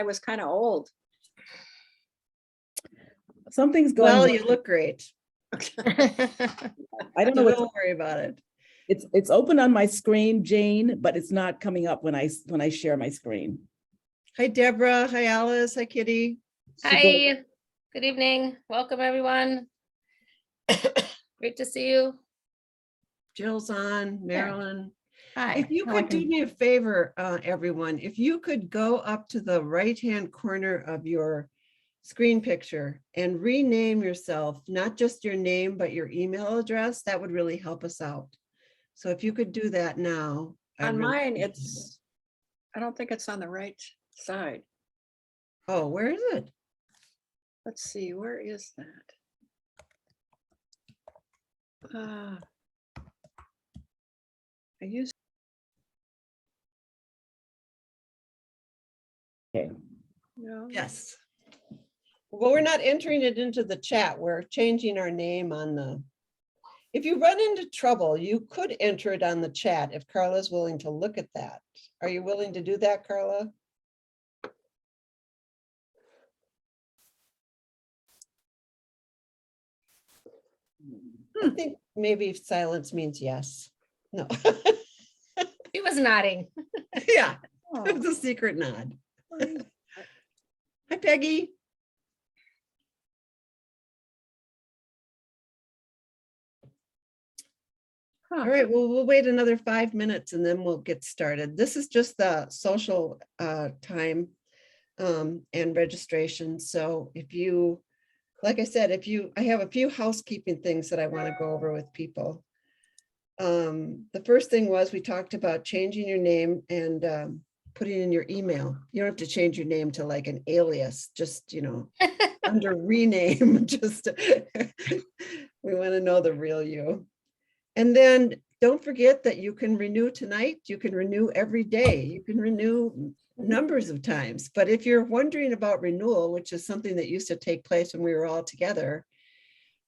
I was kind of old. Something's going Well, wrong. you look great. I don't know So what's, don't worry about it. it's open on my screen, Jane, but it's not coming up when I share my screen. Hi, Deborah. Hi, Alice. Hi, Kitty. Hi, good evening. Welcome, everyone. Great to see you. Jill's on, Marilyn. Hi. If you could do me a favor, everyone, if you could go up to the right-hand corner of your screen picture and rename yourself, not just your name, but your email address, that would really help us out. So if you could do that now. I'd On really mine, appreciate it's, I don't think it's on the right side. it. Oh, where is it? Let's see, where is that? I used. Okay. No. Yes. Well, we're not entering it into the chat. We're changing our name on the. If you run into trouble, you could enter it on the chat if Carla's willing to look at that. Are you willing to do that, Carla? I think maybe silence means yes. No. She was nodding. Yeah, Oh, it was a secret nod. where is- Hi, Peggy. huh. All right, well, we'll wait another 5 minutes and then we'll get started. This is just the social time and registration. So if you, like I said, I have a few housekeeping things that I want to go over with people. The first thing was we talked about changing your name and putting in your email. You don't have to change your name to like an alias, just, under rename, just, we want to know the real you. And then don't forget that you can renew tonight. You can renew every day. You can renew numbers of times. But if you're wondering about renewal, which is something that used to take place when we were all together,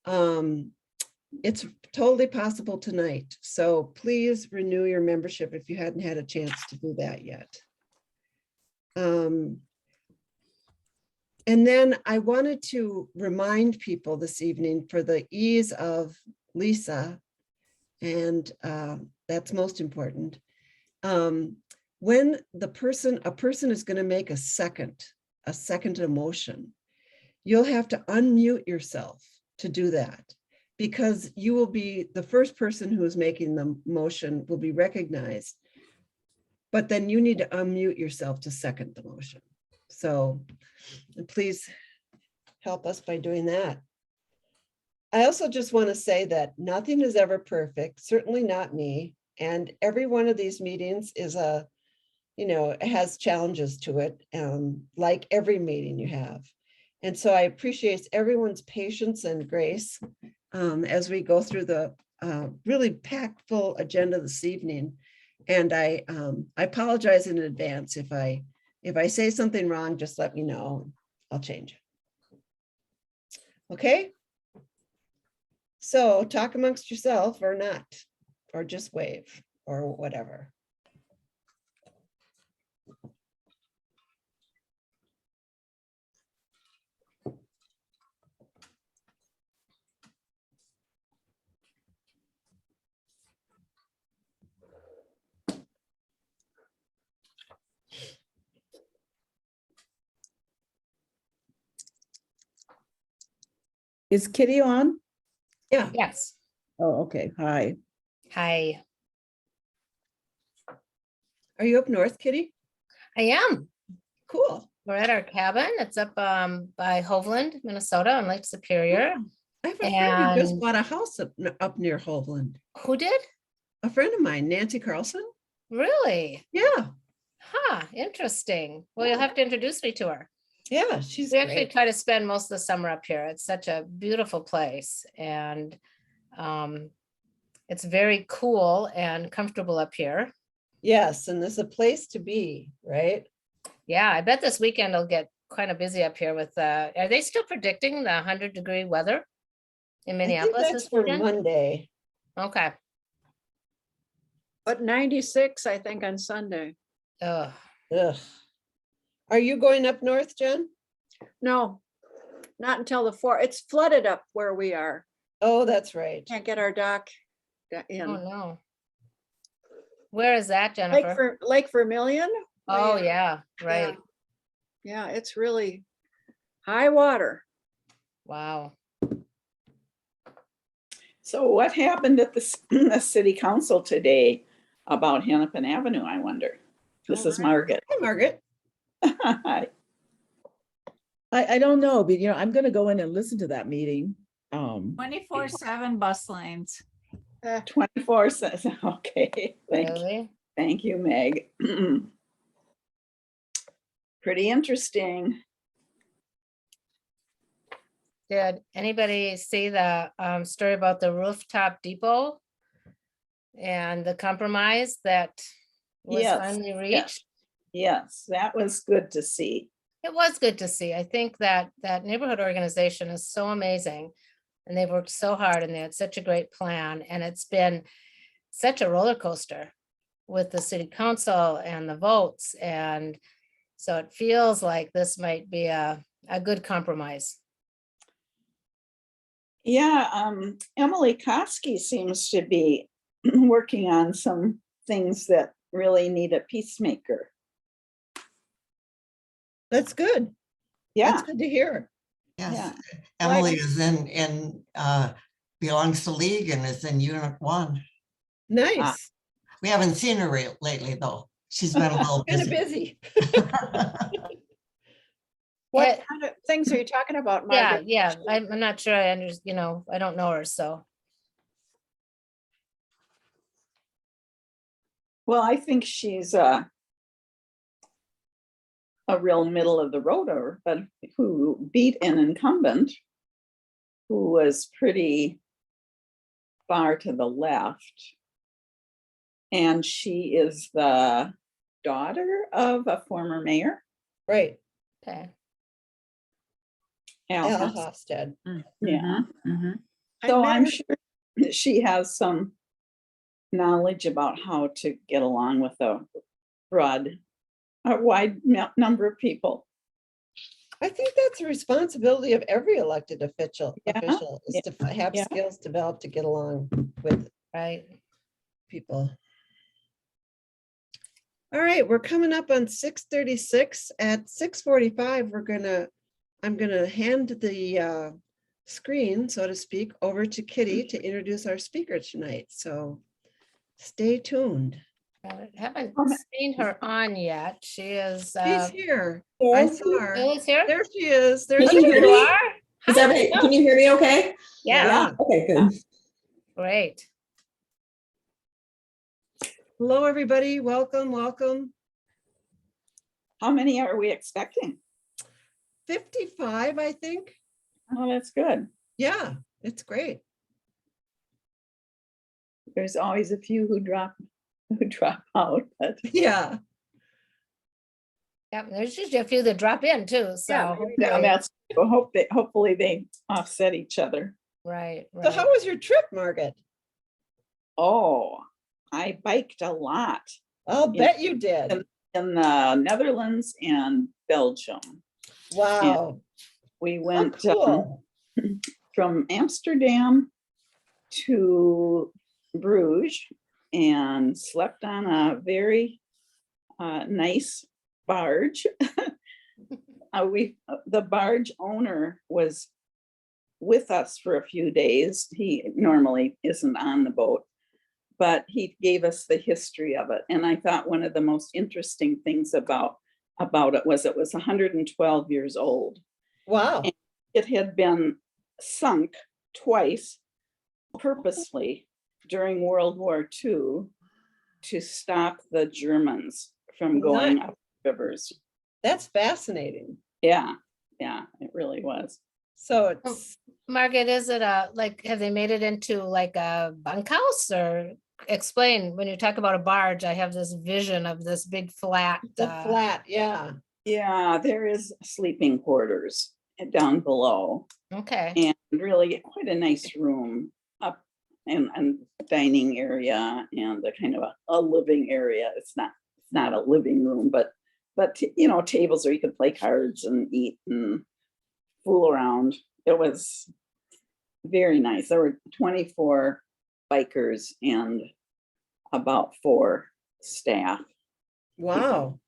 it's totally possible tonight. So please renew your membership if you hadn't had a chance to do that yet. And then I wanted to remind people this evening, for the ease of Lisa, and that's most important. When a person is going to make a second emotion, you'll have to unmute yourself to do that, because you will be the first person who is making the motion will be recognized, but then you need to unmute yourself to second the motion. So please help us by doing that. I also just want to say that nothing is ever perfect, certainly not me. And every one of these meetings is it has challenges to it, like every meeting you have. And so I appreciate everyone's patience and grace as we go through the really packed full agenda this evening. And I apologize in advance if I say something wrong, just let me know. I'll change it. Okay. So talk amongst yourself or not, or just wave or whatever. Is Kitty on? Yeah. Yes. Oh, okay. Hi. Hi. Are you up north, Kitty? I am. Cool. We're at our cabin. It's up by Hoveland, Minnesota on Lake Superior. I have a friend who just And- bought a house up near Hoveland. Who did? A friend of mine, Nancy Carlson. Really? Yeah. Huh, interesting. Well, you'll have to introduce me to her. Yeah, she's We actually great. try to spend most of the summer up here. It's such a beautiful place, and it's very cool and comfortable up here. Yes, and there's a place to be, right? Yeah, I bet this weekend will get kind of busy up here with, are they still predicting the 100-degree weather in I think Minneapolis that's this for weekend? Monday. Okay. But 96, I think, on Sunday. Ugh. Ugh. Are you going up north, Jen? No, not until the 4th. It's flooded up where we are. Oh, that's right. Can't get our dock Oh, in. no. Where is that, Lake Jennifer? Lake Vermilion. Oh, way- yeah, right. Yeah, it's really high water. Wow. So what happened at the city council today about Hennepin Avenue, I wonder? This is Margaret. Hi, Margaret. Hi. I don't know, but I'm gonna go in and listen to that meeting. 24/7 bus lanes. 24 says, okay, Really? thank you, Meg. Pretty interesting. Did anybody see the story about the rooftop depot? And the compromise that was Yes, finally yes. reached? Yes, that was good to see. It was good to see. I think that that neighborhood organization is so amazing. And they've worked so hard and they had such a great plan. And it's been such a roller coaster with the city council and the votes. And so it feels like this might be a good compromise. Yeah, Emily Koski seems to be working on some things that really need a peacemaker. That's good. Yeah, That's good to hear. yeah. Yes, Emily is in belongs to League and is in Unit 1. Nice. We haven't seen her lately, though. She's been a little Kind of busy. busy. What Yeah. kind of things are you talking about, Yeah, Margaret? yeah. I'm not sure I understand, I don't know her, so. Well, I think she's a real middle of the roader, but who beat an incumbent who was pretty far to the left. And she is the daughter of a former mayor. Right. Okay. Al Al Hofstad. Hofstad. Yeah. I So met I'm her- sure that she has some knowledge about how to get along with a wide number of people. I think that's a responsibility of every elected official Yeah, is to have yeah. skills developed to get along with Right. people. All right, we're coming up on 6:36. At 6:45, I'm gonna hand the screen, so to speak, over to Kitty to introduce our speaker tonight. So stay tuned. Haven't Okay. seen her on yet. She is. She's here. I saw her. Bill is here? There she is. There's Can you There hear you me? are. Is everybody, can you hear me okay? Yeah, Okay, good. great. Hello, everybody. Welcome, welcome. How many are we expecting? 55, I think. Oh, that's good. Yeah, it's great. There's always a few who drop out, but Yeah. Yeah, there's usually a few that drop in too, so. Yeah, yeah, hopefully- that's, hopefully they offset each other. Right, So how right. was your trip, Margaret? Oh, I biked a lot I'll Yeah. bet you did. in the Netherlands and Belgium. Wow. We How went cool. from Amsterdam to Bruges and slept on a very nice barge. The barge owner was with us for a few days. He normally isn't on the boat, but he gave us the history of it. And I thought one of the most interesting things about it was 112 years old. Wow. It had been sunk twice purposely during World War II to stop the Germans from going up rivers. That's fascinating. Yeah, it really was. So it's, Margaret, is it have they made it into like a bunkhouse or explain, when you talk about a barge, I have this vision of this big flat. the flat, yeah. Yeah, there is sleeping quarters down below Okay, and really quite a nice room up and dining area and a kind of a living area. It's not a living room, but but you know, tables where you could play cards and eat and fool around. It was very nice. There were 24 bikers and about 4 staff Wow,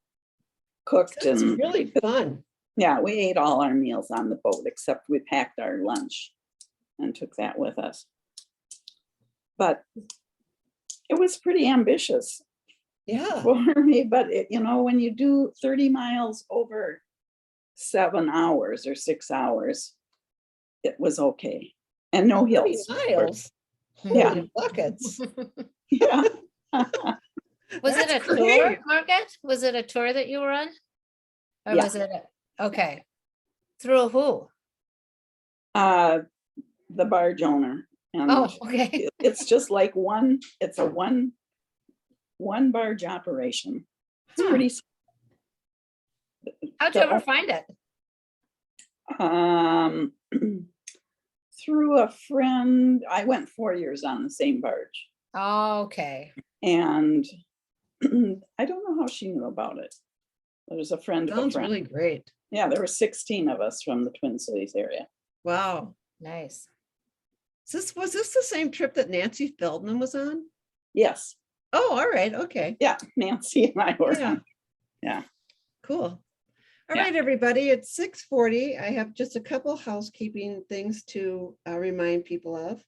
cooked, that's and really fun. yeah, we ate all our meals on the boat, except we packed our lunch and took that with us. But it was pretty ambitious Yeah, for me, but it, you know, when you do 30 miles over 7 hours or 6 hours, it was okay. And no 30 hills. miles. Yeah. Holy buckets. Yeah. Was it a That's tour, great. Margaret? Was it a tour that you were on? Or Yeah. was it, okay. Through who? The barge owner. And Oh, okay. it's just like it's a one barge operation. It's Huh. pretty, How'd you ever find it? through a friend. I went 4 years on the same barge, Okay. and I don't know how she knew about it. There's a friend of a Sounds friend. really great. Yeah, there were 16 of us from the Twin Cities area. Wow. Nice. Was this the same trip that Nancy Feldman was on? Yes. Oh, all right. Okay. Yeah, Nancy and I were Yeah. on. Yeah. Cool. All Yeah. right, everybody, it's 6:40. I have just a couple housekeeping things to remind people of.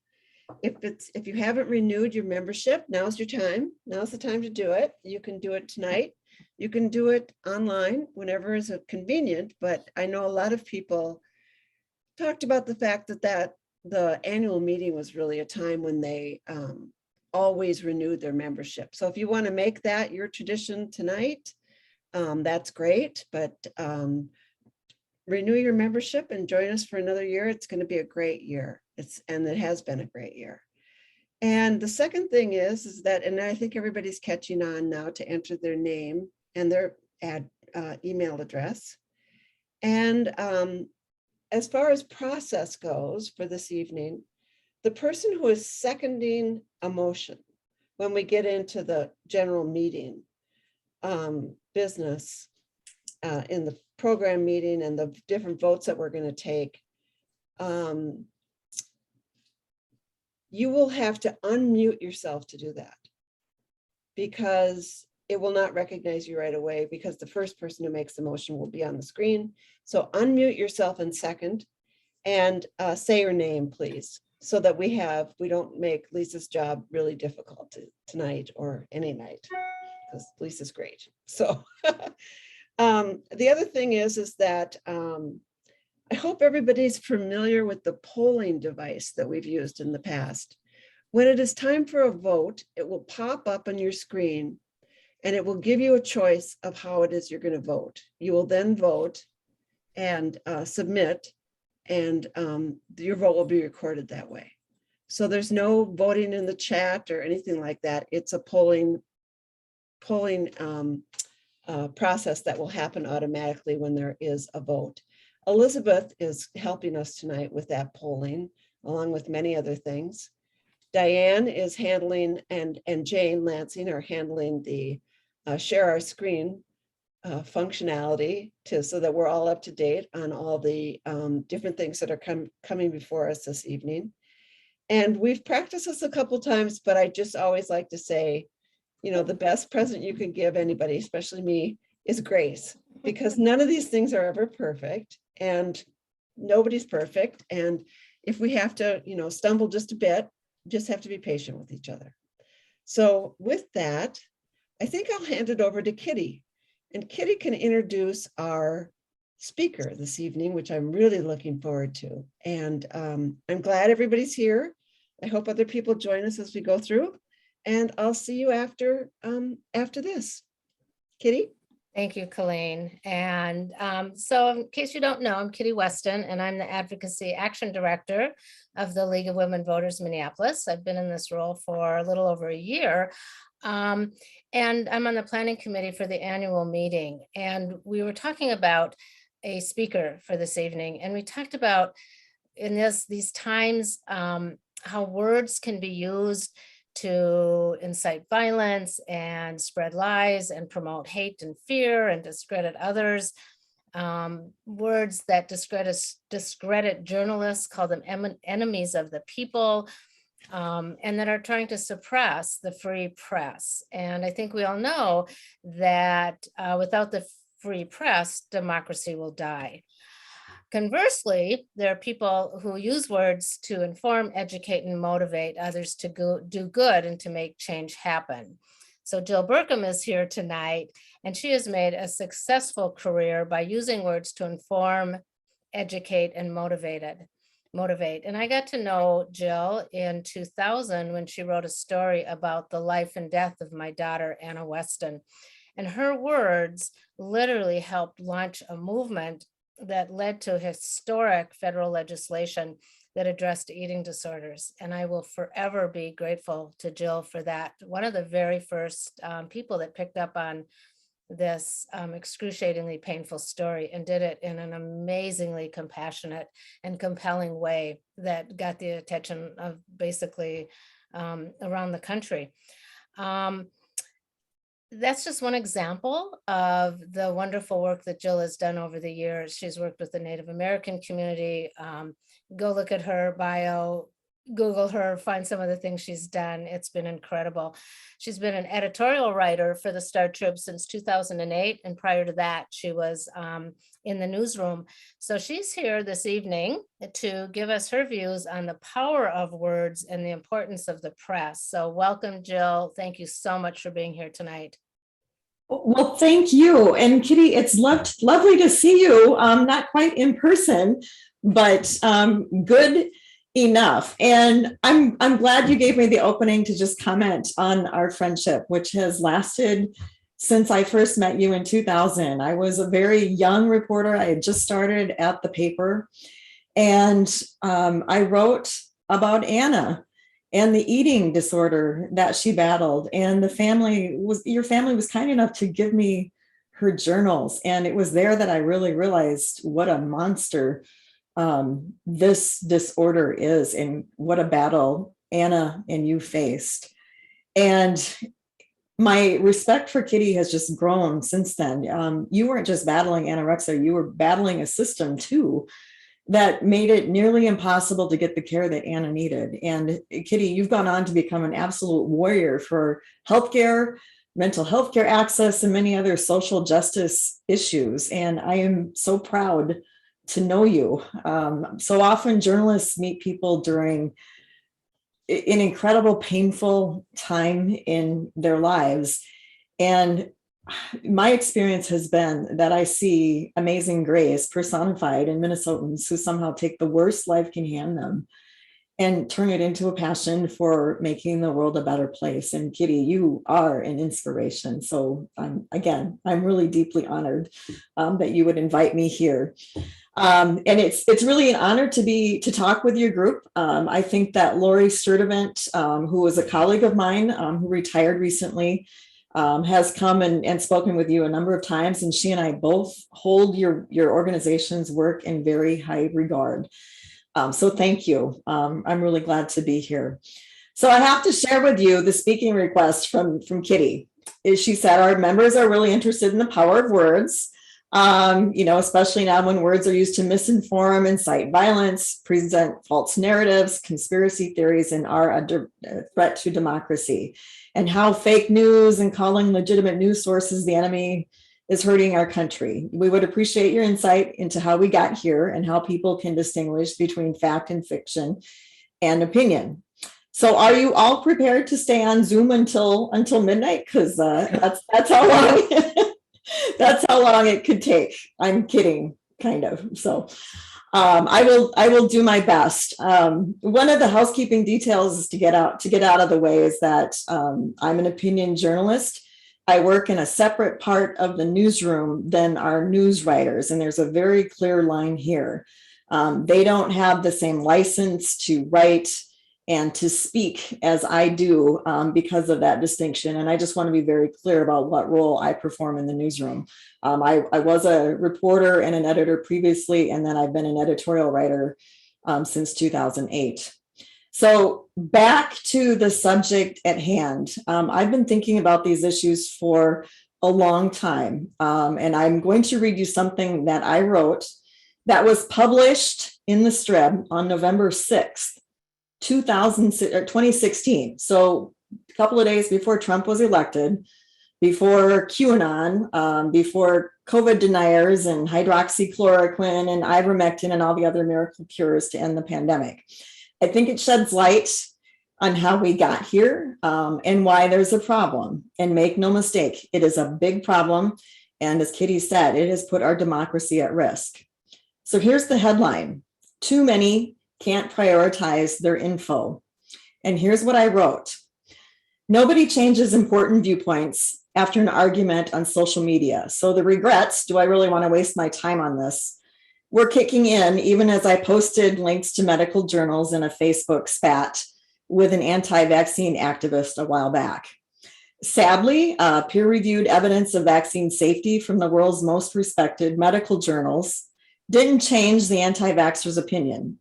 If you haven't renewed your membership, now's your time. Now's the time to do it. You can do it tonight. You can do it online whenever is convenient, but I know a lot of people talked about the fact that the annual meeting was really a time when they always renewed their membership. So if you want to make that your tradition tonight, that's great, but renew your membership and join us for another year. It's going to be a great year. And it has been a great year. And the second thing is that, and I think everybody's catching on now to enter their name and their email address. And as far as process goes for this evening, the person who is seconding a motion when we get into the general meeting business in the program meeting and the different votes that we're going to take, you will have to unmute yourself to do that, because it will not recognize you right away, because the first person who makes the motion will be on the screen. So unmute yourself in second and say your name, please, so that we don't make Lisa's job really difficult tonight or any night, because Lisa's great. So the other thing is that I hope everybody's familiar with the polling device that we've used in the past. When it is time for a vote, it will pop up on your screen and it will give you a choice of how it is you're going to vote. You will then vote and submit, and your vote will be recorded that way. So there's no voting in the chat or anything like that. It's a polling process that will happen automatically when there is a vote. Elizabeth is helping us tonight with that polling, along with many other things. Diane is handling, and Jane Lansing are handling the share our screen functionality so that we're all up to date on all the different things that are coming before us this evening. And we've practiced this a couple times, but I just always like to say, you know, the best present you can give anybody, especially me, is grace, because none of these things are ever perfect and nobody's perfect. And if we have to, you know, stumble just a bit, just have to be patient with each other. So with that, I think I'll hand it over to Kitty, and Kitty can introduce our speaker this evening, which I'm really looking forward to. And I'm glad everybody's here. I hope other people join us as we go through, and I'll see you after this. Kitty? Thank you, Colleen. And so in case you don't know, I'm Kitty Weston, and I'm the Advocacy Action Director of the League of Women Voters Minneapolis. I've been in this role for a little over a year. And I'm on the planning committee for the annual meeting. And we were talking about a speaker for this evening. And we talked about in these times, how words can be used to incite violence and spread lies and promote hate and fear and discredit others. Words that discredit journalists, call them enemies of the people, and that are trying to suppress the free press. And I think we all know that without the free press, democracy will die. Conversely, there are people who use words to inform, educate, and motivate others to do good and to make change happen. So Jill Burkham is here tonight, and she has made a successful career by using words to inform, educate, and motivate. And I got to know Jill in 2000 when she wrote a story about the life and death of my daughter, Anna Weston. And her words literally helped launch a movement that led to historic federal legislation that addressed eating disorders. And I will forever be grateful to Jill for that. One of the very first people that picked up on this excruciatingly painful story and did it in an amazingly compassionate and compelling way that got the attention of basically around the country. That's just one example of the wonderful work that Jill has done over the years. She's worked with the Native American community. Go look at her bio, Google her, find some of the things she's done. It's been incredible. She's been an editorial writer for the Star Tribune since 2008. And prior to that, she was in the newsroom. So she's here this evening to give us her views on the power of words and the importance of the press. So welcome, Jill. Thank you so much for being here tonight. Well, thank you. And Kitty, it's lovely to see you, not quite in person, but good enough. And I'm glad you gave me the opening to just comment on our friendship, which has lasted since I first met you in 2000. I was a very young reporter. I had just started at the paper, and I wrote about Anna and the eating disorder that she battled. And your family was kind enough to give me her journals. And it was there that I really realized what a monster this disorder is and what a battle Anna and you faced. And my respect for Kitty has just grown since then. You weren't just battling anorexia, you were battling a system too that made it nearly impossible to get the care that Anna needed. And Kitty, you've gone on to become an absolute warrior for healthcare, mental health care access, and many other social justice issues. And I am so proud to know you. So often journalists meet people during an incredible, painful time in their lives. And my experience has been that I see amazing grace personified in Minnesotans who somehow take the worst life can hand them and turn it into a passion for making the world a better place. And Kitty, you are an inspiration. So again, I'm really deeply honored that you would invite me here. And it's really an honor to talk with your group. I think that Lori Sturdivant, who was a colleague of mine, who retired recently, has come and spoken with you a number of times, and she and I both hold your organization's work in very high regard. So thank you. I'm really glad to be here. So I have to share with you the speaking request from Kitty. She said, our members are really interested in the power of words, especially now when words are used to misinform, incite violence, present false narratives, conspiracy theories, and are a threat to democracy, and how fake news and calling legitimate news sources the enemy is hurting our country. We would appreciate your insight into how we got here and how people can distinguish between fact and fiction and opinion. So are you all prepared to stay on Zoom until midnight? Because that's how long that's how long it could take. I'm kidding, kind of. So I will do my best. One of the housekeeping details is to get out of the way is that I'm an opinion journalist. I work in a separate part of the newsroom than our news writers, and there's a very clear line here. They don't have the same license to write and to speak as I do because of that distinction. And I just want to be very clear about what role I perform in the newsroom. I was a reporter and an editor previously, and then I've been an editorial writer since 2008. So back to the subject at hand. I've been thinking about these issues for a long time. And I'm going to read you something that I wrote that was published in the Streb on November 6th, 2016. So a couple of days before Trump was elected, before QAnon, before COVID deniers and hydroxychloroquine and ivermectin and all the other miracle cures to end the pandemic. I think it sheds light on how we got here and why there's a problem. And make no mistake, it is a big problem. And as Kitty said, it has put our democracy at risk. So here's the headline: too many can't prioritize their info. And here's what I wrote: nobody changes important viewpoints after an argument on social media. So the regrets, do I really want to waste my time on this, were kicking in even as I posted links to medical journals in a Facebook spat with an anti-vaccine activist a while back. Sadly, peer-reviewed evidence of vaccine safety from the world's most respected medical journals didn't change the anti-vaxxer's opinion.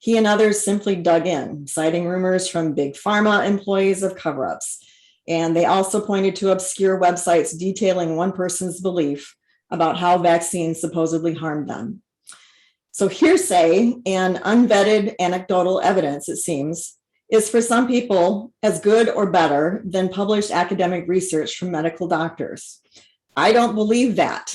He and others simply dug in, citing rumors from big pharma employees of cover-ups. And they also pointed to obscure websites detailing one person's belief about how vaccines supposedly harmed them. So hearsay and unvetted anecdotal evidence, it seems, is for some people as good or better than published academic research from medical doctors. I don't believe that.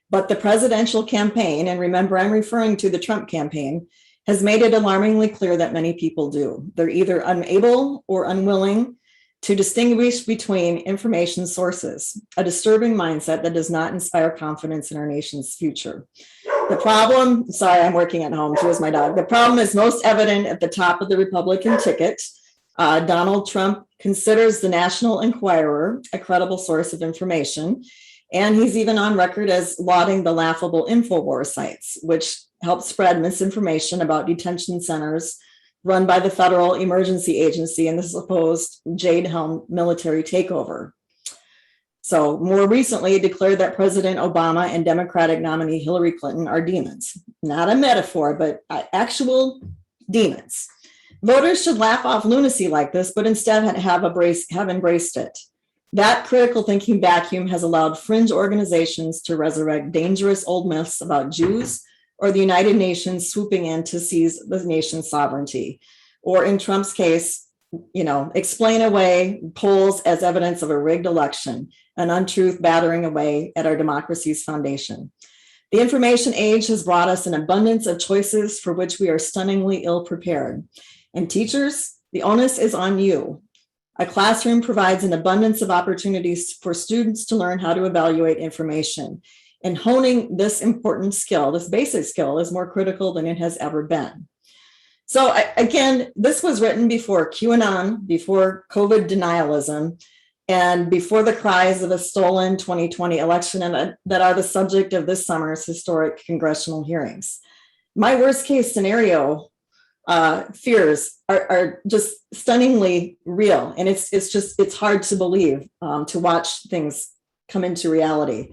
But the presidential campaign, and remember, I'm referring to the Trump campaign, has made it alarmingly clear that many people do. They're either unable or unwilling to distinguish between information sources, a disturbing mindset that does not inspire confidence in our nation's future. The problem, sorry, I'm working at home, too, is my dog. The problem is most evident at the top of the Republican ticket. Donald Trump considers the National Enquirer a credible source of information. And he's even on record as lauding the laughable InfoWars sites, which help spread misinformation about detention centers run by the Federal Emergency Agency and the supposed Jade Helm military takeover. So more recently declared that President Obama and Democratic nominee Hillary Clinton are demons. Not a metaphor, but actual demons. Voters should laugh off lunacy like this, but instead have embraced it. That critical thinking vacuum has allowed fringe organizations to resurrect dangerous old myths about Jews or the United Nations swooping in to seize the nation's sovereignty. Or in Trump's case, explain away polls as evidence of a rigged election, an untruth battering away at our democracy's foundation. The information age has brought us an abundance of choices for which we are stunningly ill prepared. And teachers, the onus is on you. A classroom provides an abundance of opportunities for students to learn how to evaluate information. And honing this important skill, this basic skill, is more critical than it has ever been. So again, this was written before QAnon, before COVID denialism, and before the cries of a stolen 2020 election, and that are the subject of this summer's historic congressional hearings. My worst case scenario fears are just stunningly real. And it's hard to believe, to watch things come into reality.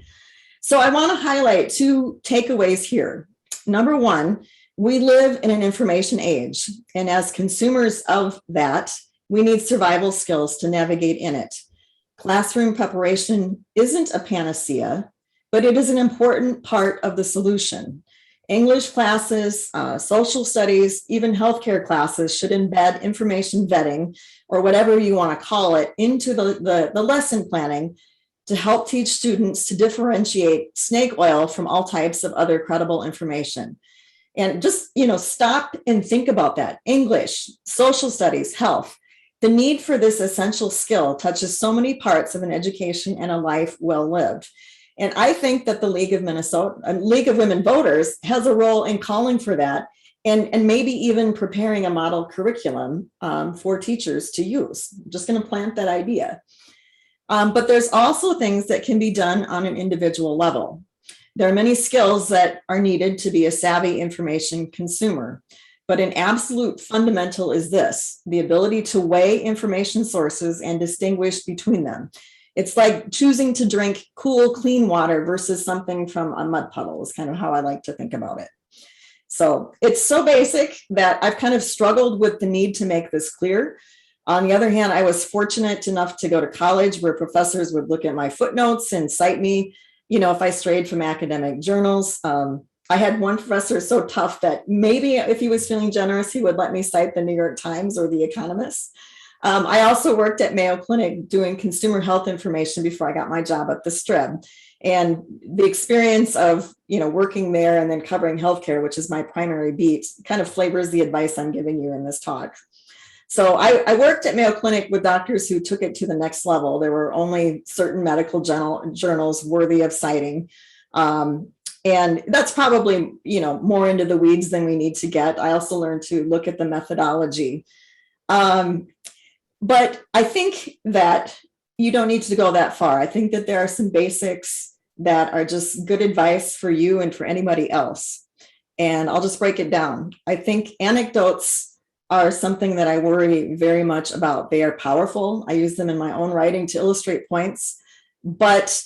So I want to highlight two takeaways here. Number one, we live in an information age. And as consumers of that, we need survival skills to navigate in it. Classroom preparation isn't a panacea, but it is an important part of the solution. English classes, social studies, even healthcare classes should embed information vetting, or whatever you want to call it, into the lesson planning to help teach students to differentiate snake oil from all types of other credible information. And just, stop and think about that. English, social studies, health. The need for this essential skill touches so many parts of an education and a life well lived. And I think that the League of Women Voters has a role in calling for that, and maybe even preparing a model curriculum for teachers to use. I'm just going to plant that idea. But there's also things that can be done on an individual level. There are many skills that are needed to be a savvy information consumer, but an absolute fundamental is this: the ability to weigh information sources and distinguish between them. It's like choosing to drink cool, clean water versus something from a mud puddle is kind of how I like to think about it. So it's so basic that I've kind of struggled with the need to make this clear. On the other hand, I was fortunate enough to go to college where professors would look at my footnotes and cite me, if I strayed from academic journals. I had one professor so tough that maybe if he was feeling generous, he would let me cite the New York Times or the Economist. I also worked at Mayo Clinic doing consumer health information before I got my job at the Strib. And the experience of, working there and then covering healthcare, which is my primary beat, kind of flavors the advice I'm giving you in this talk. So I worked at Mayo Clinic with doctors who took it to the next level. There were only certain medical journals worthy of citing. And that's probably, more into the weeds than we need to get. I also learned to look at the methodology. But I think that you don't need to go that far. I think that there are some basics that are just good advice for you and for anybody else. And I'll just break it down. I think anecdotes are something that I worry very much about. They are powerful. I use them in my own writing to illustrate points, but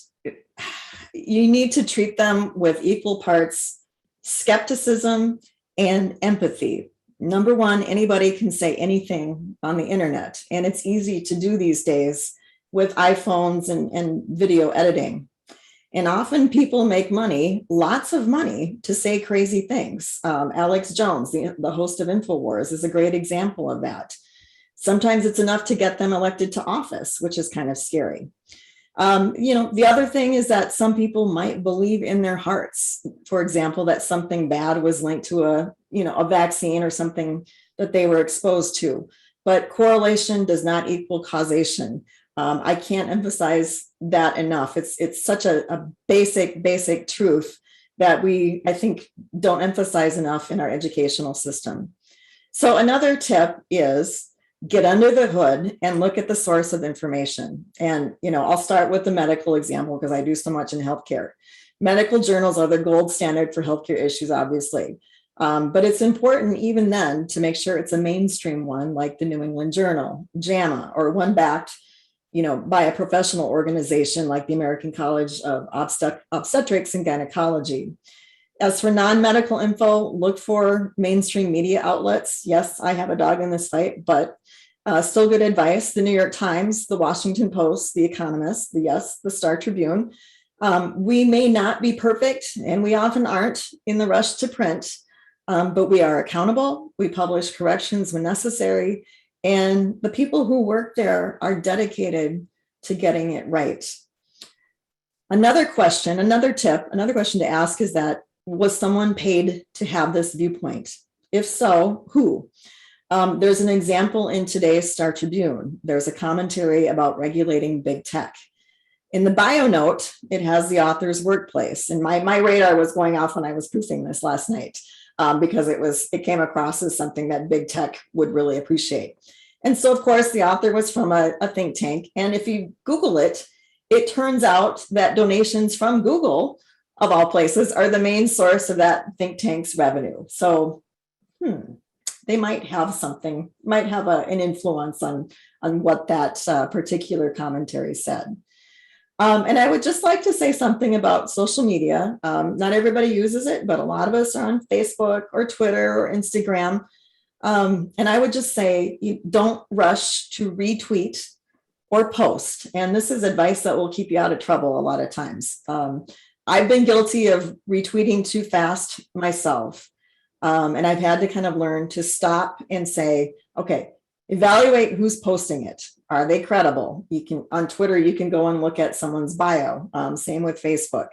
you need to treat them with equal parts skepticism and empathy. Number one, anybody can say anything on the internet, and it's easy to do these days with iPhones and video editing. And often people make money, lots of money, to say crazy things. Alex Jones, the host of InfoWars, is a great example of that. Sometimes it's enough to get them elected to office, which is kind of scary. The other thing is that some people might believe in their hearts, for example, that something bad was linked to a vaccine or something that they were exposed to. But correlation does not equal causation. I can't emphasize that enough. It's such a basic truth that I think, don't emphasize enough in our educational system. So another tip is get under the hood and look at the source of information. And, I'll start with the medical example because I do so much in healthcare. Medical journals are the gold standard for healthcare issues, obviously. But it's important even then to make sure it's a mainstream one like the New England Journal, JAMA, or one backed by a professional organization like the American College of Obstetrics and Gynecology. As for non-medical info, look for mainstream media outlets. Yes, I have a dog in this fight, but still good advice. The New York Times, the Washington Post, the Economist, the Star Tribune. We may not be perfect, and we often aren't in the rush to print, but we are accountable. We publish corrections when necessary. And the people who work there are dedicated to getting it right. Another question to ask is that, was someone paid to have this viewpoint? If so, who? There's an example in today's Star Tribune. There's a commentary about regulating big tech. In the bio note, it has the author's workplace. And my radar was going off when I was proofing this last night. Because it came across as something that big tech would really appreciate. And so, of course, the author was from a think tank. And if you Google it, it turns out that donations from Google, of all places, are the main source of that think tank's revenue. So they might have an influence on what that particular commentary said. And I would just like to say something about social media. Not everybody uses it, but a lot of us are on Facebook or Twitter or Instagram. And I would just say, you don't rush to retweet or post. And this is advice that will keep you out of trouble a lot of times. I've been guilty of retweeting too fast myself. And I've had to kind of learn to stop and say, okay, evaluate who's posting it. Are they credible? On Twitter, you can go and look at someone's bio. Same with Facebook.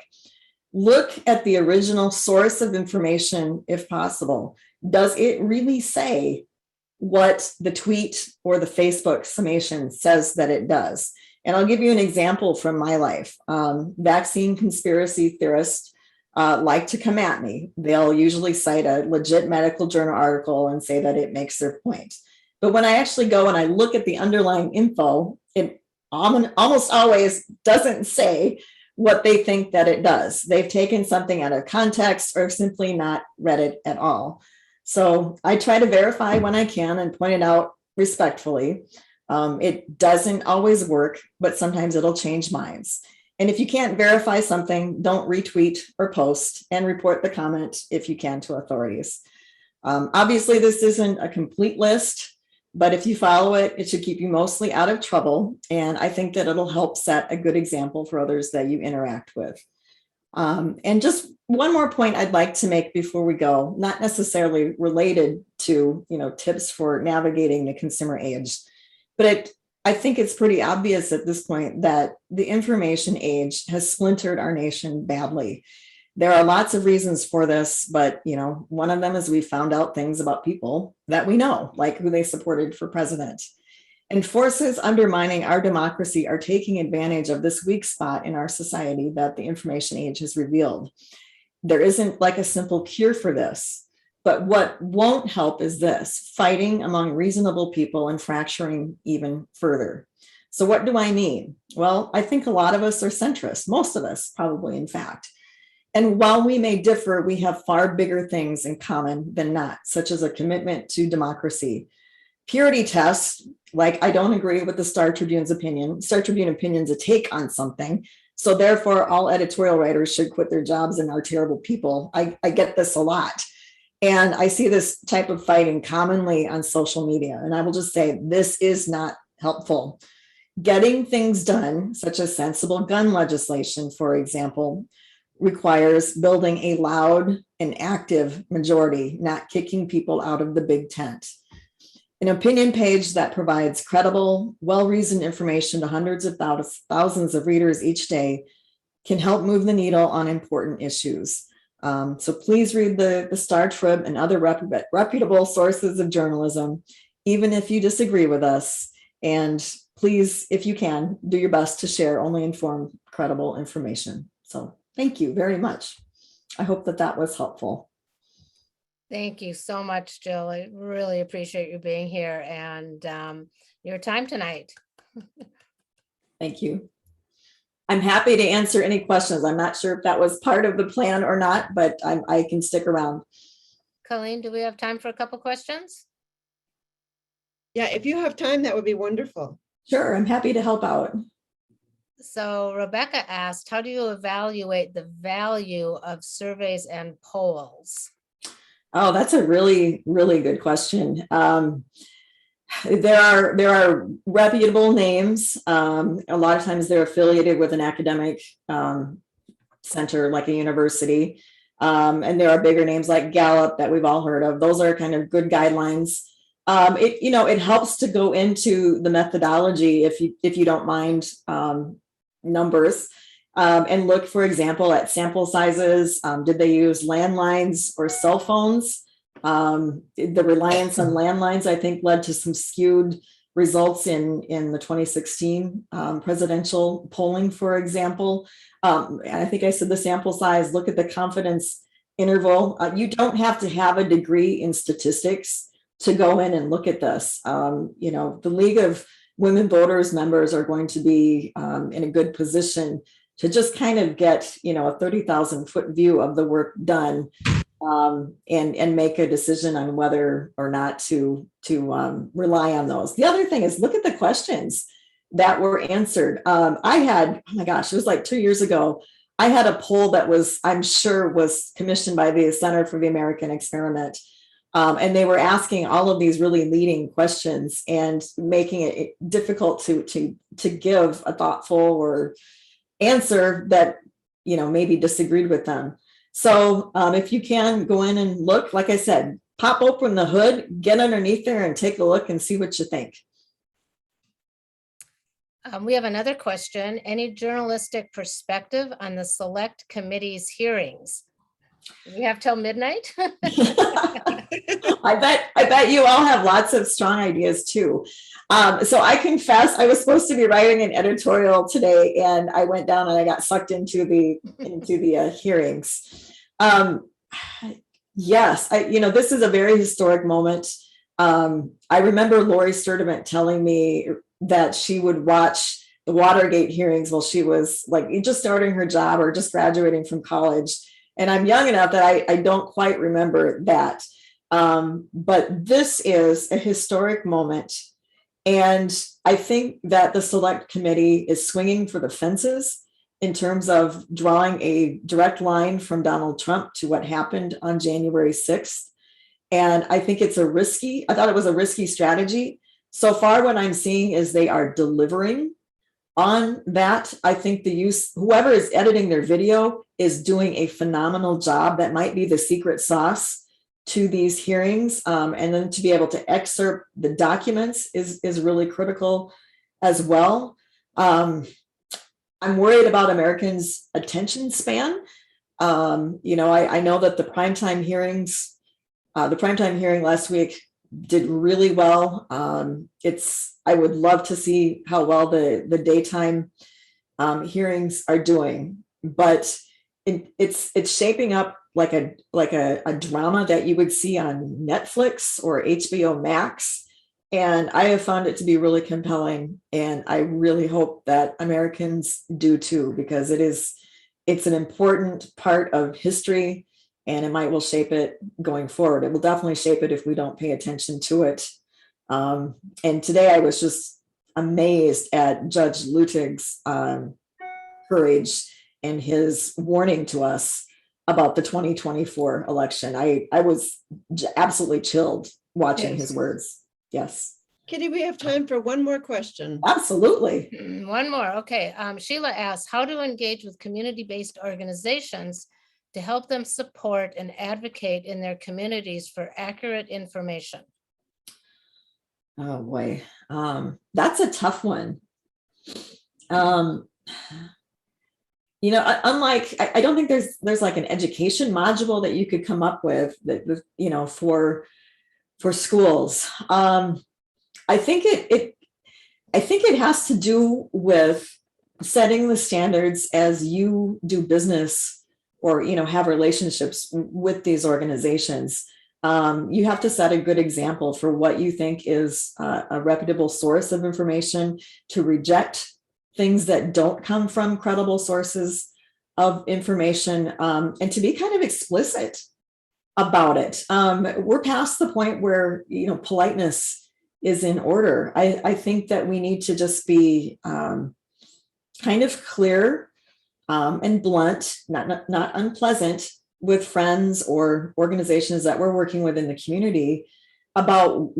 Look at the original source of information if possible. Does it really say what the tweet or the Facebook summation says that it does? And I'll give you an example from my life. Vaccine conspiracy theorists like to come at me. They'll usually cite a legit medical journal article and say that it makes their point. But when I actually go and I look at the underlying info, it almost always doesn't say what they think that it does. They've taken something out of context or simply not read it at all. So I try to verify when I can and point it out respectfully. It doesn't always work, but sometimes it'll change minds. And if you can't verify something, don't retweet or post, and report the comment if you can to authorities. Obviously, this isn't a complete list, but if you follow it, it should keep you mostly out of trouble. And I think that it'll help set a good example for others that you interact with. And just one more point I'd like to make before we go, not necessarily related to, tips for navigating the consumer age, but I think it's pretty obvious at this point that the information age has splintered our nation badly. There are lots of reasons for this, but one of them is we found out things about people that we know, like who they supported for president. And forces undermining our democracy are taking advantage of this weak spot in our society that the information age has revealed. There isn't like a simple cure for this, but what won't help is this: fighting among reasonable people and fracturing even further. So what do I mean? Well, I think a lot of us are centrist, most of us probably, in fact. And while we may differ, we have far bigger things in common than not, such as a commitment to democracy. Purity tests, like I don't agree with the Star Tribune's opinion. Star Tribune opinion's a take on something. So therefore, all editorial writers should quit their jobs and are terrible people. I get this a lot. And I see this type of fighting commonly on social media. And I will just say, this is not helpful. Getting things done, such as sensible gun legislation, for example, requires building a loud and active majority, not kicking people out of the big tent. An opinion page that provides credible, well-reasoned information to hundreds of thousands of readers each day can help move the needle on important issues. So please read the Star Trib and other reputable sources of journalism, even if you disagree with us. And please, if you can, do your best to share only informed, credible information. So thank you very much. I hope that was helpful. Thank you so much, Jill. I really appreciate you being here and your time tonight. Thank you. I'm happy to answer any questions. I'm not sure if that was part of the plan or not, but I can stick around. Colleen, do we have time for a couple questions? Yeah, if you have time, that would be wonderful. Sure, I'm happy to help out. So Rebecca asked, how do you evaluate the value of surveys and polls? Oh, that's a really, really good question. There are reputable names. A lot of times they're affiliated with an academic center like a university. And there are bigger names like Gallup that we've all heard of. Those are kind of good guidelines. It helps to go into the methodology if you don't mind numbers. And look, for example, at sample sizes. Did they use landlines or cell phones? The reliance on landlines, I think, led to some skewed results in the 2016 presidential polling, for example. And I think I said the sample size, look at the confidence interval. You don't have to have a degree in statistics to go in and look at this. The League of Women Voters members are going to be in a good position to just kind of get, a 30,000 foot view of the work done and make a decision on whether or not to rely on those. The other thing is look at the questions that were answered. I had, oh my gosh, it was like 2 years ago. I had a poll that I'm sure was commissioned by the Center for the American Experiment. And they were asking all of these really leading questions and making it difficult to give a thoughtful or answer that maybe disagreed with them. So if you can go in and look, like I said, pop open the hood, get underneath there and take a look and see what you think. We have another question. Any journalistic perspective on the select committee's hearings? We have till midnight. I bet you all have lots of strong ideas too. So I confess, I was supposed to be writing an editorial today, and I went down and I got sucked into the hearings. Yes, this is a very historic moment. I remember Lori Sturdivant telling me that she would watch the Watergate hearings while she was like just starting her job or just graduating from college. And I'm young enough that I don't quite remember that. But this is a historic moment. And I think that the select committee is swinging for the fences in terms of drawing a direct line from Donald Trump to what happened on January 6th. And I think I thought it was a risky strategy. So far, what I'm seeing is they are delivering on that. I think whoever is editing their video is doing a phenomenal job. That might be the secret sauce to these hearings. And then to be able to excerpt the documents is really critical as well. I'm worried about Americans' attention span. I know that the primetime hearing last week did really well. I would love to see how well the daytime hearings are doing, but it's shaping up like a drama that you would see on Netflix or HBO Max. And I have found it to be really compelling. And I really hope that Americans do too, because it's an important part of history, and it will shape it going forward. It will definitely shape it if we don't pay attention to it. And today I was just amazed at Judge Lutig's courage and his warning to us about the 2024 election. I was absolutely chilled watching his words. Yes. Kitty, we have time for one more question. Absolutely. One more. Okay. Sheila asks, how to engage with community-based organizations to help them support and advocate in their communities for accurate information? Oh boy. That's a tough one. Unlike, I don't think there's like an education module that you could come up with that, for schools. I think it has to do with setting the standards as you do business or, have relationships with these organizations. You have to set a good example for what you think is a reputable source of information, to reject things that don't come from credible sources of information, and to be kind of explicit about it. We're past the point where, politeness is in order. I think that we need to just be kind of clear and blunt, not unpleasant, with friends or organizations that we're working with in the community about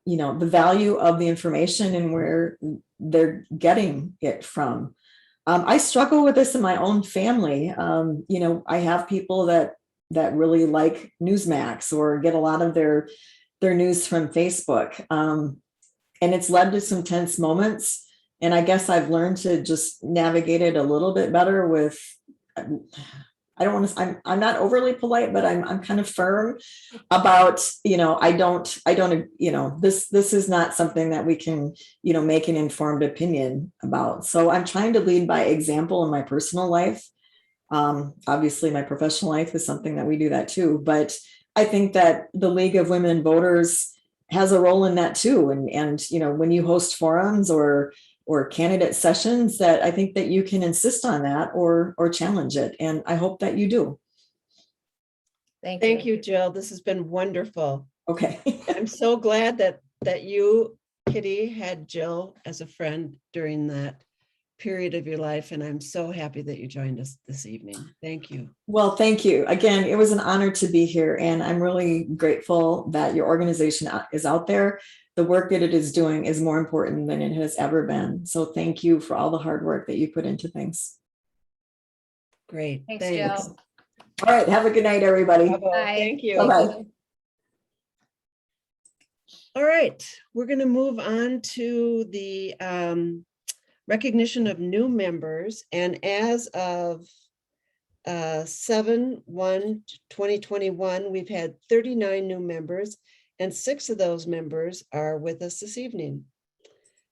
the value of the information and where they're getting it from. I struggle with this in my own family. I have people that really like Newsmax or get a lot of their news from Facebook. And it's led to some tense moments. And I guess I've learned to just navigate it a little bit better with, I'm not overly polite, but I'm kind of firm about, this is not something that we can, make an informed opinion about. So I'm trying to lead by example in my personal life. Obviously my professional life is something that we do that too, but I think that the League of Women Voters has a role in that too. And when you host forums or candidate sessions, that I think that you can insist on that or challenge it. And I hope that you do. Thank you, Jill. This has been wonderful. Okay. I'm so glad that you, Kitty, had Jill as a friend during that period of your life. And I'm so happy that you joined us this evening. Thank you. Well, thank you. Again, it was an honor to be here. And I'm really grateful that your organization is out there. The work that it is doing is more important than it has ever been. So thank you for all the hard work that you put into things. Great. Thanks, Jill. All right. Have a good night, everybody. Bravo. Bye. Thank you. Bye-bye. All right, we're going to move on to the recognition of new members. And as of 7/1/2021, we've had 39 new members, and 6 of those members are with us this evening.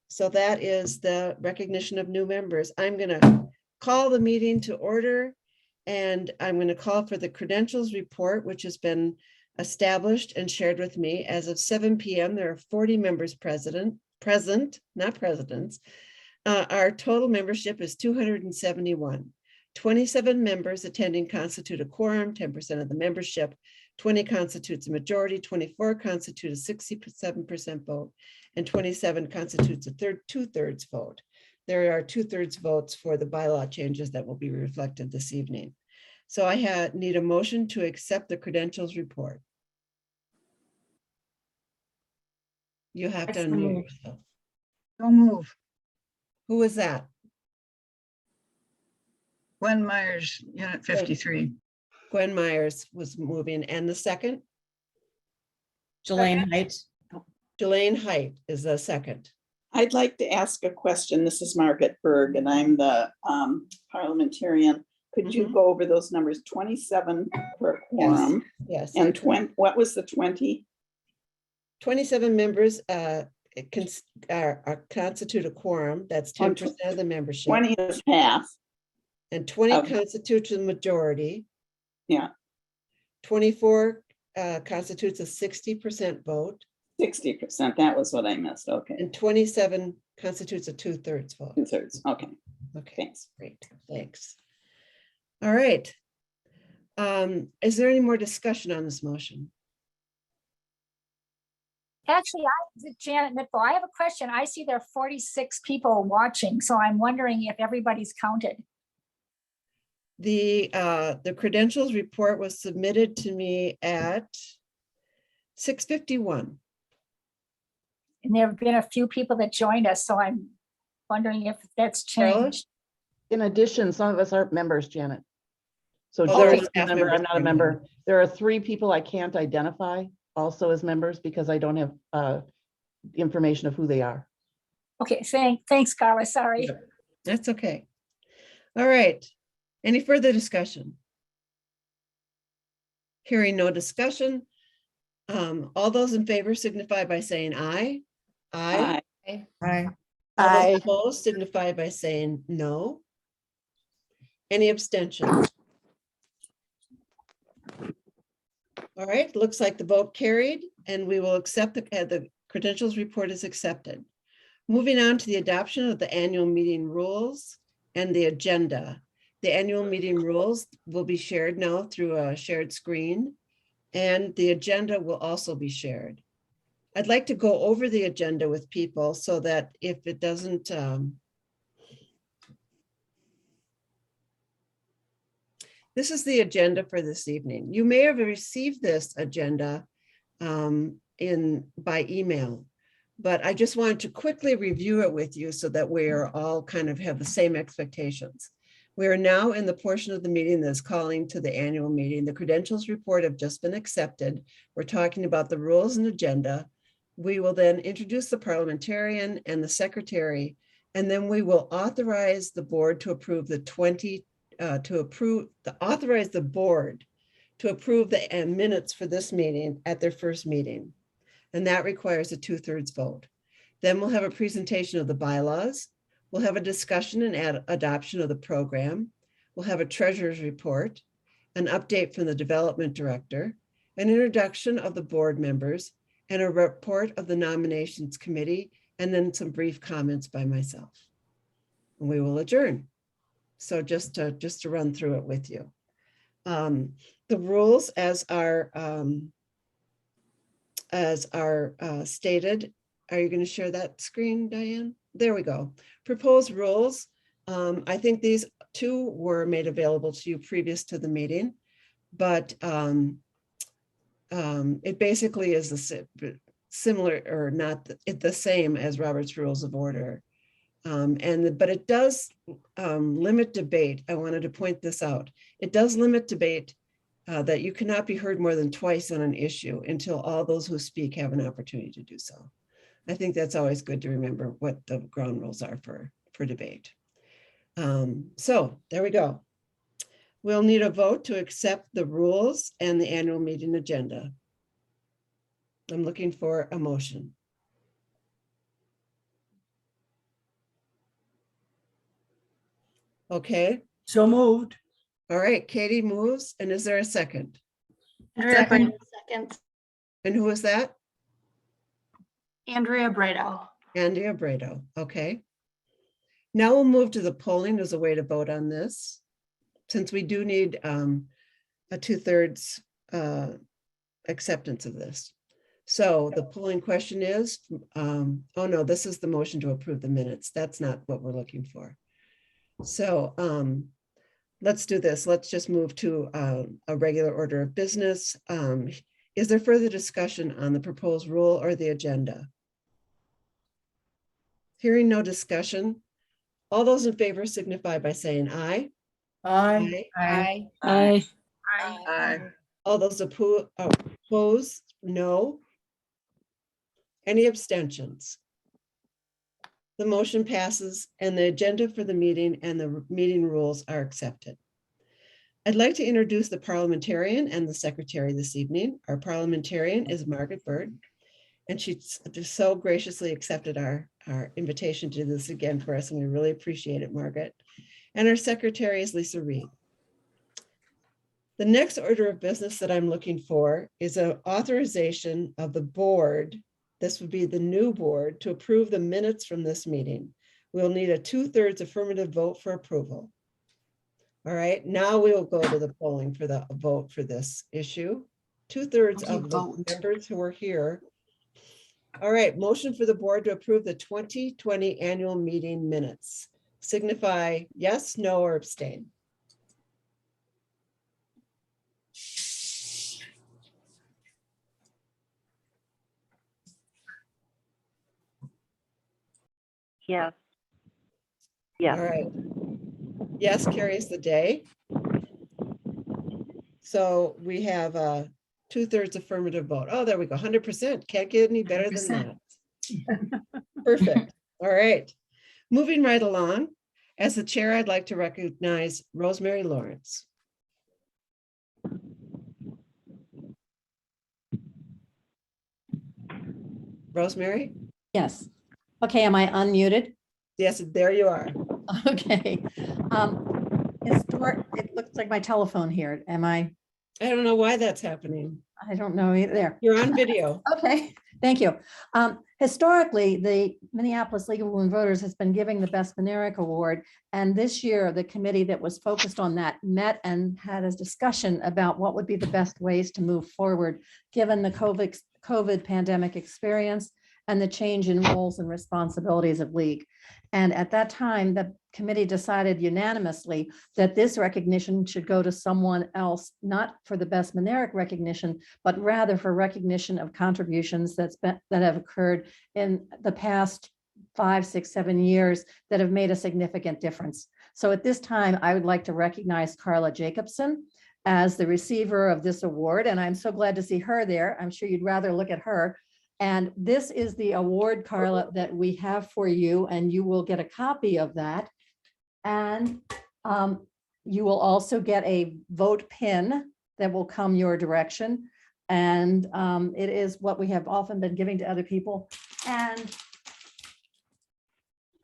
So that is the recognition of new members. I'm going to call the meeting to order, and I'm going to call for the credentials report, which has been established and shared with me. As of 7 p.m., there are 40 members present, not presidents. Our total membership is 271. 27 members attending constitute a quorum, 10% of the membership. 20 constitutes a majority, 24 constitute a 67% vote, and 27 constitutes a 2/3 vote. there are 2/3 votes for the bylaw changes that will be reflected this evening. So I need a motion to accept the credentials report. You have to I so unmute move. yourself. Don't move. Who was that? Gwen Myers, Unit 53. Gwen Myers was moving, and the second? Jelaine Height. Jelaine Height is the second. I'd like to ask a question. This is Margaret Berg, and I'm the parliamentarian. Could you Mhm. go over those numbers? 27 per quorum, Yes. and 20, what was the 20? 27 members constitute a quorum. That's 10% of the membership. 20 is half. And 20 of- constitutes a majority. Yeah, 24 constitutes a 60% vote, 60%. That was what I missed. Okay, and 27 constitutes a 2/3 vote. 2/3. Okay, Okay, thanks. great, thanks. All right. Is there any more discussion on this motion? Actually, Janet Mitchell, I have a question. I see there are 46 people watching, so I'm wondering if everybody's counted. The credentials report was submitted to me at 6:51. And there have been a few people that joined us, so I'm wondering if that's Carla? changed. In addition, some of us aren't members, Janet. So Oh, there are Julie's a staff member, members I'm not a coming in. member. There are 3 people I can't identify also as members because I don't have the information of who they are. Okay, thanks, Carla, sorry. That's okay. All right. Any further discussion? Hearing no discussion. All those in favor signify by saying aye. Aye. Aye. All those opposed signify by saying no. Any abstentions? All right, looks like the vote carried, and we will accept the credentials report is accepted. Moving on to the adoption of the annual meeting rules and the agenda. The annual meeting rules will be shared now through a shared screen, and the agenda will also be shared. I'd like to go over the agenda with people so that if it doesn't, this is the agenda for this evening. You may have received this agenda by email, but I just wanted to quickly review it with you so that we are all kind of have the same expectations. We are now in the portion of the meeting that's calling to the annual meeting. The credentials report have just been accepted. We're talking about the rules and agenda. We will then introduce the parliamentarian and the secretary, and then we will authorize the board to approve authorize the board to approve the minutes for this meeting at their first meeting. And that requires a 2/3 vote. Then we'll have a presentation of the bylaws. We'll have a discussion and adoption of the program. We'll have a treasurer's report, an update from the development director, an introduction of the board members, and a report of the nominations committee, and then some brief comments by myself. And we will adjourn. So just to run through it with you. The rules as are stated. Are you going to share that screen, Diane? There we go. Proposed rules. I think these 2 were made available to you previous to the meeting, but it basically is similar or not the same as Robert's Rules of Order. But it does limit debate. I wanted to point this out. It does limit debate that you cannot be heard more than twice on an issue until all those who speak have an opportunity to do so. I think that's always good to remember what the ground rules are for debate. So there we go. We'll need a vote to accept the rules and the annual meeting agenda. I'm looking for a motion. Okay, So moved. all right, Katie moves, and is there a second? Second. And who is that? Andrea Brado. Andrea Brado, okay. Now we'll move to the polling as a way to vote on this, since we do need a 2/3 acceptance of this. So the polling question is, oh no, this is the motion to approve the minutes. That's not what we're looking for. So let's do this. Let's just move to a regular order of business. Is there further discussion on the proposed rule or the agenda? Hearing no discussion, all those in favor signify by saying aye. Aye. I, Aye. All those opposed, no. Any abstentions? The motion passes and the agenda for the meeting and the meeting rules are accepted. I'd like to introduce the parliamentarian and the secretary this evening. Our parliamentarian is Margaret Bird, and she just so graciously accepted our invitation to do this again for us, and we really appreciate it, Margaret. And our secretary is Lisa Reed. The next order of business that I'm looking for is an authorization of the board. This would be the new board to approve the minutes from this meeting. We'll need a 2/3 affirmative vote for approval. All right, now we will go to the polling for the vote for this issue. 2/3 of the members who are here. All right, motion for the board to approve the 2020 annual meeting minutes. Signify yes, no, or abstain. Yes. All Yes. right. Yes carries the day. So we have a 2/3 affirmative vote. Oh, there we go, 100%. Can't get any better than that. Perfect. All right. Moving right along. As the chair, I'd like to recognize Rosemary Lawrence. Rosemary? Yes. Okay, am I unmuted? Yes, there you are. Okay. It looks like my telephone here. I don't know why that's happening. I don't know either. There. You're on video. Okay, thank you. Historically, the Minneapolis League of Women Voters has been giving the Best Benerick Award. And this year, the committee that was focused on that met and had a discussion about what would be the best ways to move forward, given the COVID pandemic experience and the change in roles and responsibilities of League. And at that time, the committee decided unanimously that this recognition should go to someone else, not for the Best Benerick recognition, but rather for recognition of contributions that have occurred in the past 5, 6, 7 years that have made a significant difference. So at this time, I would like to recognize Carla Jacobson as the receiver of this award. And I'm so glad to see her there. I'm sure you'd rather look at her. And this is the award, Carla, that we have for you, and you will get a copy of that. And you will also get a vote pin that will come your direction. And it is what we have often been giving to other people. And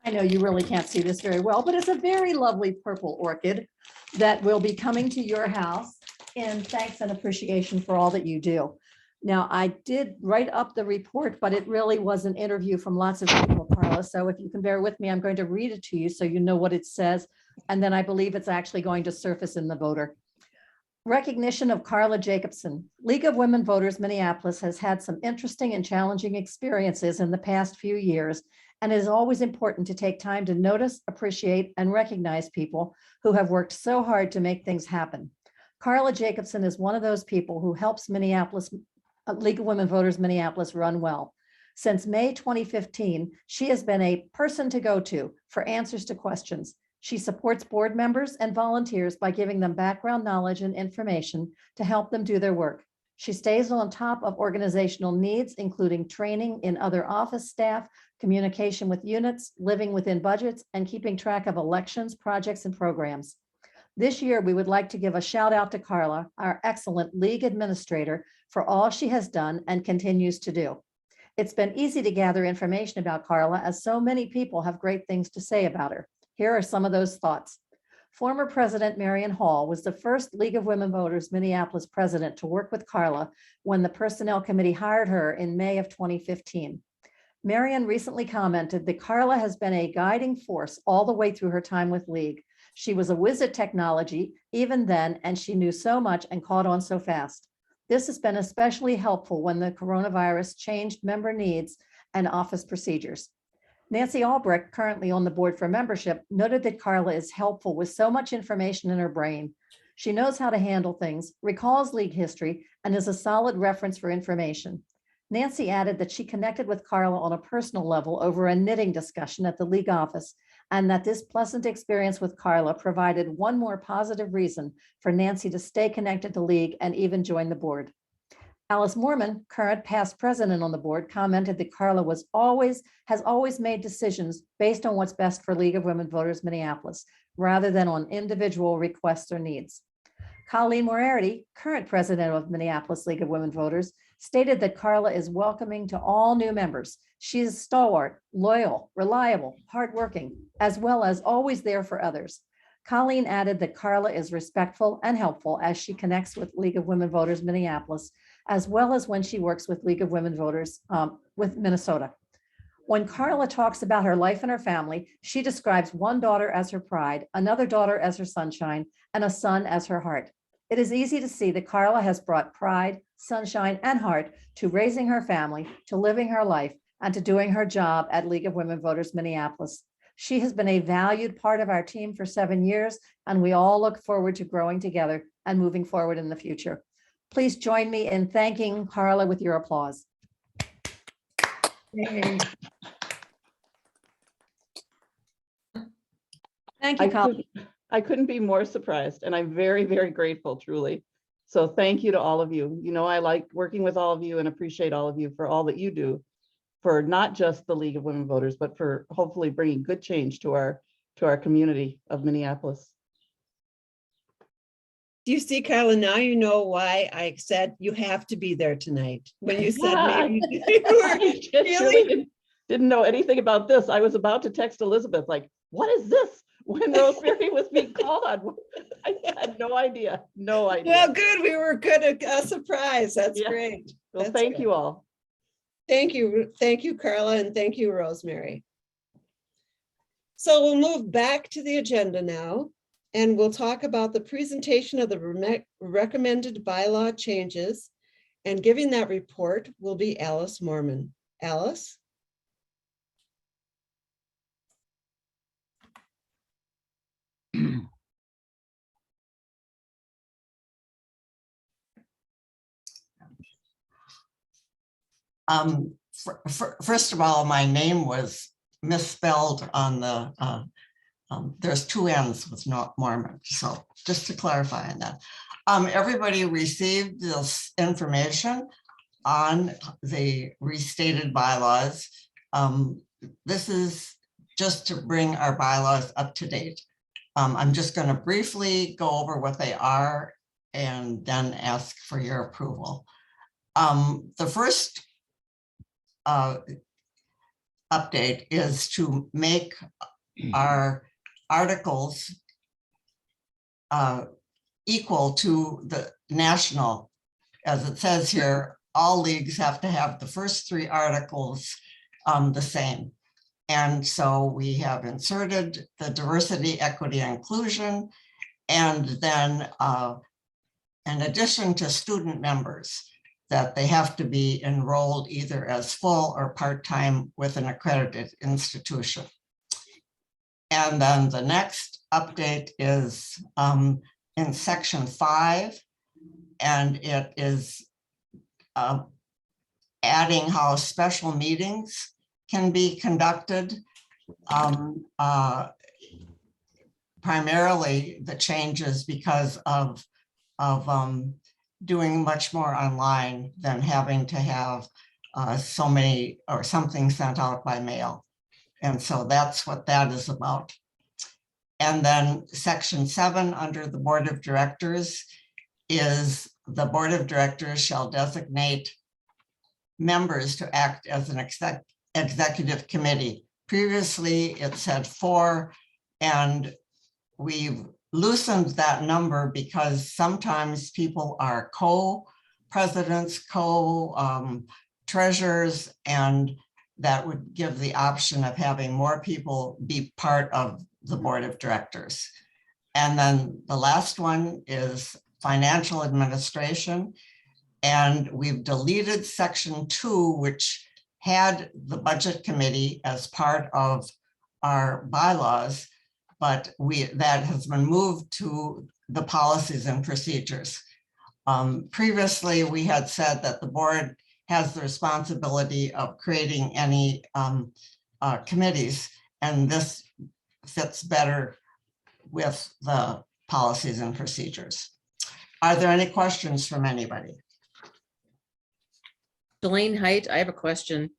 I know you really can't see this very well, but it's a very lovely purple orchid that will be coming to your house in thanks and appreciation for all that you do. Now, I did write up the report, but it really was an interview from lots of people, Carla. So if you can bear with me, I'm going to read it to you so you know what it says. And then I believe it's actually going to surface in the voter. Recognition of Carla Jacobson. League of Women Voters Minneapolis has had some interesting and challenging experiences in the past few years, and it is always important to take time to notice, appreciate, and recognize people who have worked so hard to make things happen. Carla Jacobson is one of those people who helps League of Women Voters Minneapolis run well. Since May 2015, she has been a person to go to for answers to questions. She supports board members and volunteers by giving them background knowledge and information to help them do their work. She stays on top of organizational needs, including training in other office staff, communication with units, living within budgets, and keeping track of elections, projects, and programs. This year, we would like to give a shout out to Carla, our excellent league administrator, for all she has done and continues to do. It's been easy to gather information about Carla, as so many people have great things to say about her. Here are some of those thoughts. Former President Marion Hall was the first League of Women Voters Minneapolis president to work with Carla when the Personnel Committee hired her in May of 2015. Marion recently commented that Carla has been a guiding force all the way through her time with League. She was a whiz at technology even then, and she knew so much and caught on so fast. This has been especially helpful when the coronavirus changed member needs and office procedures. Nancy Albrecht, currently on the board for membership, noted that Carla is helpful with so much information in her brain. She knows how to handle things, recalls league history, and is a solid reference for information. Nancy added that she connected with Carla on a personal level over a knitting discussion at the league office, and that this pleasant experience with Carla provided one more positive reason for Nancy to stay connected to league and even join the board. Alice Mormon, current past president on the board, commented that Carla has always made decisions based on what's best for League of Women Voters Minneapolis, rather than on individual requests or needs. Colleen Moriarty, current president of Minneapolis League of Women Voters, stated that Carla is welcoming to all new members. She is stalwart, loyal, reliable, hardworking, as well as always there for others. Colleen added that Carla is respectful and helpful as she connects with League of Women Voters Minneapolis, as well as when she works with League of Women Voters with Minnesota. When Carla talks about her life and her family, she describes one daughter as her pride, another daughter as her sunshine, and a son as her heart. It is easy to see that Carla has brought pride, sunshine, and heart to raising her family, to living her life, and to doing her job at League of Women Voters Minneapolis. She has been a valued part of our team for 7 years, and we all look forward to growing together and moving forward in the future. Please join me in thanking Carla with your applause. Thank you, Colleen. I couldn't be more surprised, and I'm very, very grateful, truly. So thank you to all of you. You know, I like working with all of you and appreciate all of you for all that you do for not just the League of Women Voters, but for hopefully bringing good change to our community of Minneapolis. Do you see, Carla, now you know why I said you have to be there tonight. When you said maybe you were feeling... didn't know anything about this. I was about to text Elizabeth, like, what is this? When Rosemary was being called on, I had no idea, no idea. Well, good, we were good at a surprise. That's great. Well, That's thank good. you all. Thank you, Carla, and thank you, Rosemary. So we'll move back to the agenda now, and we'll talk about the presentation of the recommended bylaw changes, and giving that report will be Alice Mormon. Alice? First of all, my name was misspelled on the, there's 2 N's with not Mormon. So just to clarify on that. Everybody received this information on the restated bylaws. This is just to bring our bylaws up to date. I'm just going to briefly go over what they are and then ask for your approval. The first update is to make our articles equal to the national. As it says here, all leagues have to have the first 3 articles the same. And so we have inserted the diversity, equity, and inclusion, and then in addition to student members, that they have to be enrolled either as full or part-time with an accredited institution. And then the next update is in section 5, and it is adding how special meetings can be conducted. Primarily the changes because of doing much more online than having to have so many or something sent out by mail. And so that's what that is about. And then section 7 under the board of directors is the board of directors shall designate members to act as an executive committee. Previously it said 4, and we've loosened that number because sometimes people are co-presidents, co-treasurers, and that would give the option of having more people be part of the board of directors. And then the last one is financial administration. And we've deleted section 2, which had the budget committee as part of our bylaws, but that has been moved to the policies and procedures. Previously, we had said that the board has the responsibility of creating any committees, and this fits better with the policies and procedures. Are there any questions from anybody? Delane Height, I have a question.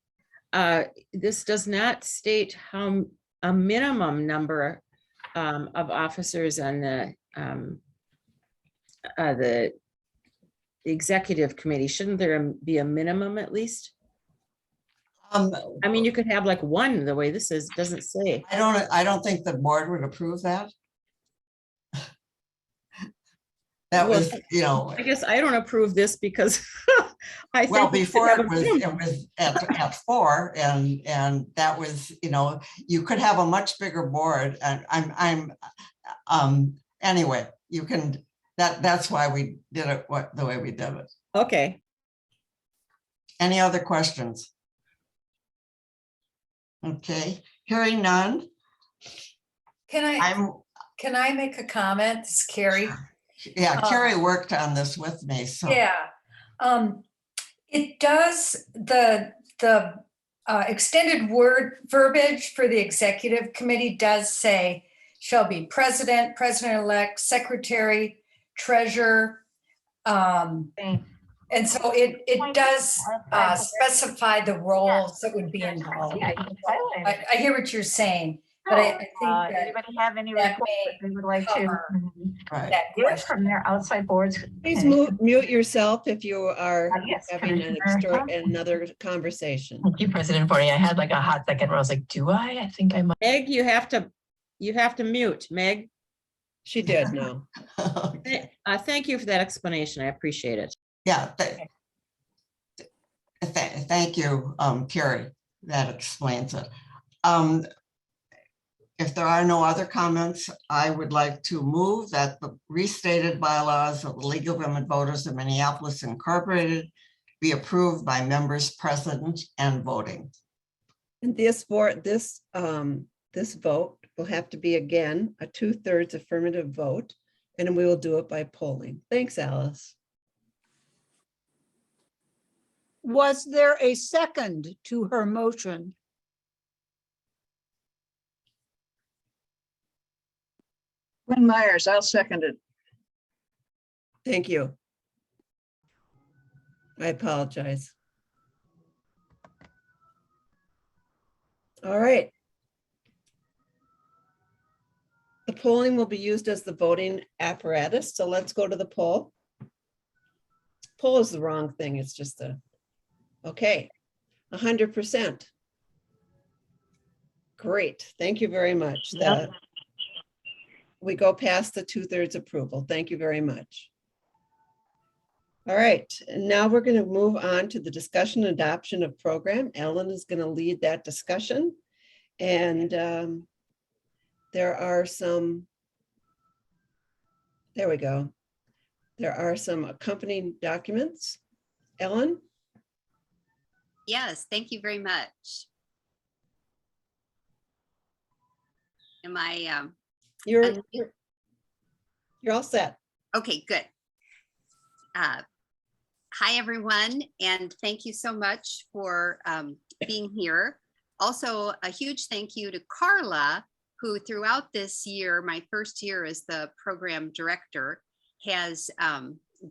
This does not state how a minimum number of officers on the executive committee. Shouldn't there be a minimum at least? I mean, you could have like one, the way this is, doesn't say. I don't think the board would approve that. That was, you know, I guess I don't approve this because I think. well, we should before have it a was minimum. at 4, and that was, you know, you could have a much bigger board, and anyway, you can, that's why we did it the way we did it. Okay. Any other questions? Okay, hearing none. Can I make a comment? This is Carrie. Yeah, Carrie worked on this with me, so. Yeah. It does, the extended word verbiage for the executive committee does say shall be president, president-elect, secretary, treasurer. And so it does specify the roles that would be involved. I hear what you're saying, but I think that Anybody have any that reports may that they would like to Right. that hear question. from their outside boards? Please mute yourself if you are Yes, having another conversation. Thank you, President Forney. I had like a hot second where I was like, do I? I think I might. Meg, you have to mute, Meg. She did now. Okay. Thank you for that explanation. I appreciate it. Yeah. Thank you, Carrie. That explains it. If there are no other comments, I would like to move that the restated bylaws of the League of Women Voters of Minneapolis Incorporated be approved by members present and voting. And this vote will have to be, again, a 2/3 affirmative vote, and we will do it by polling. Thanks, Alice. Was there a second to her motion? Gwen Myers, I'll second it. Thank you. I apologize. All right. The polling will be used as the voting apparatus, so let's go to the poll. Poll is the wrong thing, it's just okay, 100%. Great, thank you very much. We go past the 2/3 approval. Thank you very much. All right, and now we're going to move on to the discussion and adoption of program. Ellen is going to lead that discussion. And there are some, there we go. There are some accompanying documents. Ellen? Yes, thank you very much. Am I? You're all set. Okay, good. Hi, everyone, and thank you so much for being here. Also, a huge thank you to Carla, who throughout this year, my first year as the program director, has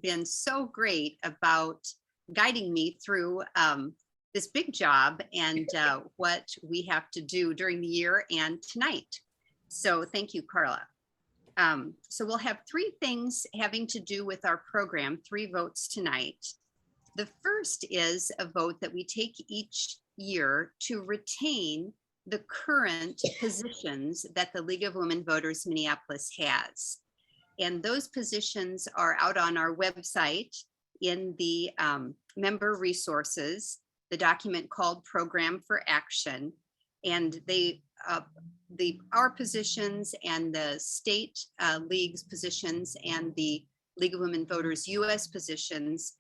been so great about guiding me through this big job and what we have to do during the year and tonight. So thank you, Carla. So we'll have 3 things having to do with our program, 3 votes tonight. The first is a vote that we take each year to retain the current positions that the League of Women Voters Minneapolis has. And those positions are out on our website in the member resources, the document called Program for Action. And our positions and the state league's positions and the League of Women Voters US positions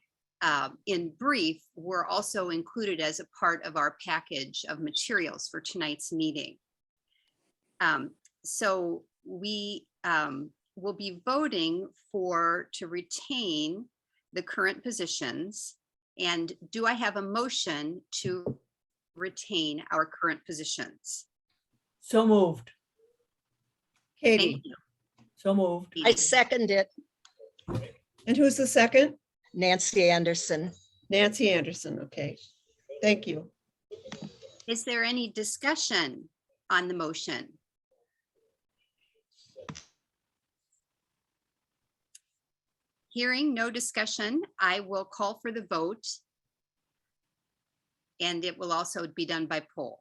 in brief were also included as a part of our package of materials for tonight's meeting. So we will be voting to retain the current positions. And do I have a motion to retain our current positions? So moved. Thank Katie, you. So moved. I second it. and who's the second? Nancy Anderson. Nancy Anderson, okay. Thank you. Is there any discussion on the motion? Hearing no discussion, I will call for the vote. And it will also be done by poll.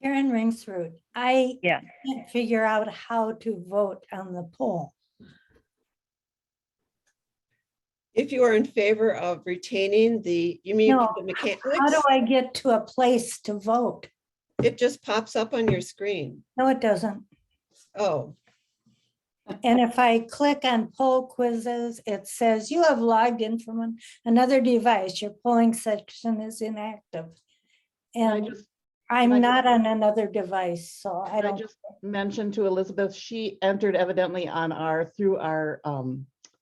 Karen Ringsrud, I can't figure out how to vote on the poll. If you are in favor of retaining you mean No, the mechanics? how do I get to a place to vote? It just pops up on your screen. No, it doesn't. Oh, And if I click on poll quizzes, it says you have logged in from another device. Your polling section is inactive. And I'm not on another device, so I I don't. just mentioned to Elizabeth, she entered evidently through our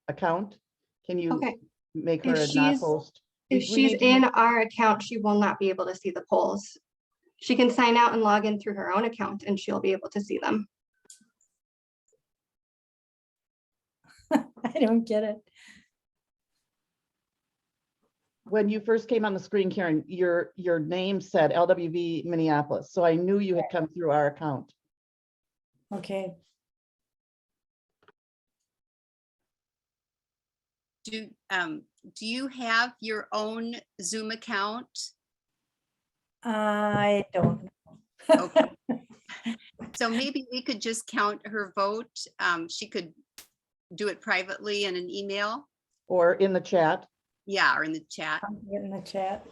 account. Can you make her a not host? If she's in our account, she will not be able to see the polls. She can sign out and log in through her own account and she'll be able to see them. I don't get it. When you first came on the screen, Karen, your name said LWV Minneapolis, so I knew you had come through our account. Okay. Do you have your own Zoom account? I don't know. Okay. So maybe we could just count her vote. She could do it privately in an email. Or in the chat. Yeah, or in the chat. I'll do it in the chat.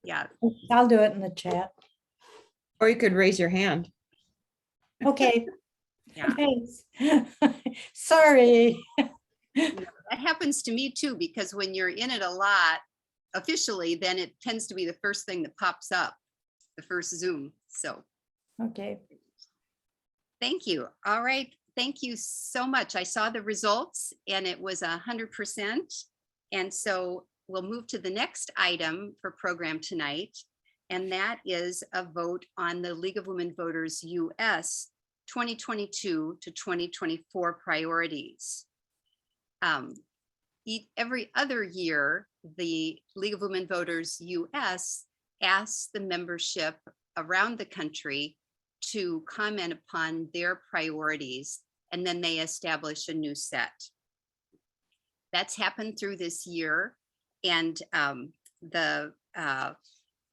Yeah. I'll do it in the chat. Or you could raise your hand. Okay. Yeah. Thanks. Sorry. That happens to me too, because when you're in it a lot officially, then it tends to be the first thing that pops up, the first Zoom. So. Okay. Thank you. All right. Thank you so much. I saw the results and it was 100%. And so we'll move to the next item for program tonight. And that is a vote on the League of Women Voters US 2022 to 2024 priorities. Every other year, the League of Women Voters US asks the membership around the country to comment upon their priorities, and then they establish a new set. That's happened through this year, and the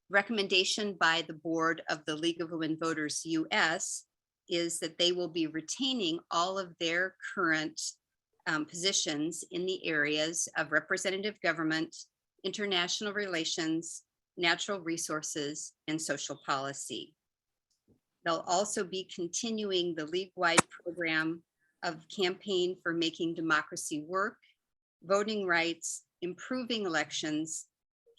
recommendation by the board of the League of Women Voters US is that they will be retaining all of their current positions in the areas of representative government, international relations, natural resources, and social policy. They'll also be continuing the league-wide program of campaign for making democracy work, voting rights, improving elections,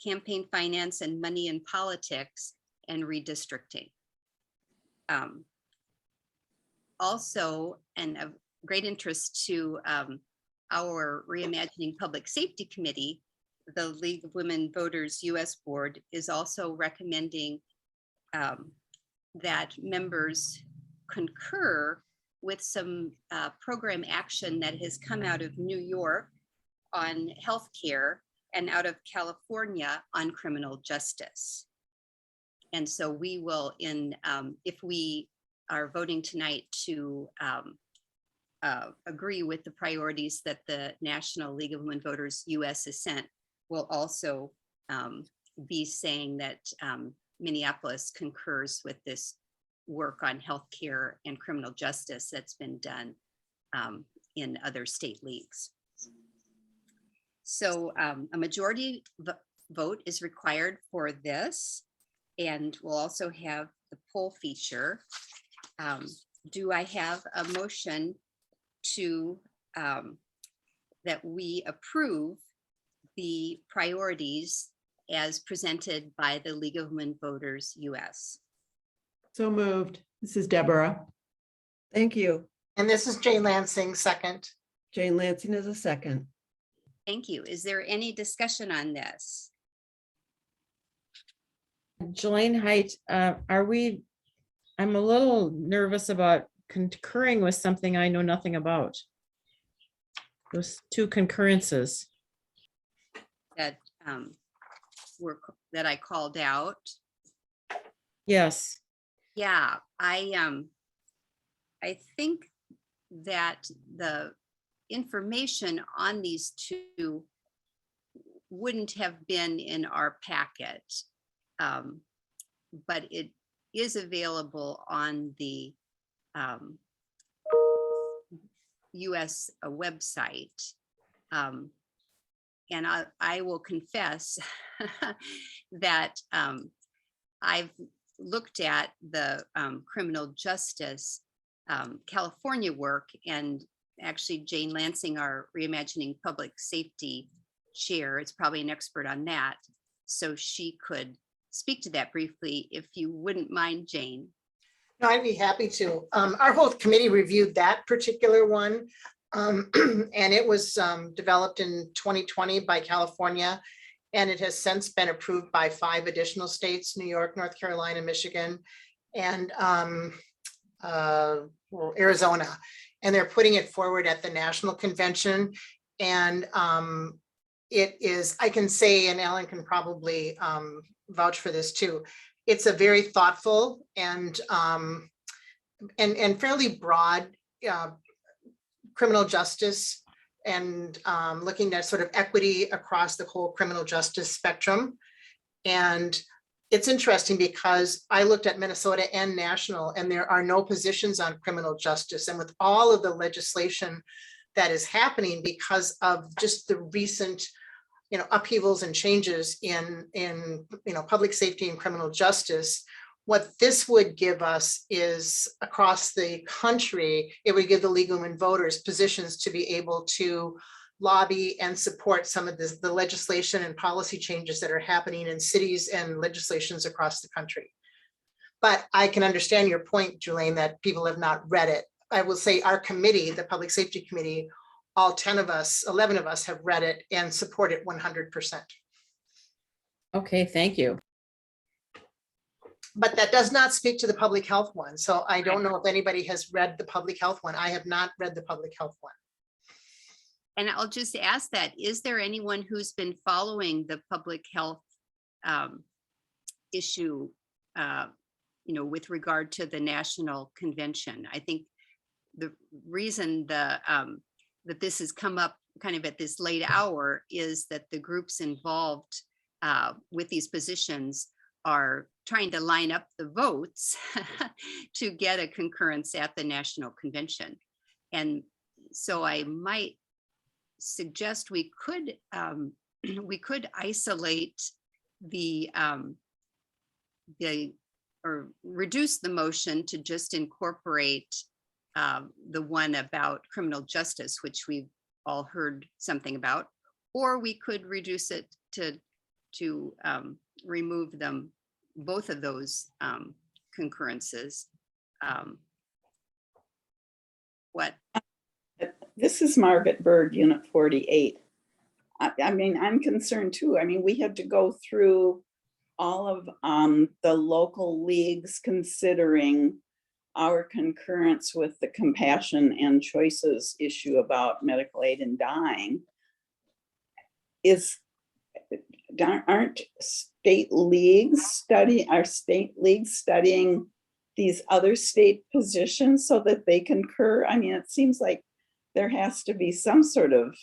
campaign finance and money in politics, and redistricting. Also, and of great interest to our Reimagining Public Safety Committee, the League of Women Voters US Board is also recommending that members concur with some program action that has come out of New York on healthcare and out of California on criminal justice. And so we will, if we are voting tonight to agree with the priorities that the National League of Women Voters US has sent, we'll also be saying that Minneapolis concurs with this work on healthcare and criminal justice that's been done in other state leagues. So a majority vote is required for this, and we'll also have the poll feature. Do I have a motion to that we approve the priorities as presented by the League of Women Voters US? So moved. This is Deborah. Thank you. And this is Jane Lansing, second. Jane Lansing is a second. Thank you. Is there any discussion on this? Jelaine Height, I'm a little nervous about concurring with something I know nothing about. Those two concurrences. That that I called out. Yes. Yeah, I think that the information on these two wouldn't have been in our packet, but it is available on the US website. And I will confess that I've looked at the criminal justice California work, and actually Jane Lansing, our Reimagining Public Safety chair, is probably an expert on that. So she could speak to that briefly, if you wouldn't mind, Jane. No, I'd be happy to. Our whole committee reviewed that particular one. And it was developed in 2020 by California. And it has since been approved by 5 additional states: New York, North Carolina, Michigan, and Arizona. And they're putting it forward at the national convention. And it is, I can say, and Alan can probably vouch for this too, it's a very thoughtful and fairly broad criminal justice, and looking at sort of equity across the whole criminal justice spectrum. And it's interesting because I looked at Minnesota and national, and there are no positions on criminal justice. And with all of the legislation that is happening because of just the recent, upheavals and changes in public safety and criminal justice, what this would give us is, across the country, it would give the League of Women Voters positions to be able to lobby and support some of the legislation and policy changes that are happening in cities and legislations across the country. But I can understand your point, Jelaine, that people have not read it. I will say our committee, the Public Safety Committee, all 10 of us, 11 of us have read it and support it 100%. Okay, thank you. But that does not speak to the public health one. So I don't know if anybody has read the public health one. I have not read the public health one. And I'll just ask that, is there anyone who's been following the public health issue, with regard to the national convention? I think the reason that this has come up kind of at this late hour is that the groups involved with these positions are trying to line up the votes to get a concurrence at the national convention. And so I might suggest we could isolate or reduce the motion to just incorporate the one about criminal justice, which we've all heard something about, or we could reduce it to remove them, both of those concurrences. What? This is Margaret Berg, Unit 48. I mean, I'm concerned too. I mean, we had to go through all of the local leagues considering our concurrence with the compassion and choices issue about medical aid in dying. Aren't state leagues studying these other state positions so that they concur? I mean, it seems like there has to be some sort of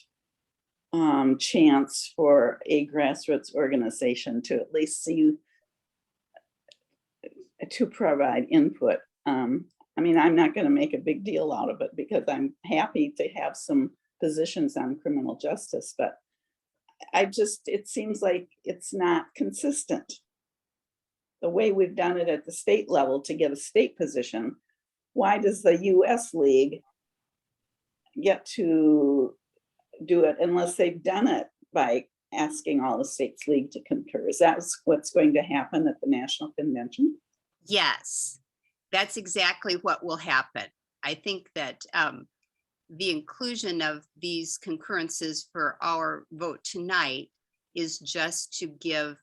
chance for a grassroots organization to at least see, to provide input. I mean, I'm not going to make a big deal out of it because I'm happy to have some positions on criminal justice, but it seems like it's not consistent. the way we've done it at the state level to get a state position, why does the US League get to do it unless they've done it by asking all the states league to concur? Is that what's going to happen at the national convention? Yes, that's exactly what will happen. I think that the inclusion of these concurrences for our vote tonight is just to give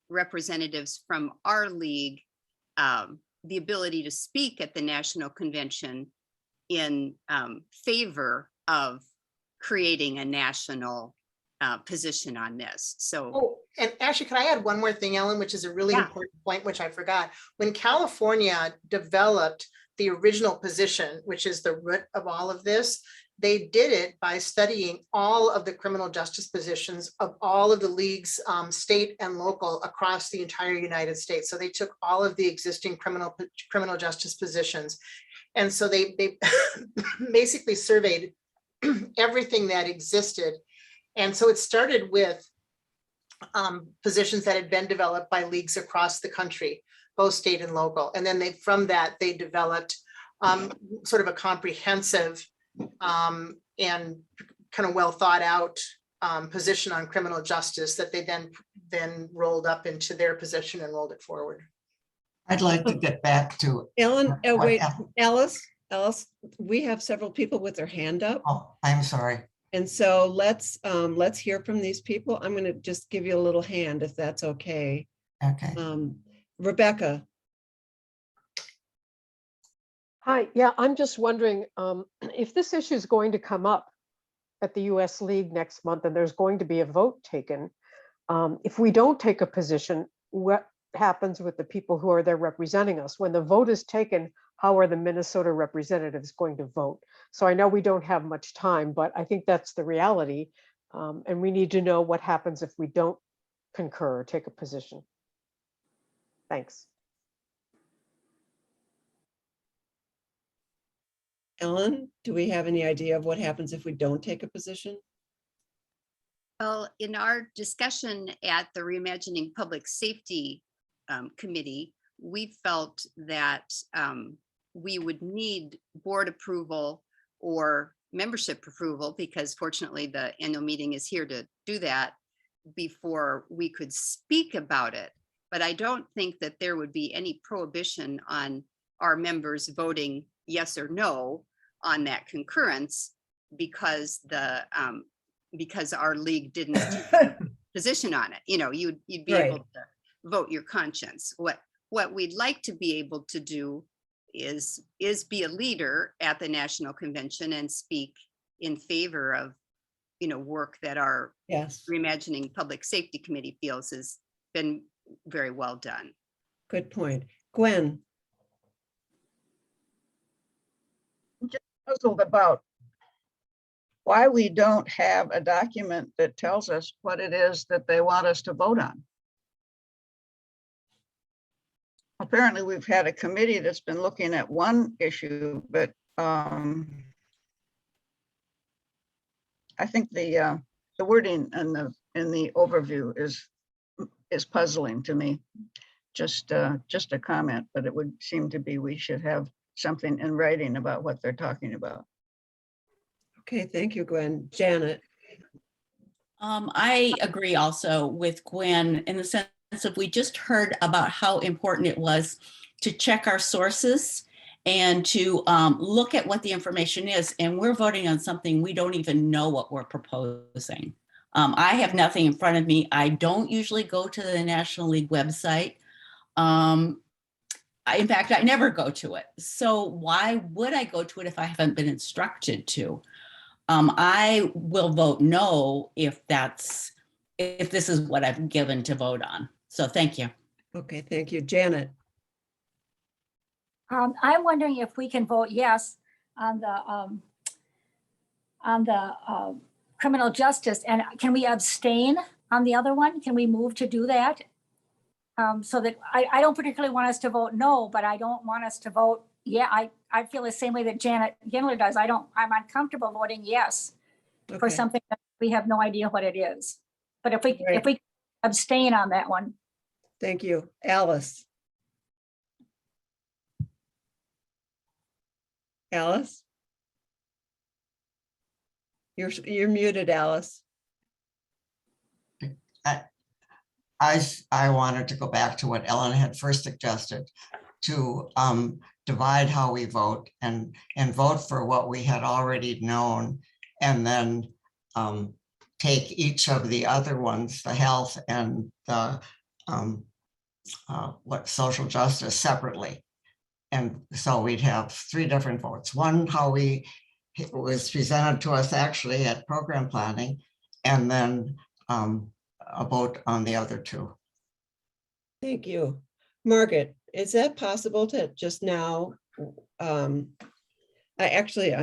representatives from our league the ability to speak at the national convention in favor of creating a national position on this. So, Oh, and actually, can I add one more thing, Ellen, which is a really important point, which I forgot. When California developed the original position, which is the root of all of this, they did it by studying all of the criminal justice positions of all of the leagues, state and local, across the entire United States. So they took all of the existing criminal justice positions. And so they basically surveyed everything that existed. And so it started with positions that had been developed by leagues across the country, both state and local. And then from that, they developed sort of a comprehensive and kind of well thought out position on criminal justice that they then rolled up into their position and rolled it forward. I'd like to get back to Ellen, oh what wait, Ellen- Alice, we have several people with their hand up. Oh, I'm sorry. And so let's hear from these people. I'm going to just give you a little hand if that's okay. Okay. Rebecca. Hi, yeah, I'm just wondering if this issue is going to come up at the US League next month and there's going to be a vote taken. If we don't take a position, what happens with the people who are there representing us? When the vote is taken, how are the Minnesota representatives going to vote? So I know we don't have much time, but I think that's the reality. And we need to know what happens if we don't concur or take a position. Thanks. Ellen, do we have any idea of what happens if we don't take a position? well, in our discussion at the Reimagining Public Safety Committee, we felt that we would need board approval or membership approval, because fortunately the annual meeting is here to do that, before we could speak about it. But I don't think that there would be any prohibition on our members voting yes or no on that concurrence, because because our league didn't take a position on it. You know, you'd be Right. able to vote your conscience. What we'd like to be able to do is be a leader at the national convention and speak in favor of, you know, work that our Yes. Reimagining Public Safety Committee feels has been very well done. Good point. Gwen. Puzzled about why we don't have a document that tells us what it is that they want us to vote on. Apparently, we've had a committee that's been looking at one issue, but I think the wording in the overview is puzzling to me. Just a comment, but it would seem to be we should have something in writing about what they're talking about. Okay, thank you, Gwen. Janet. I agree also with Gwen in the sense of we just heard about how important it was to check our sources and to look at what the information is. And we're voting on something we don't even know what we're proposing. I have nothing in front of me. I don't usually go to the National League website. In fact, I never go to it. So why would I go to it if I haven't been instructed to? I will vote no if this is what I've given to vote on. So thank you. Okay, thank you. Janet. I'm wondering if we can vote yes on the criminal justice, and can we abstain on the other one? Can we move to do that? So that I don't particularly want us to vote no, but I don't want us to vote yeah. I feel the same way that Janet Gindler does. I'm uncomfortable voting yes for Okay. something that we have no idea what it is. But if we Right. abstain on that one. Thank you. Alice? Alice? You're muted, Alice. I wanted to go back to what Ellen had first suggested, to divide how we vote and vote for what we had already known, and then take each of the other ones, the health and the social justice, separately. And so we'd have 3 different votes. One, how it was presented to us actually at program planning, and then a vote on the other 2. Thank you. Margaret, is that possible to just now? I'm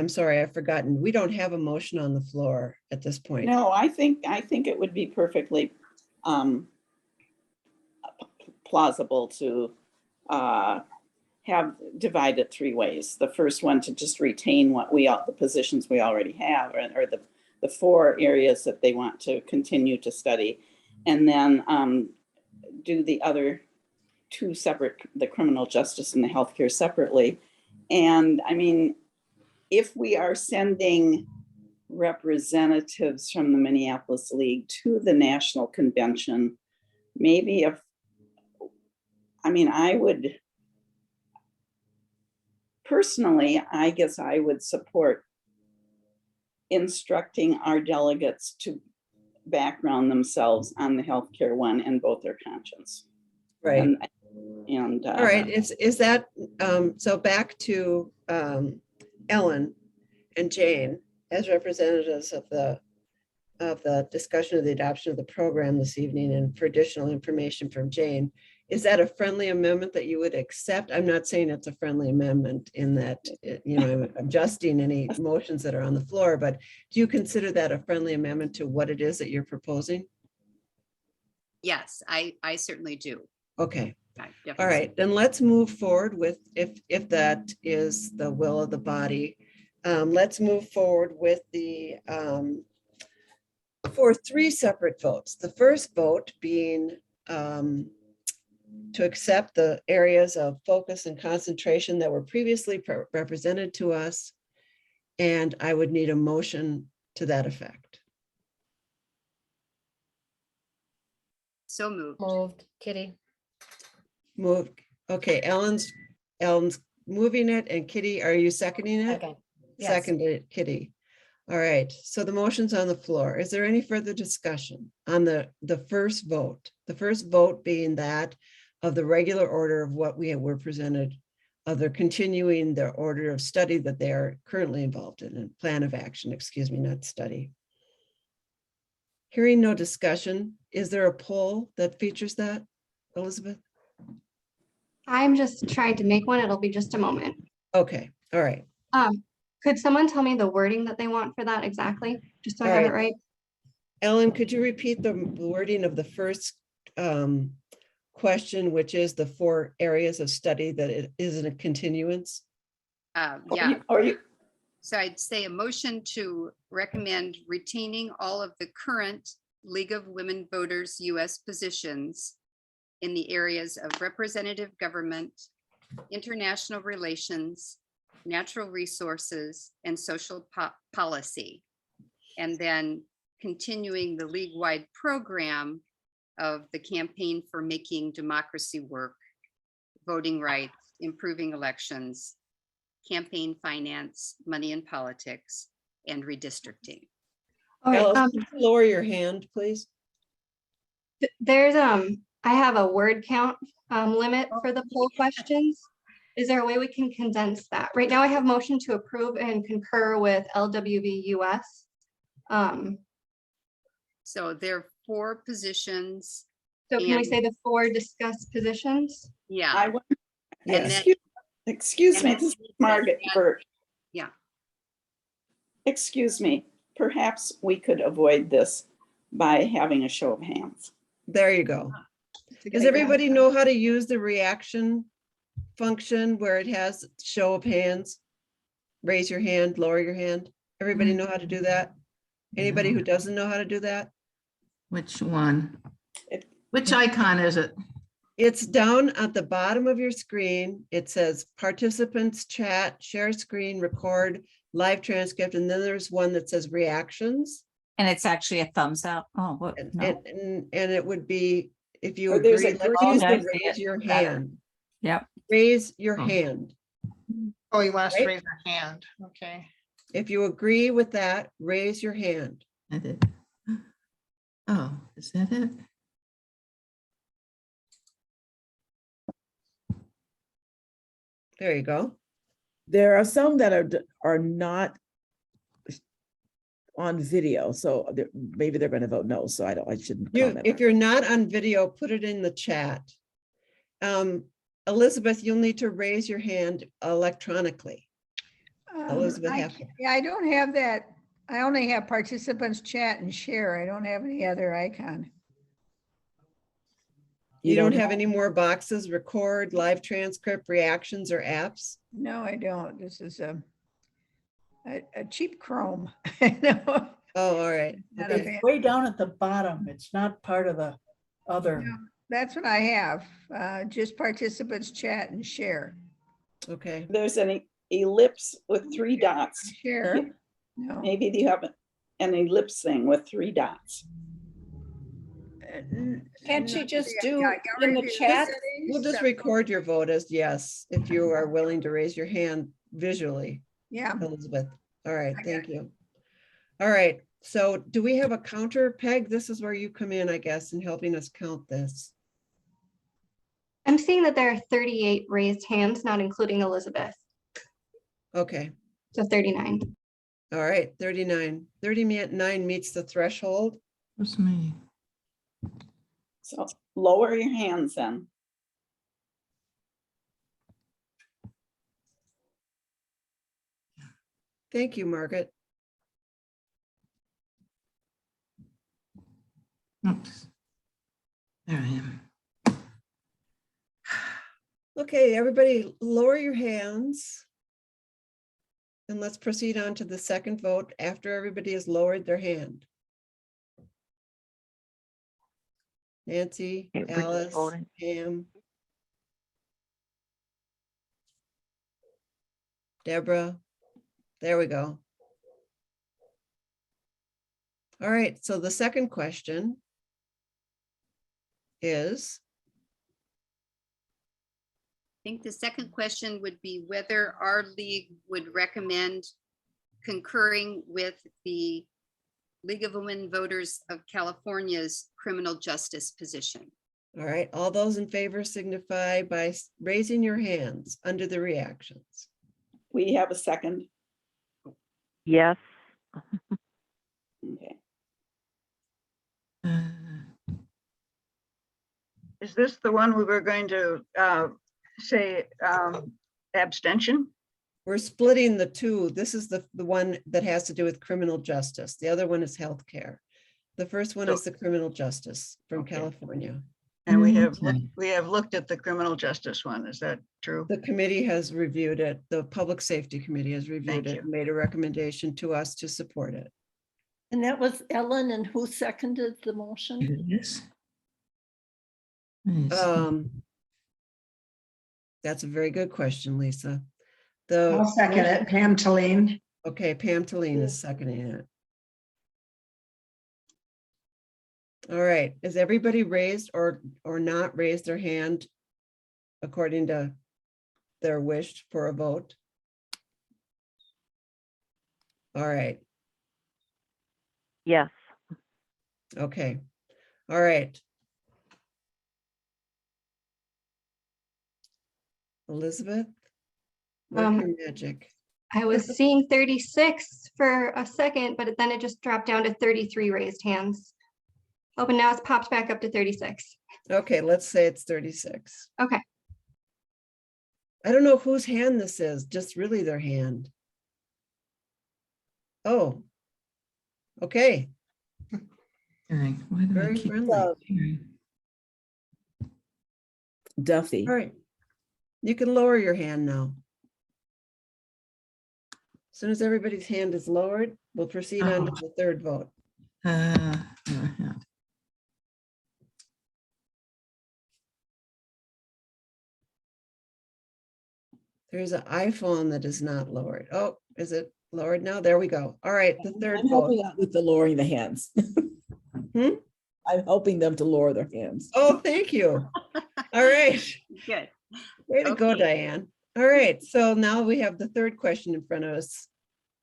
sorry, I've forgotten. We don't have a motion on the floor at this point. No, I think it would be perfectly plausible to have divided 3 ways. The first one to just retain the positions we already have, or the 4 areas that they want to continue to study, and then do the other 2 separate, the criminal justice and the healthcare, separately. And I mean, if we are sending representatives from the Minneapolis League to the national convention, maybe I would personally, I guess I would support instructing our delegates to background themselves on the healthcare one and vote their conscience. Right. And all right, is that so? Back to Ellen and Jane as representatives of the discussion of the adoption of the program this evening, and for additional information from Jane. Is that a friendly amendment that you would accept? I'm not saying it's a friendly amendment in that, I'm adjusting any motions that are on the floor, but do you consider that a friendly amendment to what it is that you're proposing? Yes, I certainly do. Okay. I All right, then let's move forward with, if that is the will of the body, let's move forward with for 3 separate votes. The first vote being to accept the areas of focus and concentration that were previously represented to us. And I would need a motion to that effect. So moved. Moved, Kitty. Moved. Okay, Ellen's moving it, and Kitty, are you seconding it? Okay. Yes. Seconded, Kitty. All right, so the motion's on the floor. Is there any further discussion on the first vote? The first vote being that of the regular order of what we were presented, of their continuing their order of study that they are currently involved in, and plan of action, excuse me, not study. Hearing no discussion, is there a poll that features that, Elizabeth? I'm just trying to make one. It'll be just a moment. Okay, all right. Could someone tell me the wording that they want for that exactly, just so I All have right. it right? Ellen, could you repeat the wording of the first question, which is the 4 areas of study that it is in a continuance? Yeah. So I'd say a motion to recommend retaining all of the current League of Women Voters US positions in the areas of representative government, international relations, natural resources, and social policy. And then continuing the league-wide program of the campaign for making democracy work, voting rights, improving elections, campaign finance, money in politics, and redistricting. All right, Alice, could you lower your hand, please? There's I have a word count limit for the poll questions. Is there a way we can condense that? Right now I have motion to approve and concur with LWV US. So there are 4 positions. So can we say the 4 discussed positions? Yeah. Yes. Excuse me, this is Margaret Burke. Yeah. Excuse me, perhaps we could avoid this by having a show of hands. There you go. Does everybody know how to use the reaction function where it has show of hands? Raise your hand, lower your hand. Everybody know how to do that? Anybody who doesn't know how to do that? Which one? Which icon is it? It's down at the bottom of your screen. It says participants chat, share screen, record, live transcript, and then there's one that says reactions. And it's actually a thumbs up. Oh, what? And, No. and it would be, if you Or there's agree, a let's green use I the see raise it. your Got it. hand. Yep. Raise your Oh. hand. Oh, you want us to Right. raise our hand? Okay. If you agree with that, raise your hand. I did. Oh, is that it? There you go. There are some that are not on video, so maybe they're going to vote no. So I shouldn't comment. If you're not on video, put it in the chat. Elizabeth, you'll need to raise your hand electronically. Elizabeth, Yeah, I don't have that. I only have participants chat and share. I don't have any other icon. you don't have any more boxes, record, live transcript, reactions, or apps? No, I don't. This is a cheap Chrome. Oh, all right. Not a Okay. fan. Way down at the bottom. It's not part of the other. That's what I have. Just participants chat and share. Okay. There's an ellipse with 3 dots. Share. No. Maybe you have an ellipse thing with 3 dots. Can't you just Yeah, do yeah, I in the already did chat? settings, We'll just so- record your vote as yes, if you are willing to raise your hand visually, Yeah. Elizabeth. All right, thank you. All right, so do we have a counter, Peg? This is where you come in, I guess, in helping us count this. I'm seeing that there are 38 raised hands, not including Elizabeth. Okay, So 39. all right, 39. 39 meets the threshold. What's me? So lower your hands then. Thank you, Margaret. Oops. There I am. Okay, everybody lower your hands. And let's proceed on to the second vote after everybody has lowered their hand. Nancy, Alice, Pam, Deborah. There we go. All right, so the second question is, I think the second question would be whether our league would recommend concurring with the League of Women Voters of California's criminal justice position. all right, all those in favor signify by raising your hands under the reactions. We have a second. Yes. Okay. Is this the one we were going to say abstention? We're splitting the two. This is the one that has to do with criminal justice. The other one is healthcare. The first one is the criminal justice from California. And we have looked at the criminal justice one. Is that true? The committee has reviewed it. The Public Safety Committee has reviewed Thank it, and made a recommendation to us to support it. And that was Ellen, and who seconded the motion? Yes. That's a very good question, Lisa. I'll second it. Pam Talene. Okay, Pam Talene is seconding it. All right, is everybody raised or not raised their hand according to their wish for a vote? All right, Yes. okay, all right. Elizabeth? Work your magic. I was seeing 36 for a second, but then it just dropped down to 33 raised hands. Oh, but now it's popped back up to 36. Okay, let's say it's 36. Okay. I don't know whose hand this is, just really their hand. Oh. Okay, Why do I very keep friendly. hearing? Duffy. All right, you can lower your hand now. As soon as everybody's hand is lowered, we'll proceed on to the third vote. Yeah. There's an iPhone that is not lowered. Oh, is it lowered now? There we go. All right, the third I'm helping vote. out with the lowering the hands. I'm helping them to lower their hands. Oh, thank you. All right. Good. Way to go, Okay. Diane. All right, so now we have the third question in front of us.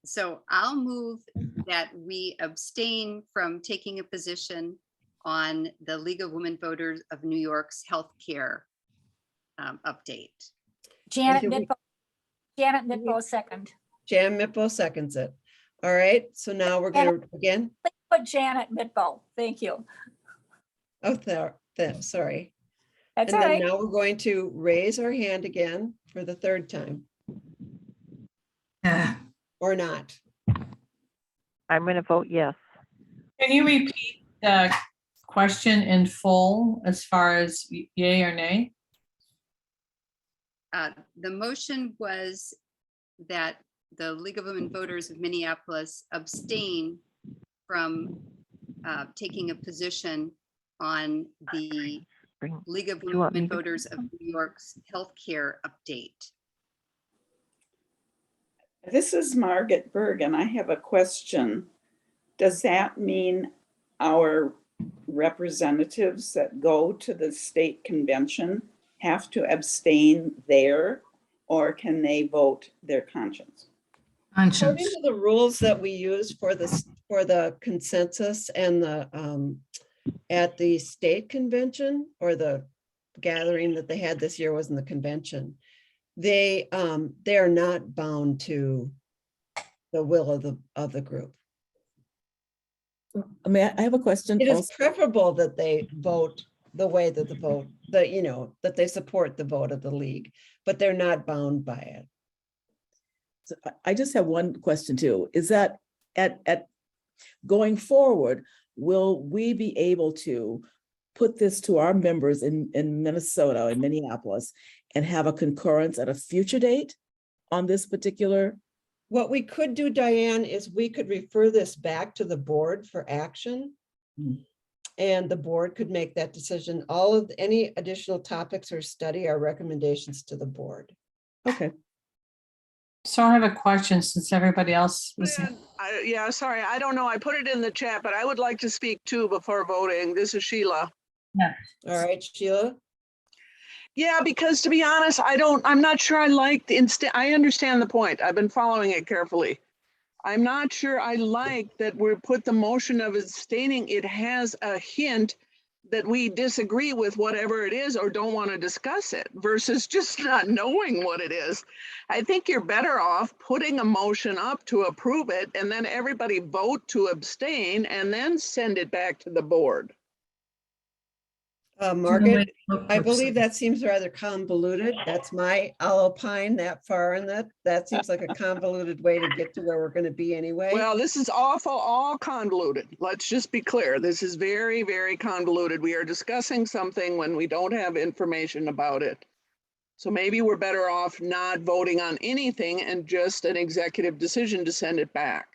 So I'll move that we abstain from taking a position on the League of Women Voters of New York's healthcare update. Janet do we- Mitbo, Janet Mitbo second. Jan Mippo seconds it. All right, so now we're gonna, again, Put Janet Mitbo, thank you. oh, there, sorry. That's And all then right. now we're going to raise our hand again for the third time, or not. I'm going to vote yes. Can you repeat the question in full as far as yay or nay? The motion was that the League of Women Voters of Minneapolis abstain from taking a position on the League of you want me Women to- Voters of New York's healthcare update. This is Margaret Berg, and I have a question. Does that mean our representatives that go to the state convention have to abstain there, or can they vote their conscience? According to the rules that we use for the consensus and the at the state convention, or the gathering that they had this year wasn't the convention, they are not bound to the will of the group. I mean, I have a question. It is also. preferable that they vote the way that the vote, that they support the vote of the league, but they're not bound by it. So I just have one question too. Is that at going forward, will we be able to put this to our members in Minnesota, in Minneapolis, and have a concurrence at a future date on this particular? What we could do, Diane, is we could refer this back to the board for action. And the board could make that decision. All of any additional topics or study are recommendations to the board. Okay. So I have a question since everybody else was. Yeah, sorry, I don't know. I put it in the chat, but I would like to speak too before voting. This is Sheila. Yeah. All right, Sheila. Yeah, because to be honest, I'm not sure I like the I understand the point. I've been following it carefully. I'm not sure I like that we put the motion of abstaining. It has a hint that we disagree with whatever it is or don't want to discuss it versus just not knowing what it is. I think you're better off putting a motion up to approve it and then everybody vote to abstain and then send it back to the board. Margaret, I believe that seems rather convoluted. I'll opine that far, and that seems like a convoluted way to get to where we're going to be anyway. Well, this is all convoluted. Let's just be clear. This is very, very convoluted. We are discussing something when we don't have information about it. So maybe we're better off not voting on anything and just an executive decision to send it back.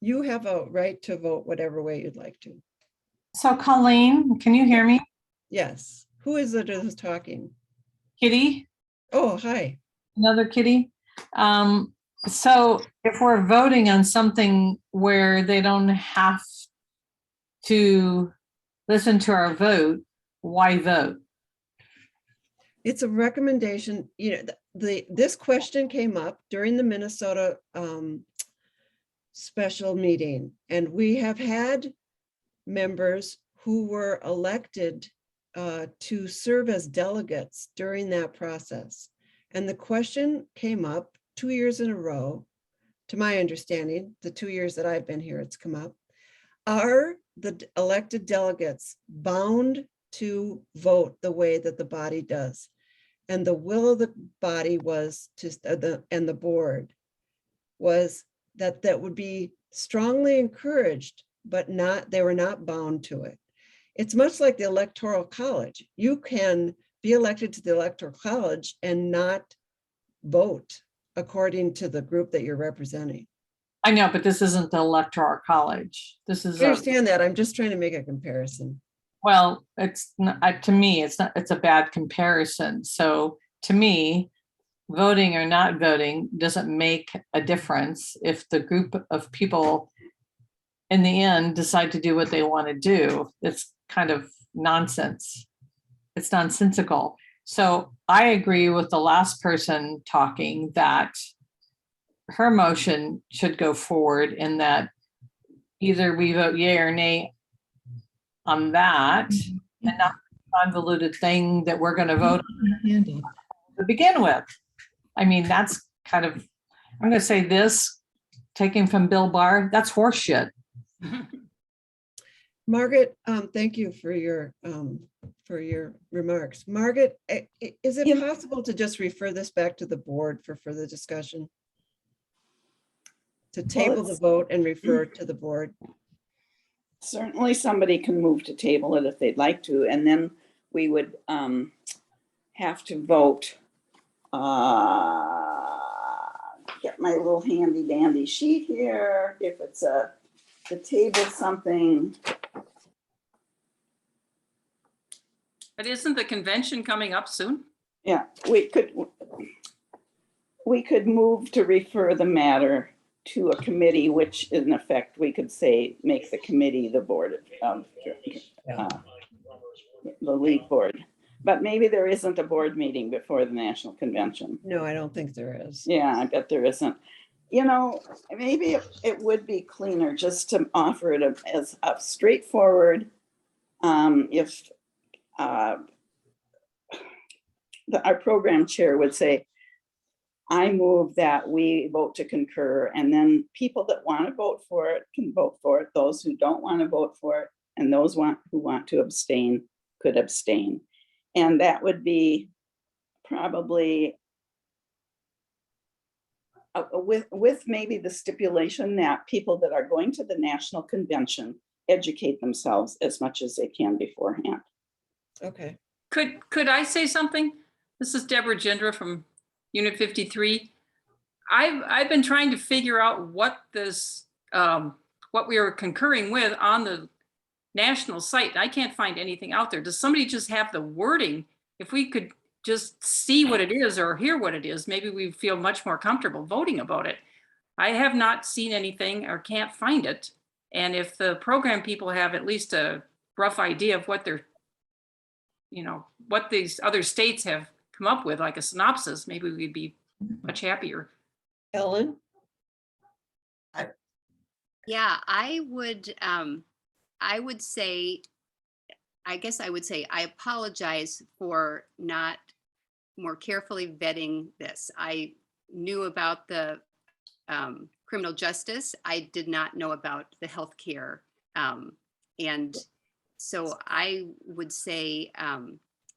You have a right to vote whatever way you'd like to. So Colleen, can you hear me? Yes. Who is it who's talking? Kitty? Oh, hi. Another Kitty? So if we're voting on something where they don't have to listen to our vote, why vote? It's a recommendation. This question came up during the Minnesota special meeting, and we have had members who were elected to serve as delegates during that process. And the question came up 2 years in a row, to my understanding, the 2 years that I've been here, it's come up. Are the elected delegates bound to vote the way that the body does? And the will of the body was and the board was that would be strongly encouraged, but they were not bound to it. It's much like the Electoral College. You can be elected to the Electoral College and not vote according to the group that you're representing. I know, but this isn't the Electoral College. This is. I understand that. I'm just trying to make a comparison. Well, it's not, to me, it's a bad comparison. So to me, voting or not voting doesn't make a difference if the group of people in the end decide to do what they want to do. It's kind of nonsense. It's nonsensical. So I agree with the last person talking that her motion should go forward in that either we vote yay or nay on that and not convoluted thing that we're going to vote on to begin with. I mean, that's kind of, I'm going to say this, taken from Bill Barr, that's horseshit. Margaret, thank you for your remarks. Margaret, is it possible to just refer this back to the board for further discussion? To table the vote and refer to the board? Certainly somebody can move to table it if they'd like to, and then we would have to vote. Get my little handy dandy sheet here. If it's to table something. But isn't the convention coming up soon? Yeah, we could move to refer the matter to a committee, which in effect, we could say, make the committee the board of the league board. But maybe there isn't a board meeting before the national convention. No, I don't think there is. Yeah, I bet there isn't. You know, maybe it would be cleaner just to offer it as a straightforward, if our program chair would say, I move that we vote to concur, and then people that want to vote for it can vote for it. Those who don't want to vote for it and those who want to abstain could abstain. And that would be probably with maybe the stipulation that people that are going to the national convention educate themselves as much as they can beforehand. Okay. Could I say something? This is Deborah Gendra from Unit 53. I've been trying to figure out what this what we are concurring with on the national site. I can't find anything out there. Does somebody just have the wording? If we could just see what it is or hear what it is, maybe we feel much more comfortable voting about it. I have not seen anything or can't find it. And if the program people have at least a rough idea of what they're, you know, what these other states have come up with, like a synopsis, maybe we'd be much happier. Ellen? Yeah, I would say, I apologize for not more carefully vetting this. I knew about the criminal justice. I did not know about the healthcare. And so I would say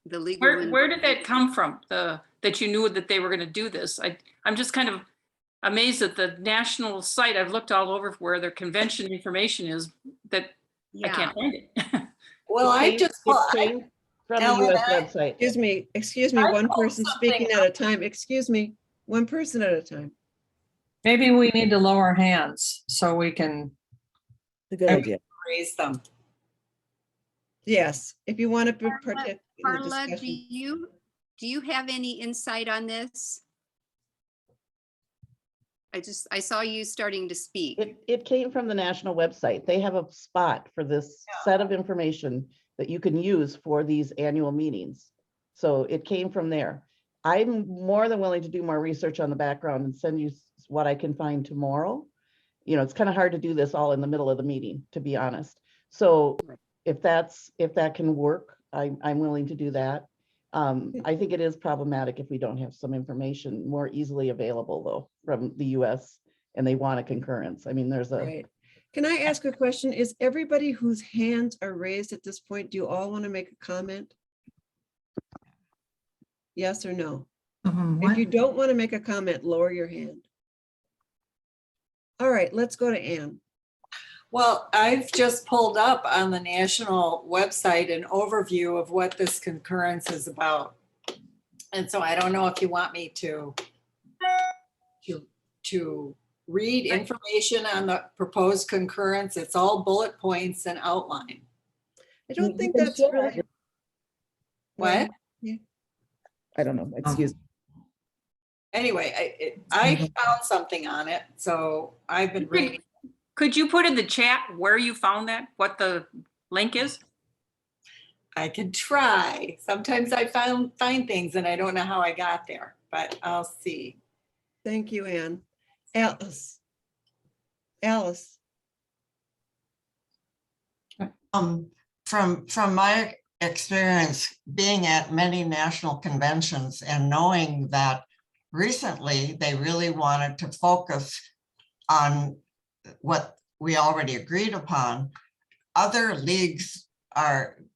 the legal. Where did that come from? That you knew that they were going to do this? I'm just kind of amazed at the national site. I've looked all over where their convention information is, that I can't find it. Well, I just, from the US website. Excuse me, one person speaking at a time. Excuse me, one person at a time. Maybe we need to lower hands so we can. A good idea. Raise them. Yes, if you want to participate in the Carla, discussion. do you have any insight on this? I saw you starting to speak. It came from the national website. They have a spot for this set of information that you can use for these annual meetings. So it came from there. I'm more than willing to do more research on the background and send you what I can find tomorrow. You know, it's kind of hard to do this all in the middle of the meeting, to be honest. So if that can work, I'm willing to do that. I think it is problematic if we don't have some information more easily available though from the US and they want a concurrence. I mean, there's a. Right. Can I ask a question? Is everybody whose hands are raised at this point, do you all want to make a comment? Yes or no? If you don't want to make a comment, lower your hand. All right, let's go to Anne. Well, I've just pulled up on the national website an overview of what this concurrence is about. And so I don't know if you want me to read information on the proposed concurrence. It's all bullet points and outline. I don't think that's really. What? I don't know, excuse me. Anyway, I found something on it, so I've been reading. Could you put in the chat where you found that, what the link is? I can try. Sometimes I find things and I don't know how I got there, but I'll see. Thank you, Anne. Alice. Alice. From my experience being at many national conventions and knowing that recently they really wanted to focus on what we already agreed upon, other leagues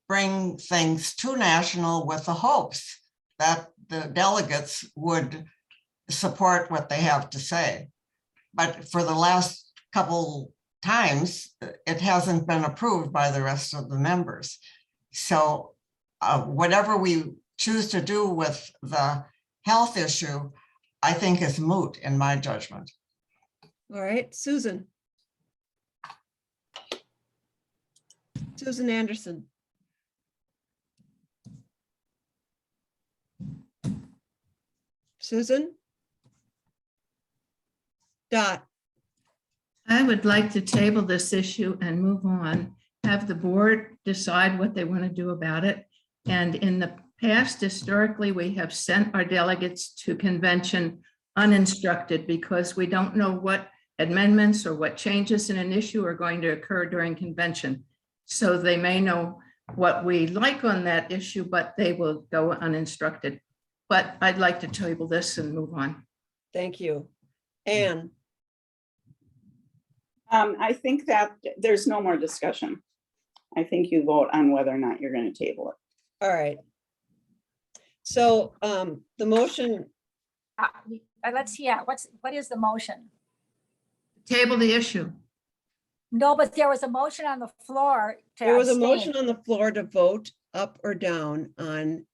bring things to national with the hopes that the delegates would support what they have to say. But for the last couple times, it hasn't been approved by the rest of the members. So whatever we choose to do with the health issue, I think is moot in my judgment. All right, Susan. Susan Anderson. Susan? Dot. I would like to table this issue and move on, have the board decide what they want to do about it. And in the past, historically, we have sent our delegates to convention uninstructed because we don't know what amendments or what changes in an issue are going to occur during convention. So they may know what we like on that issue, but they will go uninstructed. But I'd like to table this and move on. Thank you. Anne. I think that there's no more discussion. I think you vote on whether or not you're going to table it. All right. So the motion. Let's see, what is the motion? Table the issue. No, but there was a motion on the floor. There was a motion on the floor to vote up or down on.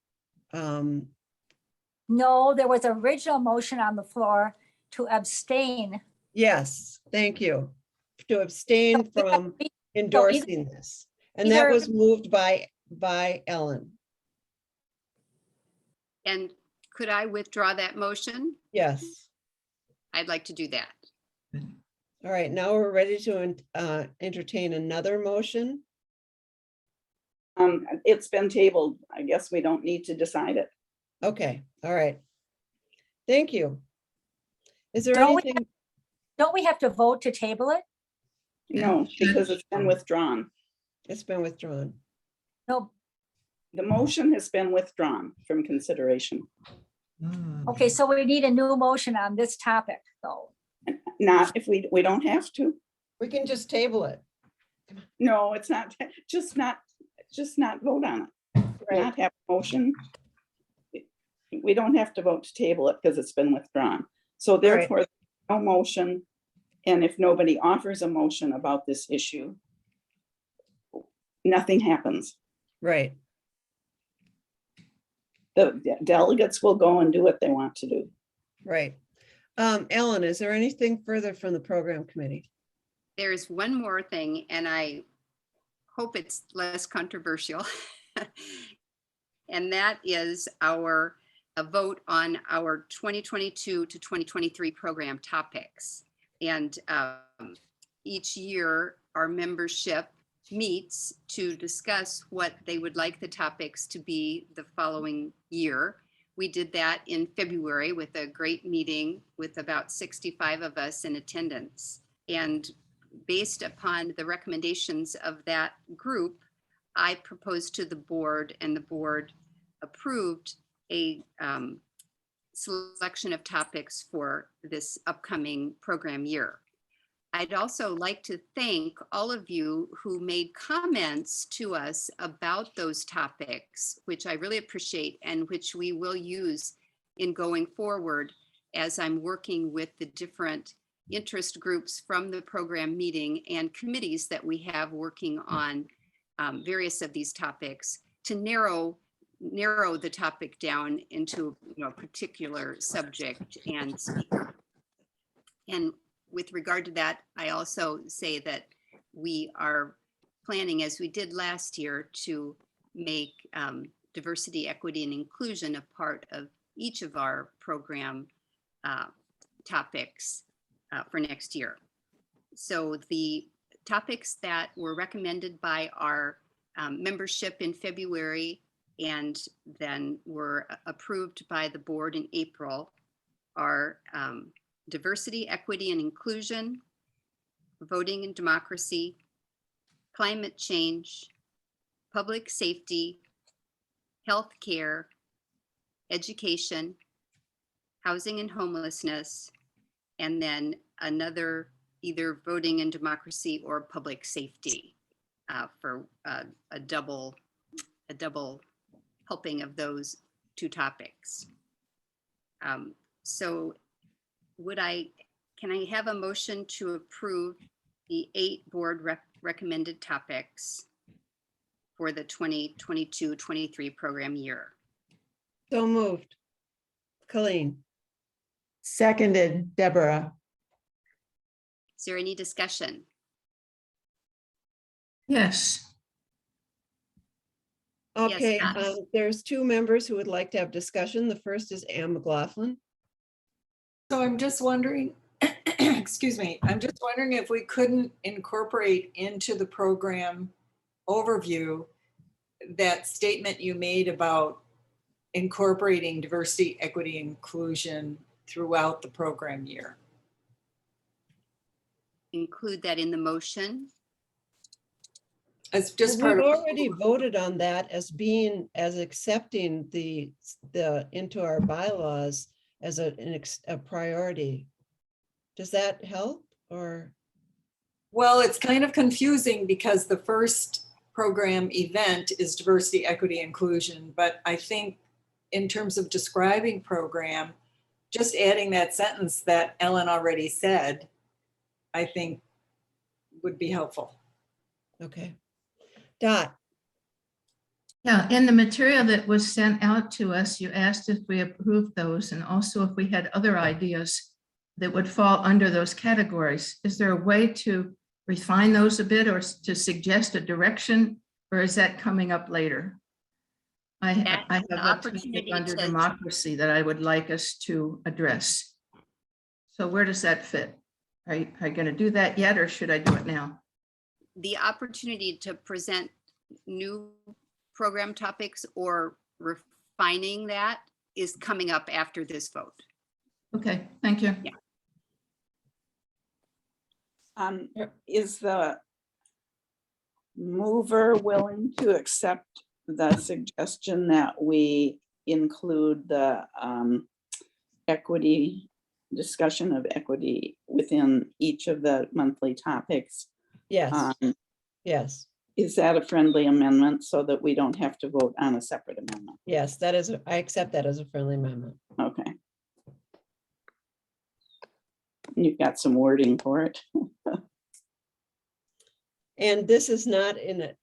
No, there was an original motion on the floor to abstain. Yes, thank you. To abstain from endorsing this. And that was moved by Ellen. And could I withdraw that motion? Yes. I'd like to do that. All right, now we're ready to entertain another motion. It's been tabled. I guess we don't need to decide it. Okay, all right. Thank you. Is there anything? Don't we have to vote to table it? No, because it's been withdrawn. It's been withdrawn. No. The motion has been withdrawn from consideration. Okay, so we need a new motion on this topic, though. Not if we don't have to. We can just table it. No, it's not, just not vote on it. Not have a motion. We don't have to vote to table it because it's been withdrawn. So therefore, no motion. And if nobody offers a motion about this issue, nothing happens. Right. The delegates will go and do what they want to do. Right. Ellen, is there anything further from the program committee? There's one more thing, and I hope it's less controversial. And that is a vote on our 2022 to 2023 program topics. And each year our membership meets to discuss what they would like the topics to be the following year. We did that in February with a great meeting with about 65 of us in attendance. And based upon the recommendations of that group, I proposed to the board, and the board approved a selection of topics for this upcoming program year. I'd also like to thank all of you who made comments to us about those topics, which I really appreciate and which we will use in going forward as I'm working with the different interest groups from the program meeting and committees that we have working on various of these topics to narrow the topic down into a particular subject and speaker. And with regard to that, I also say that we are planning, as we did last year, to make diversity, equity, and inclusion a part of each of our program topics for next year. So the topics that were recommended by our membership in February and then were approved by the board in April are diversity, equity, and inclusion, voting and democracy, climate change, public safety, healthcare, education, housing and homelessness, and then another either voting and democracy or public safety for a double helping of those two topics. So can I have a motion to approve the 8 board recommended topics for the 2022-23 program year? So moved. Colleen. Seconded, Deborah. Is there any discussion? Yes. Okay, Scott. there's 2 members who would like to have discussion. The first is Ann McLaughlin. So I'm just wondering, excuse me, I'm just wondering if we couldn't incorporate into the program overview that statement you made about incorporating diversity, equity, inclusion throughout the program year. Include that in the motion. It's just Well, part we've of. already voted on that as accepting the into our bylaws as a priority. Does that help or? Well, it's kind of confusing because the first program event is diversity, equity, inclusion, but I think in terms of describing program, just adding that sentence that Ellen already said, I think would be helpful. Okay. Dot. Yeah, in the material that was sent out to us, you asked if we approved those and also if we had other ideas that would fall under those categories. Is there a way to refine those a bit or to suggest a direction, or is that coming up later? I have a topic under democracy that I would like us to address. So where does that fit? Are you going to do that yet, or should I do it now? The opportunity to present new program topics or refining that is coming up after this vote. Okay, thank you. Yeah. Is the mover willing to accept the suggestion that we include the equity discussion of equity within each of the monthly topics? Yes. Yes. Is that a friendly amendment so that we don't have to vote on a separate amendment? Yes, that is, I accept that as a friendly amendment. Okay. You've got some wording for it. And this is not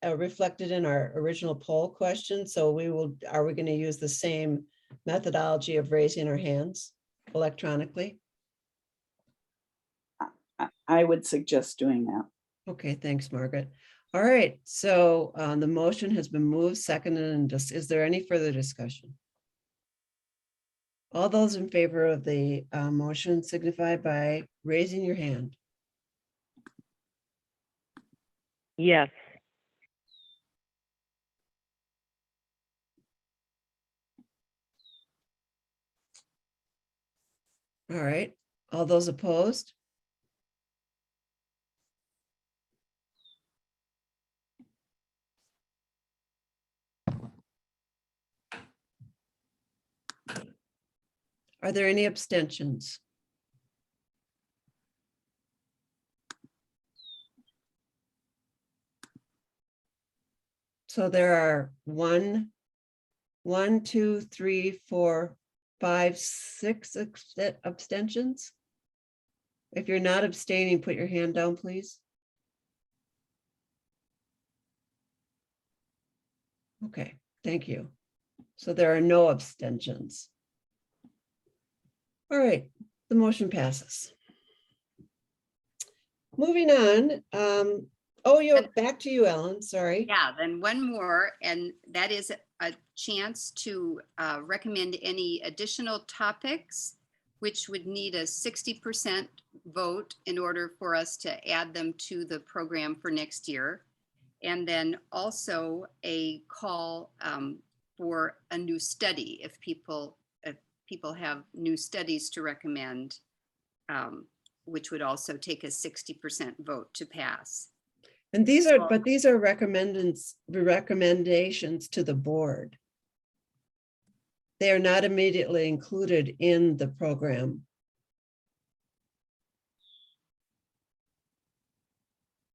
reflected in our original poll question. So are we going to use the same methodology of raising our hands electronically? I would suggest doing that. Okay, thanks, Margaret. All right, so the motion has been moved, seconded, and is there any further discussion? All those in favor of the motion signify by raising your hand. Yes. All right, all those opposed? Are there any abstentions? So there are 1, 2, 3, 4, 5, 6 abstentions. If you're not abstaining, put your hand down, please. Okay, thank you. So there are no abstentions. All right, the motion passes. Moving on. You're back to you, Ellen, sorry. Yeah, then one more, and that is a chance to recommend any additional topics which would need a 60% vote in order for us to add them to the program for next year. And then also a call for a new study if people have new studies to recommend, which would also take a 60% vote to pass. And these are, but these are recommendations to the board. They are not immediately included in the program.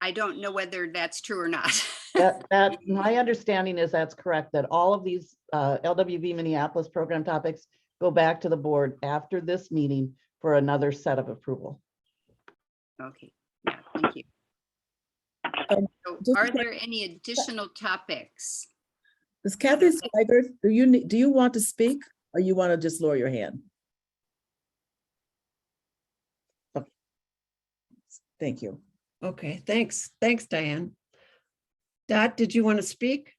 I don't know whether that's true or not. That, my understanding is that's correct, that all of these LWV Minneapolis program topics go back to the board after this meeting for another set of approval. Okay, yeah, thank you. So just are a there any additional topics? Ms. Catherine Schweigert, do you want to speak or you want to just lower your hand? Okay. Thank you. Okay, thanks. Thanks, Diane. Dot, did you want to speak?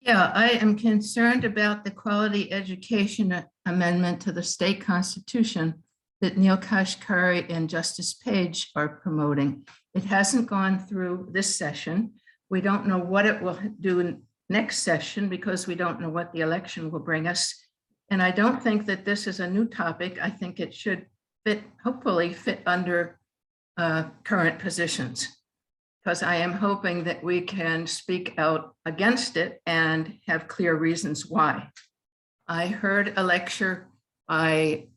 Yeah, I am concerned about the quality education amendment to the state constitution that Neil Kashkari and Justice Page are promoting. It hasn't gone through this session. We don't know what it will do in next session because we don't know what the election will bring us. And I don't think that this is a new topic. I think it should fit, hopefully fit under current positions, because I am hoping that we can speak out against it and have clear reasons why. I heard a lecture by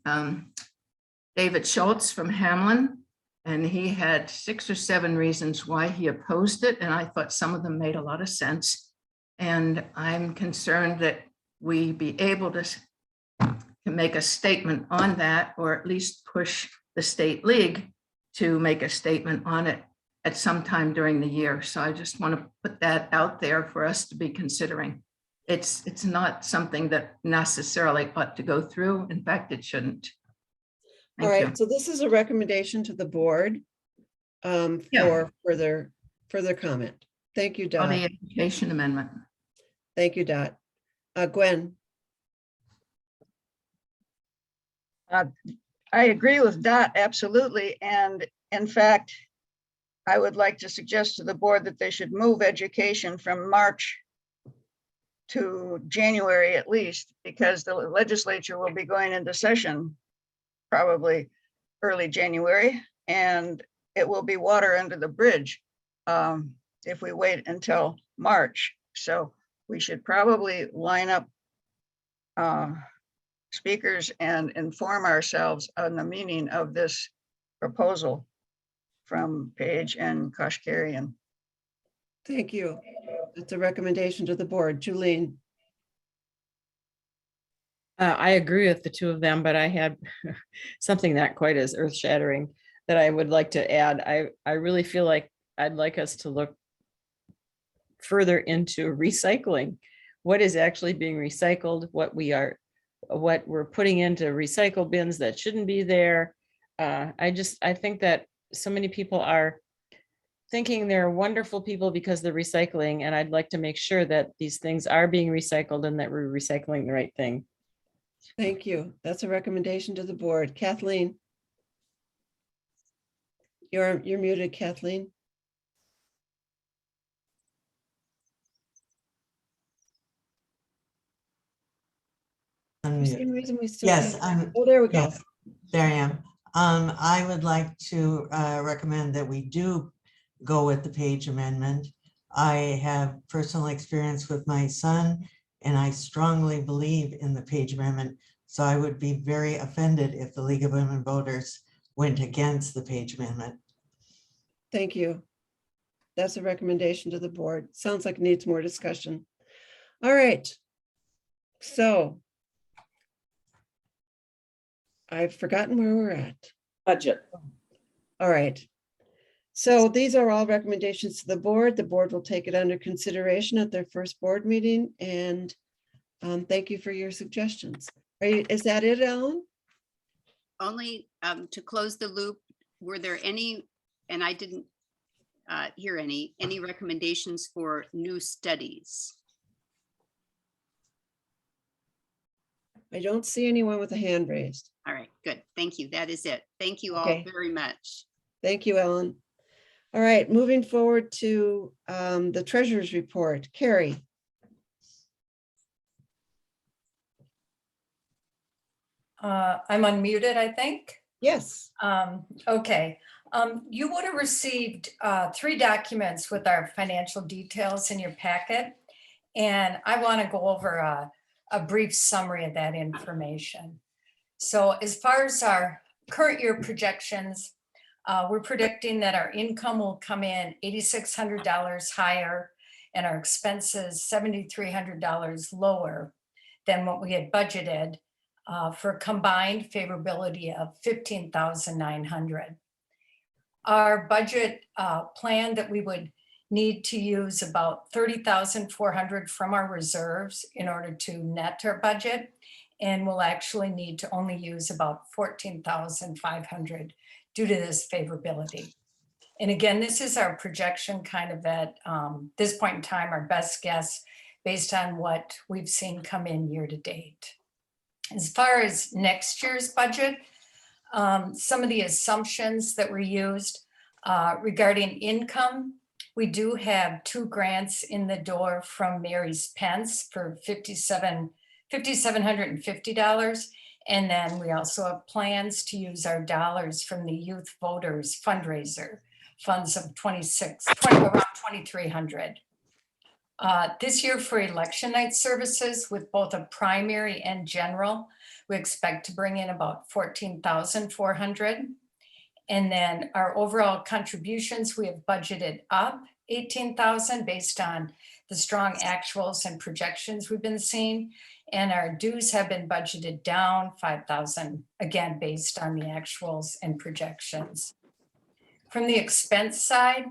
David Schultz from Hamlin, and he had 6 or 7 reasons why he opposed it, and I thought some of them made a lot of sense. And I'm concerned that we be able to make a statement on that, or at least push the state league to make a statement on it at some time during the year. So I just want to put that out there for us to be considering. It's not something that necessarily ought to go through. In fact, it shouldn't. All right, so this is a recommendation to the board for further comment. Thank you, Dot. The education amendment. Thank you, Dot. Gwen. I agree with Dot, absolutely. And in fact, I would like to suggest to the board that they should move education from March to January at least, because the legislature will be going into session probably early January, and it will be water under the bridge if we wait until March. So we should probably line up speakers and inform ourselves on the meaning of this proposal from Page and Kashkarian. Thank you. It's a recommendation to the board. Julene. I agree with the two of them, but I had something not quite as earth-shattering that I would like to add. I really feel like I'd like us to look further into recycling. What is actually being recycled, what we're putting into recycle bins that shouldn't be there. I think that so many people are thinking they're wonderful people because they're recycling, and I'd like to make sure that these things are being recycled and that we're recycling the right thing. Thank you. That's a recommendation to the board. Kathleen. You're muted, Kathleen. For some reason we still Yes, can't- Oh, there we go. yes, there I am. I would like to recommend that we do go with the Page amendment. I have personal experience with my son, and I strongly believe in the Page amendment. So I would be very offended if the League of Women Voters went against the Page amendment. Thank you. That's a recommendation to the board. Sounds like it needs more discussion. All right. So I've forgotten where we're at. Budget. All right. So these are all recommendations to the board. The board will take it under consideration at their first board meeting, and thank you for your suggestions. Is that it, Ellen? Only to close the loop, were there any, and I didn't hear any recommendations for new studies? I don't see anyone with a hand raised. All right, good. Thank you. That is it. Thank you all Okay. very much. Thank you, Ellen. All right, moving forward to the treasurer's report. Carrie. I'm unmuted, I think. Yes. Okay. You would have received 3 documents with our financial details in your packet. And I want to go over a brief summary of that information. So as far as our current year projections, we're predicting that our income will come in $8,600 higher and our expenses $7,300 lower than what we had budgeted, for a combined favorability of 15,900. Our budget planned that we would need to use about 30,400 from our reserves in order to net our budget, and we'll actually need to only use about 14,500 due to this favorability. And again, this is our projection kind of at this point in time, our best guess based on what we've seen come in year to date. As far as next year's budget, some of the assumptions that were used regarding income, we do have 2 grants in the door from Mary's Pence for $5,750. And then we also have plans to use our dollars from the Youth Voters Fundraiser funds of around 2,300. This year for election night services with both a primary and general, we expect to bring in about 14,400. And then our overall contributions, we have budgeted up 18,000 based on the strong actuals and projections we've been seeing. And our dues have been budgeted down 5,000, again, based on the actuals and projections. From the expense side,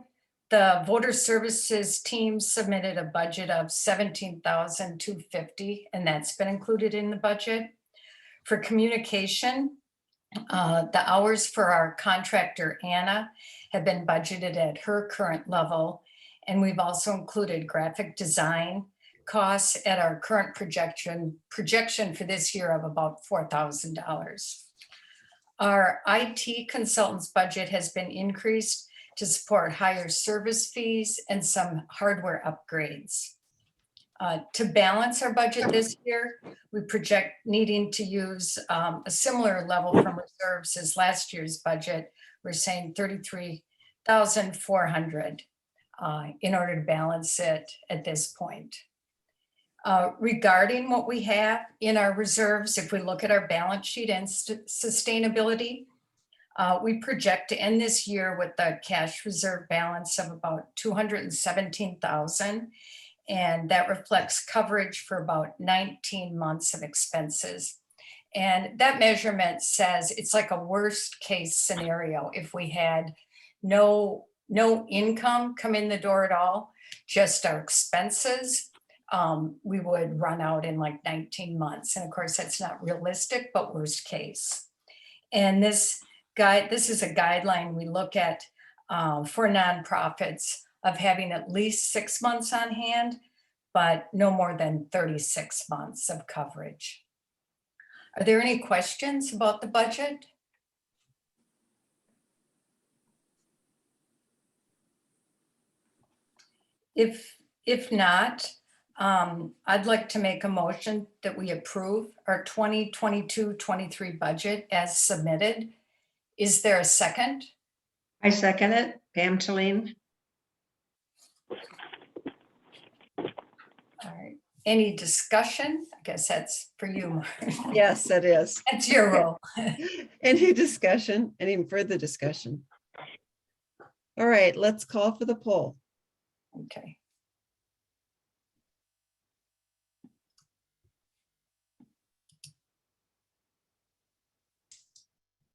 the voter services team submitted a budget of 17,250, and that's been included in the budget. For communication, the hours for our contractor, Anna, have been budgeted at her current level. And we've also included graphic design costs at our current projection for this year of about $4,000. Our IT consultant's budget has been increased to support higher service fees and some hardware upgrades. To balance our budget this year, we project needing to use a similar level from reserves as last year's budget. We're saying 33,400 in order to balance it at this point. Regarding what we have in our reserves, if we look at our balance sheet and sustainability, we project to end this year with a cash reserve balance of about 217,000. And that reflects coverage for about 19 months of expenses. And that measurement says it's like a worst case scenario. If we had no income come in the door at all, just our expenses, we would run out in like 19 months. And of course, that's not realistic, but worst case. And this is a guideline we look at for nonprofits of having at least 6 months on hand, but no more than 36 months of coverage. Are there any questions about the budget? If not, I'd like to make a motion that we approve our 2022-23 budget as submitted. Is there a second? I second it. Pam Talene. All right. Any discussion? I guess that's for you, Mark. Yes, that is. That's your role. Any discussion, any further discussion? All right, let's call for the poll. Okay.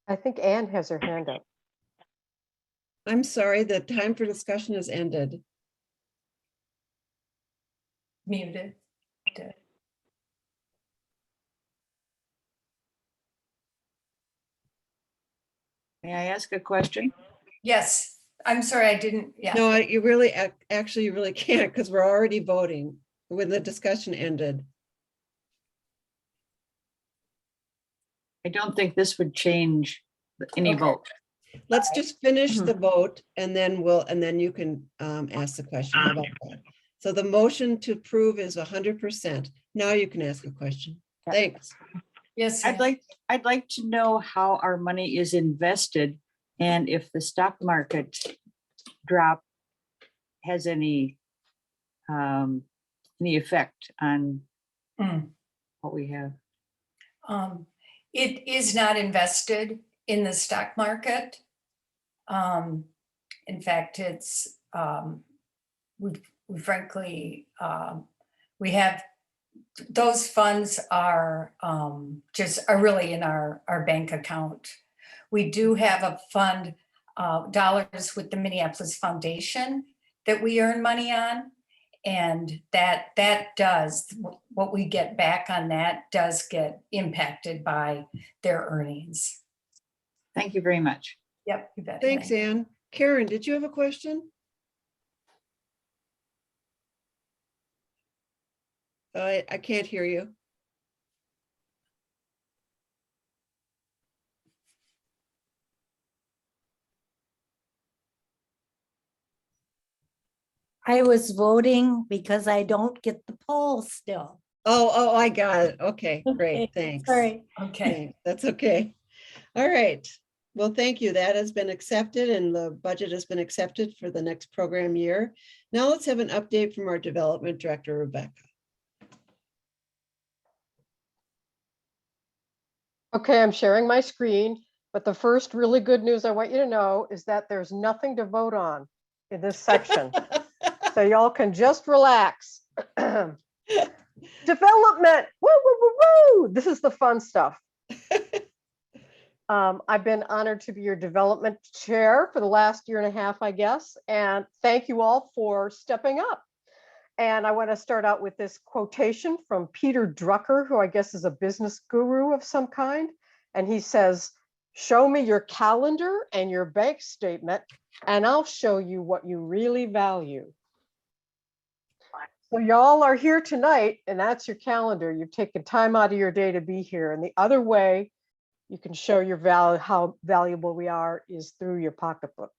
I think Anne has her hand up. I'm sorry, the time for discussion has ended. Muted. May I ask a question? Yes, I'm sorry, I didn't, yeah. No, you really, actually, you really can't because we're already voting when the discussion ended. I don't think this would change any Okay. vote. Let's just finish Mhm. the vote and then you can ask the question. How about that? So the motion to approve is 100%. Now you can ask a question. Yep. Thanks. Yes, I'd like to know how our money is invested and if the stock market drop has any effect on Mm. what we have. It is not invested in the stock market. In fact, it's, we frankly, we have, those funds are are really in our bank account. We do have a fund, dollars with the Minneapolis Foundation that we earn money on. And that does, what we get back on that does get impacted by their earnings. Thank you very much. Yep, you bet. Thanks, Ann. Karen, did you have a question? I can't hear you. I was voting because I don't get the poll still. Oh, I got it. Okay, great, thanks. Sorry. Okay. Okay, that's okay. All right. Well, thank you. That has been accepted and the budget has been accepted for the next program year. Now let's have an update from our development director, Rebecca. Okay, I'm sharing my screen, but the first really good news I want you to know is that there's nothing to vote on in this section. So y'all can just relax. Development, woo, woo, woo, woo. This is the fun stuff. I've been honored to be your development chair for the last year and a half, I guess, and thank you all for stepping up. And I want to start out with this quotation from Peter Drucker, who I guess is a business guru of some kind. And he says, "Show me your calendar and your bank statement, and I'll show you what you really value." So y'all are here tonight, and that's your calendar. You've taken time out of your day to be here. And the other way you can show your value, how valuable we are, is through your pocketbook.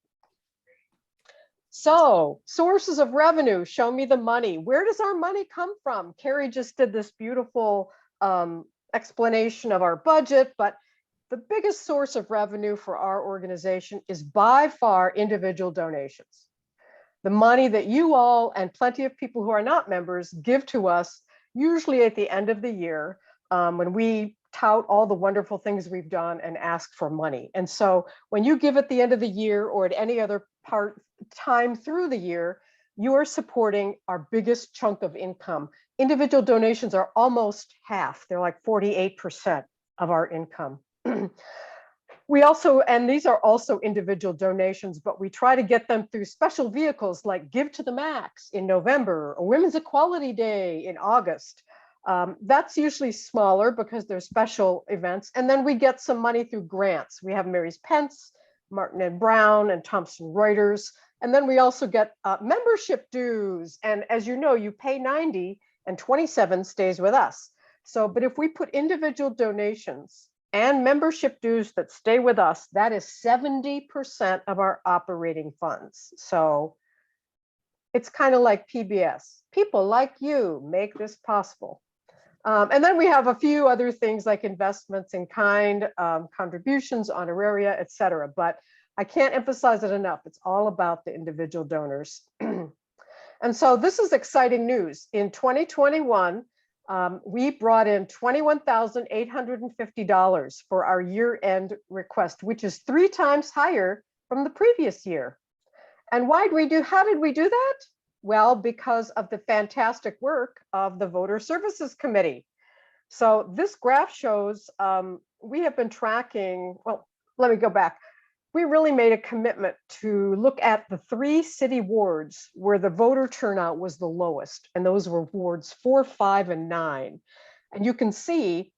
So sources of revenue, show me the money. Where does our money come from? Carrie just did this beautiful explanation of our budget, but the biggest source of revenue for our organization is by far individual donations. The money that you all and plenty of people who are not members give to us, usually at the end of the year, when we tout all the wonderful things we've done and ask for money. And so when you give at the end of the year or at any other time through the year, you are supporting our biggest chunk of income. Individual donations are almost half. They're like 48% of our income. We also, and these are also individual donations, but we try to get them through special vehicles like Give to the Max in November or Women's Equality Day in August. That's usually smaller because they're special events. And then we get some money through grants. We have Mary's Pence, Martin and Brown, and Thomson Reuters. And then we also get membership dues. And as you know, you pay 90 and 27 stays with us. So, but if we put individual donations and membership dues that stay with us, that is 70% of our operating funds. So it's kind of like PBS. People like you make this possible. And then we have a few other things like investments in kind, contributions, honoraria, et cetera. But I can't emphasize it enough. It's all about the individual donors. And so this is exciting news. In 2021, we brought in $21,850 for our year-end request, which is 3 times higher from the previous year. And how did we do that? Well, because of the fantastic work of the Voter Services Committee. So this graph shows we have been tracking, well, let me go back. We really made a commitment to look at the 3 city wards where the voter turnout was the lowest, and those were wards 4, 5, and 9. And you can see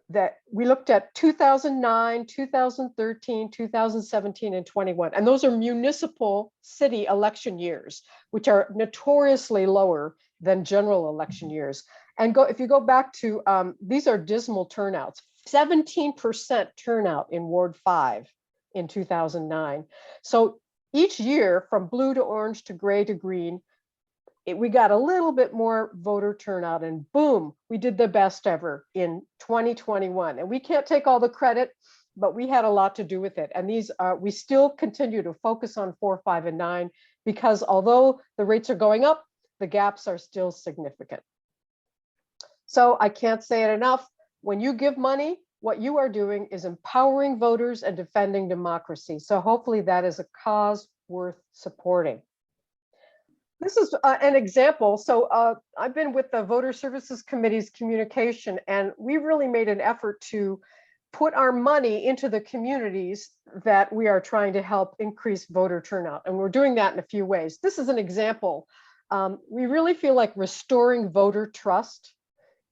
that we looked at 2009, 2013, 2017, and 21. And those are municipal city election years, which are notoriously lower than general election years. And if you go back to, these are dismal turnouts, 17% turnout in Ward 5 in 2009. So each year from blue to orange to gray to green, we got a little bit more voter turnout, and boom, we did the best ever in 2021. And we can't take all the credit, but we had a lot to do with it. And these are, we still continue to focus on 4, 5, and 9, because although the rates are going up, the gaps are still significant. So I can't say it enough. When you give money, what you are doing is empowering voters and defending democracy. So hopefully that is a cause worth supporting. This is an example. So I've been with the Voter Services Committee's communication, and we really made an effort to put our money into the communities that we are trying to help increase voter turnout. And we're doing that in a few ways. This is an example. We really feel like restoring voter trust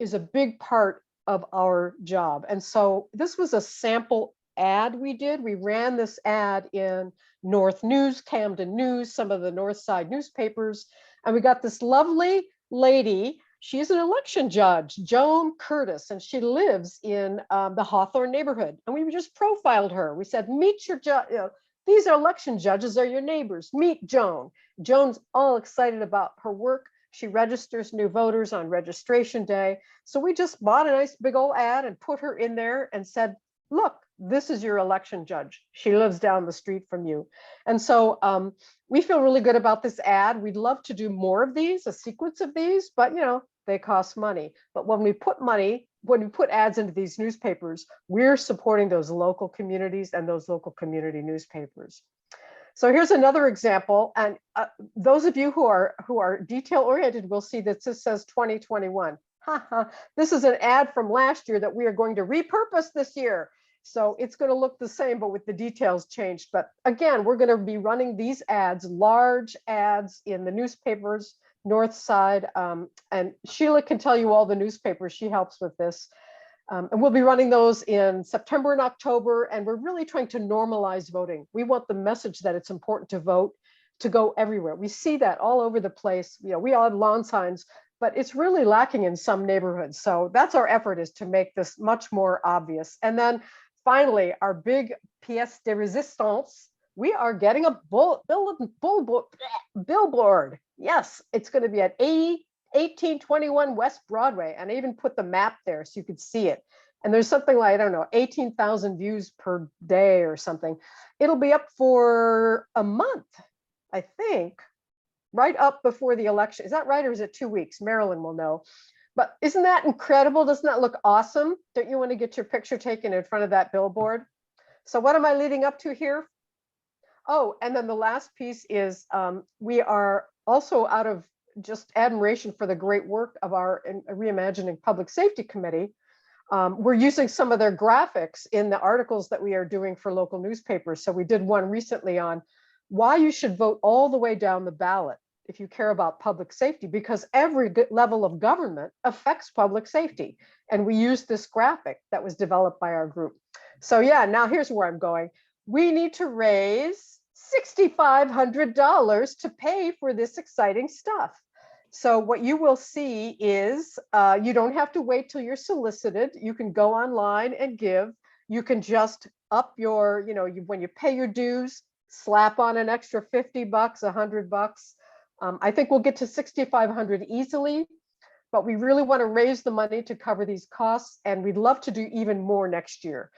is a big part of our job. And so this was a sample ad we did. We ran this ad in North News, Camden News, some of the North Side newspapers, and we got this lovely lady. She's an election judge, Joan Curtis, and she lives in the Hawthorne neighborhood. And we just profiled her. We said, meet your judge. You know, these are election judges are your neighbors. Meet Joan. Joan's all excited about her work. She registers new voters on registration day. So we just bought a nice big old ad and put her in there and said, look, this is your election judge. She lives down the street from you. And so we feel really good about this ad. We'd love to do more of these, a sequence of these, but you know, they cost money. But when we put ads into these newspapers, we're supporting those local communities and those local community newspapers. So here's another example. And those of you who are detail oriented will see that this says 2021. This is an ad from last year that we are going to repurpose this year. So it's going to look the same, but with the details changed. But again, we're going to be running these ads, large ads in the newspapers, North Side. And Sheila can tell you all the newspapers. She helps with this. And we'll be running those in September and October. And we're really trying to normalize voting. We want the message that it's important to vote to go everywhere. We see that all over the place. You know, we all have lawn signs, but it's really lacking in some neighborhoods. So that's our effort, is to make this much more obvious. And then finally, our big pièce de résistance, we are getting a billboard. Yes, it's going to be at 1821 West Broadway. And I even put the map there so you could see it. And there's something like, I don't know, 18,000 views per day or something. It'll be up for a month, I think, right up before the election. Is that right? Or is it 2 weeks? Marilyn will know. But isn't that incredible? Doesn't that look awesome? Don't you want to get your picture taken in front of that billboard? So what am I leading up to here? Oh, and then the last piece is we are also, out of just admiration for the great work of our Reimagining Public Safety Committee, we're using some of their graphics in the articles that we are doing for local newspapers. So we did one recently on why you should vote all the way down the ballot if you care about public safety, because every level of government affects public safety. And we used this graphic that was developed by our group. So yeah, now here's where I'm going. We need to raise $6,500 to pay for this exciting stuff. So what you will see is you don't have to wait till you're solicited. You can go online and give. You can just up your, you know, when you pay your dues, slap on an extra 50 bucks, 100 bucks. I think we'll get to 6,500 easily, but we really want to raise the money to cover these costs, and we'd love to do even more next year.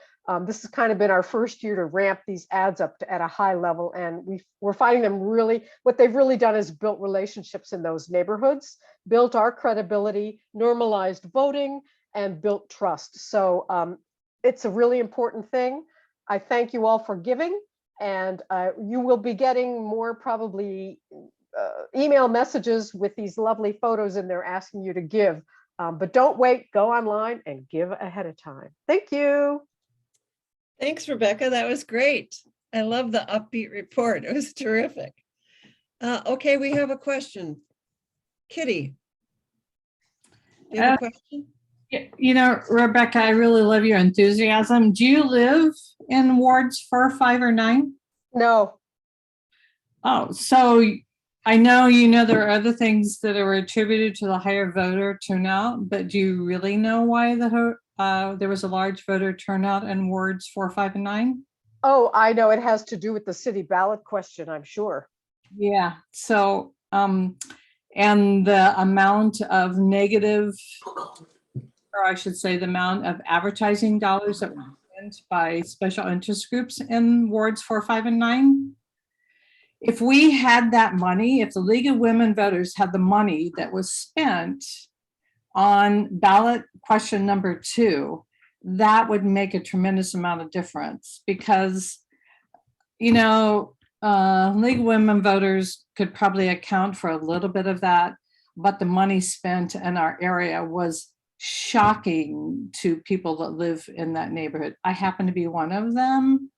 This has kind of been our first year to ramp these ads up at a high level, and we're finding them really, what they've really done is built relationships in those neighborhoods, built our credibility, normalized voting, and built trust. So it's a really important thing. I thank you all for giving, and you will be getting more probably email messages with these lovely photos in there asking you to give. But don't wait, go online and give ahead of time. Thank you. Thanks, Rebecca. That was great. I love the upbeat report. It was terrific. Okay, we have a question. Kitty, do you have a question? You know, Rebecca, I really love your enthusiasm. Do you live in wards 4, 5, or 9? No. Oh, so I know you know there are other things that are attributed to the higher voter turnout, but do you really know why the there was a large voter turnout in wards 4, 5, and 9? Oh, I know, it has to do with the city ballot question, I'm sure. Yeah, so, and the amount of negative, or I should say, the amount of advertising dollars that were spent by special interest groups in wards 4, 5, and 9. If we had that money, if the League of Women Voters had the money that was spent on ballot question number 2, that would make a tremendous amount of difference because, you know, League of Women Voters could probably account for a little bit of that, but the money spent in our area was shocking to people that live in that neighborhood. I happen to be one of them.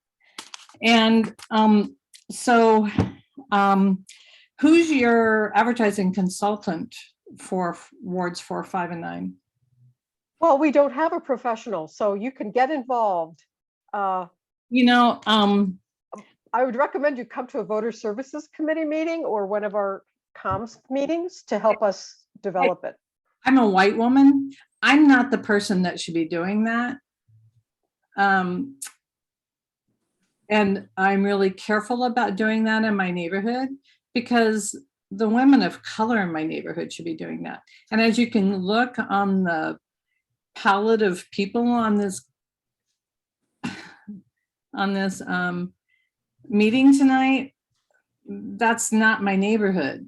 And so who's your advertising consultant for wards 4, 5, and 9? Well, we don't have a professional, so you can get involved. You know, I would recommend you come to a voter services committee meeting or one of our comms meetings to help us develop it. I'm a white woman. I'm not the person that should be doing that. And I'm really careful about doing that in my neighborhood because the women of color in my neighborhood should be doing that. And as you can look on the palette of people on this meeting tonight, that's not my neighborhood.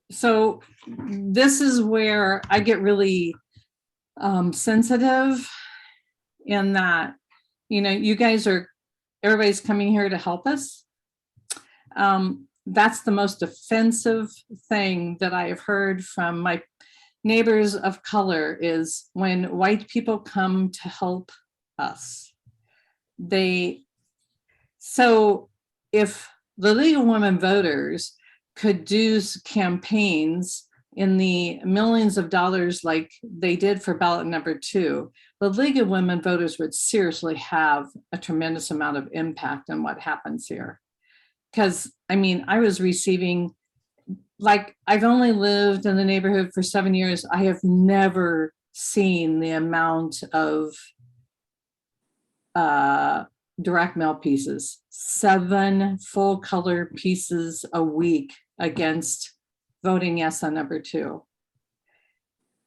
So this is where I get really sensitive in that, you know, you guys are, everybody's coming here to help us. That's the most offensive thing that I have heard from my neighbors of color is when white people come to help us. So if the League of Women Voters could do campaigns in the millions of dollars like they did for ballot number 2, the League of Women Voters would seriously have a tremendous amount of impact on what happens here. Because, I mean, I was receiving, like, I've only lived in the neighborhood for 7 years. I have never seen the amount of direct mail pieces, 7 full color pieces a week against voting yes on number 2.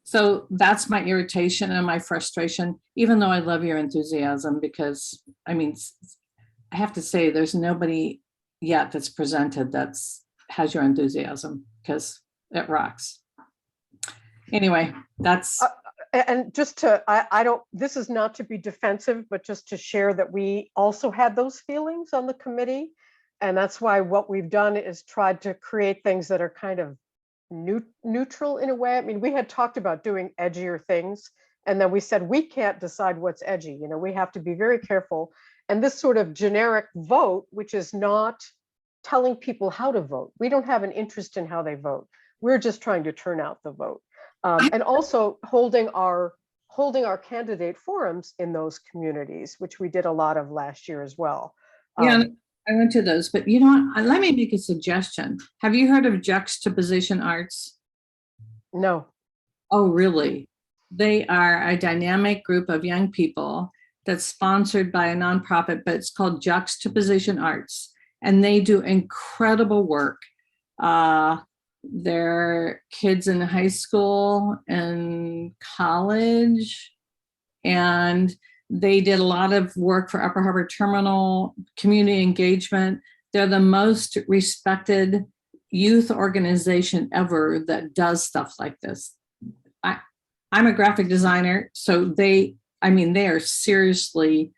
So that's my irritation and my frustration, even though I love your enthusiasm, because I mean, I have to say there's nobody yet that's presented has your enthusiasm, because it rocks. Anyway, that's. And just to, I don't, this is not to be defensive, but just to share that we also had those feelings on the committee. And that's why what we've done is tried to create things that are kind of neutral in a way. I mean, we had talked about doing edgier things, and then we said, we can't decide what's edgy. You know, we have to be very careful. And this sort of generic vote, which is not telling people how to vote. We don't have an interest in how they vote. We're just trying to turn out the vote. And also holding our candidate forums in those communities, which we did a lot of last year as well. Yeah, I went to those, but you know what? Let me make a suggestion. Have you heard of Juxtaposition Arts? No. Oh, really? They are a dynamic group of young people that's sponsored by a nonprofit, but it's called Juxtaposition Arts. And they do incredible work. They're kids in high school and college, and they did a lot of work for Upper Harbor Terminal, community engagement. They're the most respected youth organization ever that does stuff like this. I'm a graphic designer, so they are seriously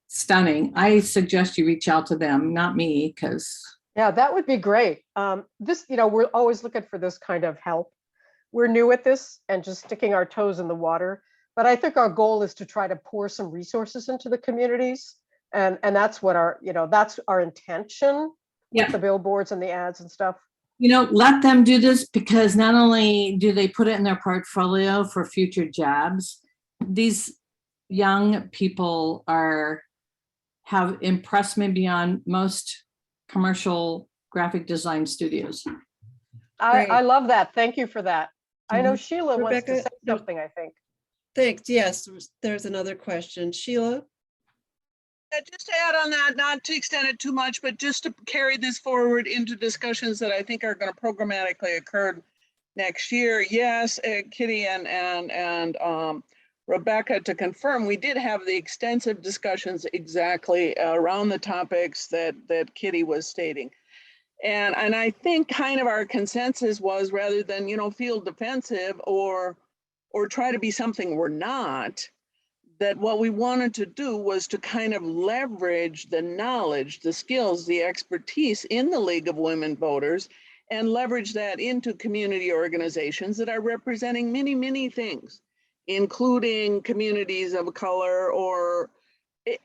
stunning. I suggest you reach out to them, not me, because. Yeah, that would be great. This, you know, we're always looking for this kind of help. We're new at this and just sticking our toes in the water. But I think our goal is to try to pour some resources into the communities. And that's what that's our intention with the billboards and the ads and stuff. You know, let them do this, because not only do they put it in their portfolio for future jobs, these young people have impressed me beyond most commercial graphic design studios. I love that. Thank you for that. I know Sheila wants to Rebecca, say something, I think. Thanks. Yes, there's another question. Sheila? Just to add on that, not to extend it too much, but just to carry this forward into discussions that I think are going to programmatically occur next year. Yes, Kitty and Rebecca, to confirm, we did have the extensive discussions exactly around the topics that Kitty was stating. And I think kind of our consensus was, rather than, you know, feel defensive or try to be something we're not, that what we wanted to do was to kind of leverage the knowledge, the skills, the expertise in the League of Women Voters, and leverage that into community organizations that are representing many, many things, including communities of color or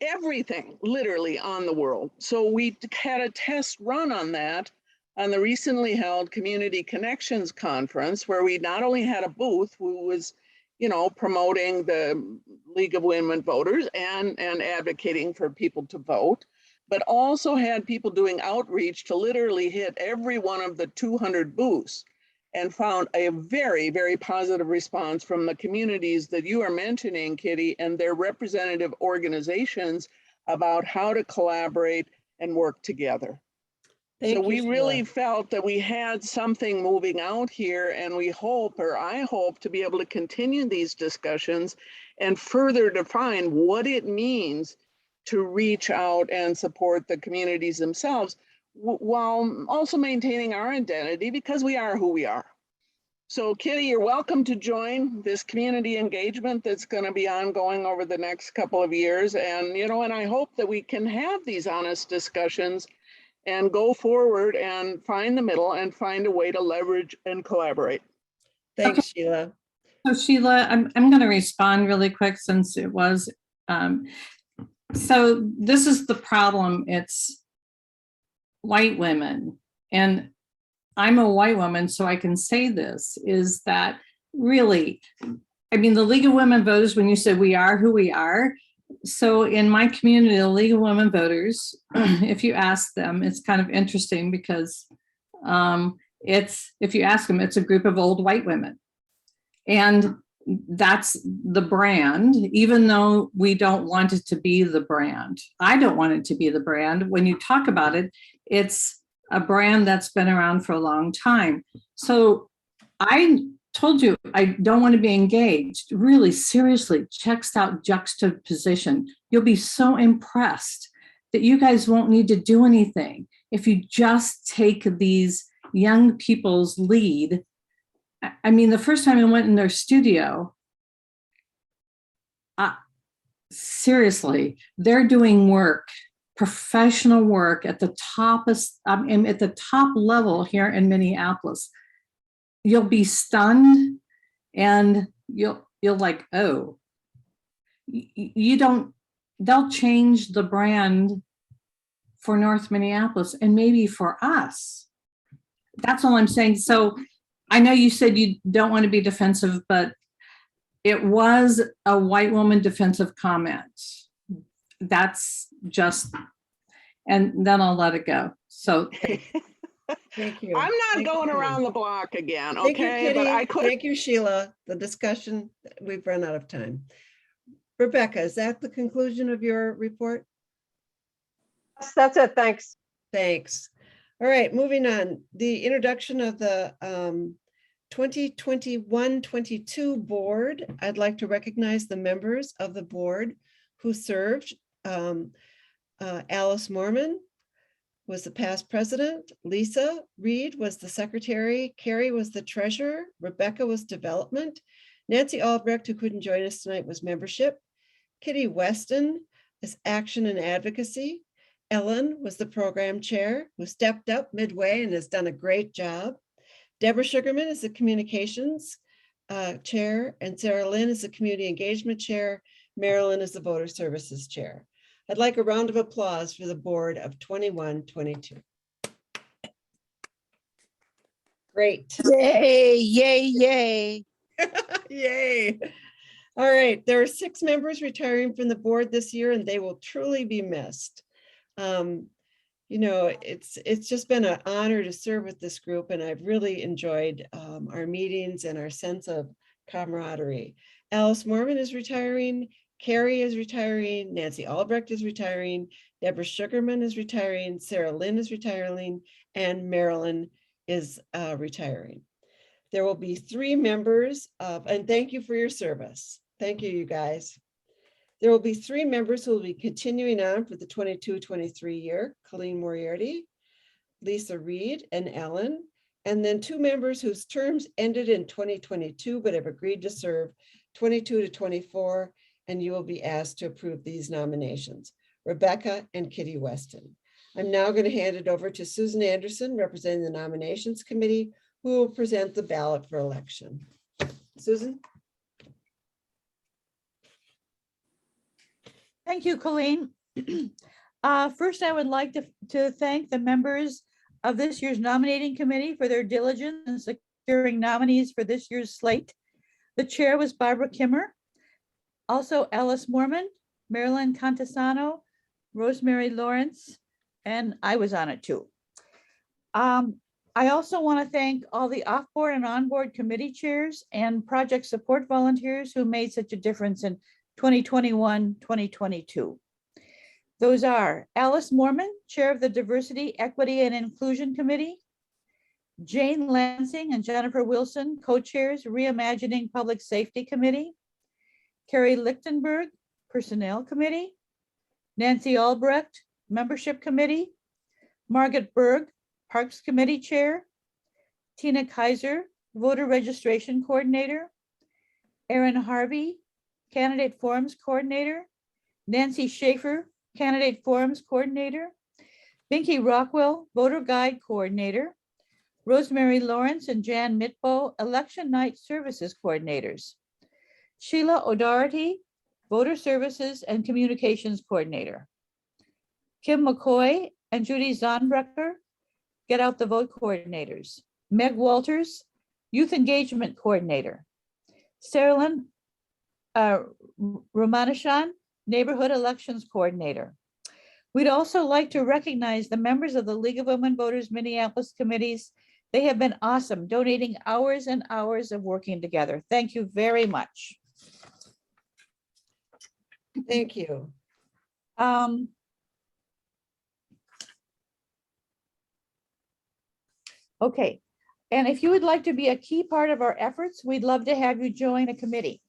everything literally on the world. So we had a test run on that on the recently held Community Connections Conference, where we not only had a booth who was, you know, promoting the League of Women Voters and advocating for people to vote, but also had people doing outreach to literally hit every one of the 200 booths, and found a very, very positive response from the communities that you are mentioning, Kitty, and their representative organizations about how to collaborate and work together. So we really felt that we had something moving out here, and we hope, or I hope, to be able to continue these discussions and further define what it means to reach out and support the communities themselves, while also maintaining our identity, because we are who we are. So Kitty, you're welcome to join this community engagement that's going to be ongoing over the next couple of years. And, you know, and I hope that we can have these honest discussions and go forward and find the middle and find a way to leverage and collaborate. Thanks, Sheila. So Sheila, I'm going to respond really quick, since it was, so this is the problem. It's white women, and I'm a white woman, so I can say this, is that really, I mean, the League of Women Voters, when you said we are who we are, so in my community, the League of Women Voters, if you ask them, it's kind of interesting, because if you ask them, it's a group of old white women. And that's the brand, even though we don't want it to be the brand. I don't want it to be the brand. When you talk about it, it's a brand that's been around for a long time. So I told you I don't want to be engaged. Really, seriously, checks out juxtaposition. You'll be so impressed that you guys won't need to do anything if you just take these young people's lead. I mean, the first time I went in their studio, seriously, they're doing work, professional work at the top level here in Minneapolis. You'll be stunned, and you'll like, oh, they'll change the brand for North Minneapolis and maybe for us. That's all I'm saying. So I know you said you don't want to be defensive, but it was a white woman defensive comment. That's just, and then I'll let it go. So Thank you. I'm not Thank going you. around the block again, Thank you, okay? But Kitty. I could. Thank you, Sheila. The discussion, we've run out of time. Rebecca, is that the conclusion of your report? That's it. Thanks. Thanks. All right, moving on. The introduction of the 2021-22 board. I'd like to recognize the members of the board who served. Alice Mormon was the past president. Lisa Reed was the secretary. Carrie was the treasurer. Rebecca was development. Nancy Albrecht, who couldn't join us tonight, was membership. Kitty Weston is action and advocacy. Ellen was the program chair, who stepped up midway and has done a great job. Deborah Sugarman is the communications chair, and Sarah Lynn is the community engagement chair. Marilyn is the voter services chair. I'd like a round of applause for the board of 21-22. Great. Yay, yay, yay. Yay. All right, there are 6 members retiring from the board this year, and they will truly be missed. You know, it's just been an honor to serve with this group, and I've really enjoyed our meetings and our sense of camaraderie. Alice Mormon is retiring, Carrie is retiring, Nancy Albrecht is retiring, Deborah Sugarman is retiring, Sarah Lynn is retiring, and Marilyn is retiring. There will be 3 members of, and thank you for your service. Thank you, you guys. There will be 3 members who will be continuing on for the 22-23 year, Colleen Moriarty, Lisa Reed, and Ellen, and then 2 members whose terms ended in 2022 but have agreed to serve 22-24, and you will be asked to approve these nominations, Rebecca and Kitty Weston. I'm now going to hand it over to Susan Anderson, representing the Nominations Committee, who will present the ballot for election. Susan? Thank you, Colleen. First, I would like to thank the members of this year's nominating committee for their diligence in securing nominees for this year's slate. The chair was Barbara Kimmer, also Alice Mormon, Marilyn Contasano, Rosemary Lawrence, and I was on it too. I also want to thank all the off-board and on-board committee chairs and project support volunteers who made such a difference in 2021, 2022. Those are Alice Mormon, Chair of the Diversity, Equity, and Inclusion Committee, Jane Lansing and Jennifer Wilson, co-chairs, Reimagining Public Safety Committee, Carrie Lichtenberg, Personnel Committee, Nancy Albrecht, Membership Committee, Margaret Berg, Parks Committee Chair, Tina Kaiser, Voter Registration Coordinator, Erin Harvey, Candidate Forums Coordinator, Nancy Schaefer, Candidate Forums Coordinator, Binky Rockwell, Voter Guide Coordinator, Rosemary Lawrence and Jan Mitbo, Election Night Services Coordinators, Sheila O'Doherty, Voter Services and Communications Coordinator, Kim McCoy and Judy Zonbrecker, Get Out the Vote Coordinators, Meg Walters, Youth Engagement Coordinator, Saralyn Ramanishan, Neighborhood Elections Coordinator. We'd also like to recognize the members of the League of Women Voters Minneapolis committees. They have been awesome, donating hours and hours of working together. Thank you very much. Thank you. Okay, and if you would like to be a key part of our efforts, we'd love to have you join a committee.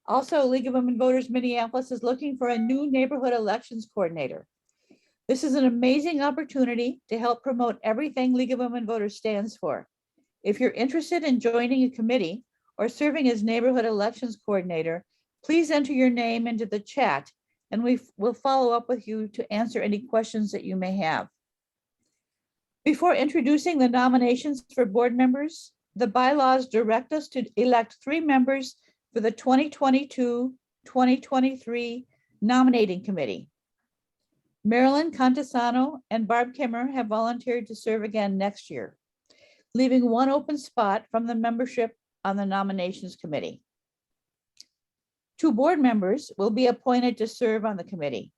Also, League of Women Voters Minneapolis is looking for a new neighborhood elections coordinator. This is an amazing opportunity to help promote everything League of Women Voters stands for. If you're interested in joining a committee or serving as neighborhood elections coordinator, please enter your name into the chat and we will follow up with you to answer any questions that you may have. Before introducing the nominations for board members, the bylaws direct us to elect 3 members for the 2022-2023 nominating committee. Marilyn Contasano and Barb Kimmer have volunteered to serve again next year, leaving 1 open spot from the membership on the nominations committee. 2 board members will be appointed to serve on the committee.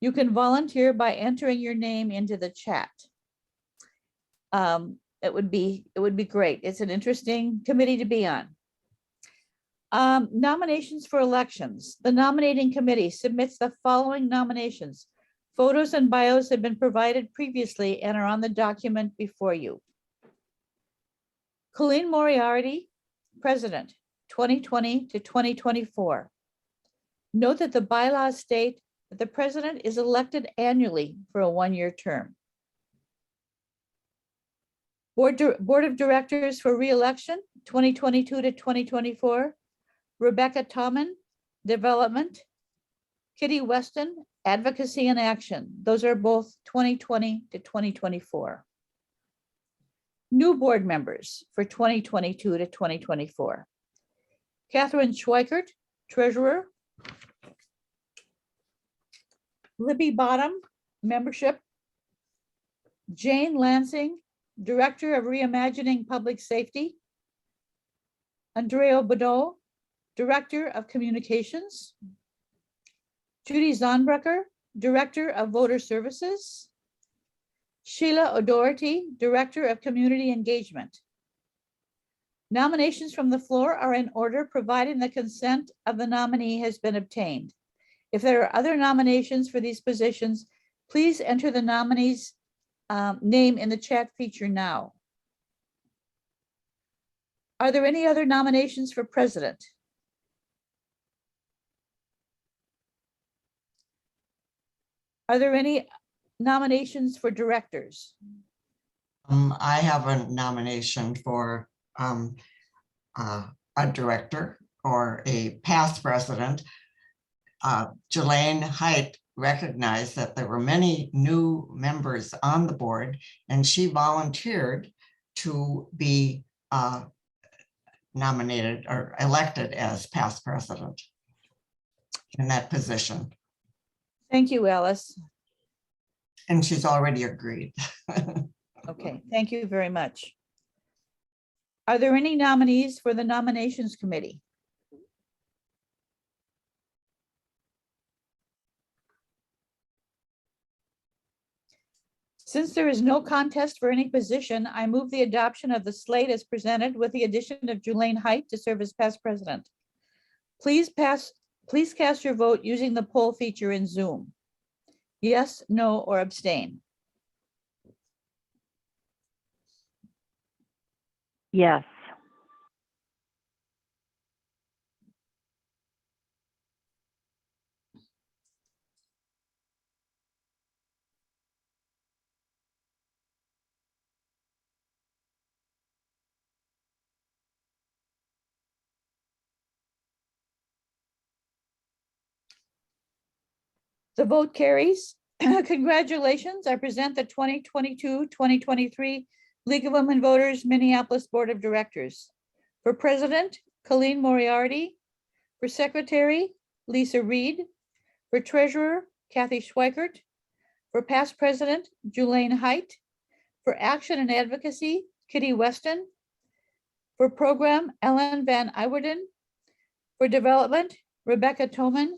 You can volunteer by entering your name into the chat. It would be great. It's an interesting committee to be on. Nominations for elections. The nominating committee submits the following nominations. Photos and bios have been provided previously and are on the document before you. Colleen Moriarty, President, 2020 to 2024. Note that the bylaws state that the president is elected annually for a 1-year term. Board of Directors for re-election, 2022 to 2024. Rebecca Tommen, Development. Kitty Weston, Advocacy and Action. Those are both 2020 to 2024. New board members for 2022 to 2024. Catherine Schweikert, Treasurer. Libby Bottom, Membership. Jane Lansing, Director of Reimagining Public Safety. Andrea Badeau, Director of Communications. Judy Zonbrecker, Director of Voter Services. Sheila O'Doherty, Director of Community Engagement. Nominations from the floor are in order, providing the consent of the nominee has been obtained. If there are other nominations for these positions, please enter the nominee's name in the chat feature now. Are there any other nominations for president? Are there any nominations for directors? I have a nomination for a director or a past president. Jelaine Height recognized that there were many new members on the board, and she volunteered to be nominated or elected as past president in that position. Thank you, Alice. And she's already agreed. Okay, thank you very much. Are there any nominees for the nominations committee? Since there is no contest for any position, I move the adoption of the slate as presented with the addition of Jelaine Height to serve as past president. Please cast your vote using the poll feature in Zoom. Yes, no, or abstain. Yes. The vote carries. Congratulations. I present the 2022-2023 League of Women Voters Minneapolis Board of Directors. For President, Colleen Moriarty. For Secretary, Lisa Reed. For Treasurer, Kathy Schweikert. For Past President, Jelaine Height. For Action and Advocacy, Kitty Weston. For Program, Ellen Van Iwerden. For Development, Rebecca Toman.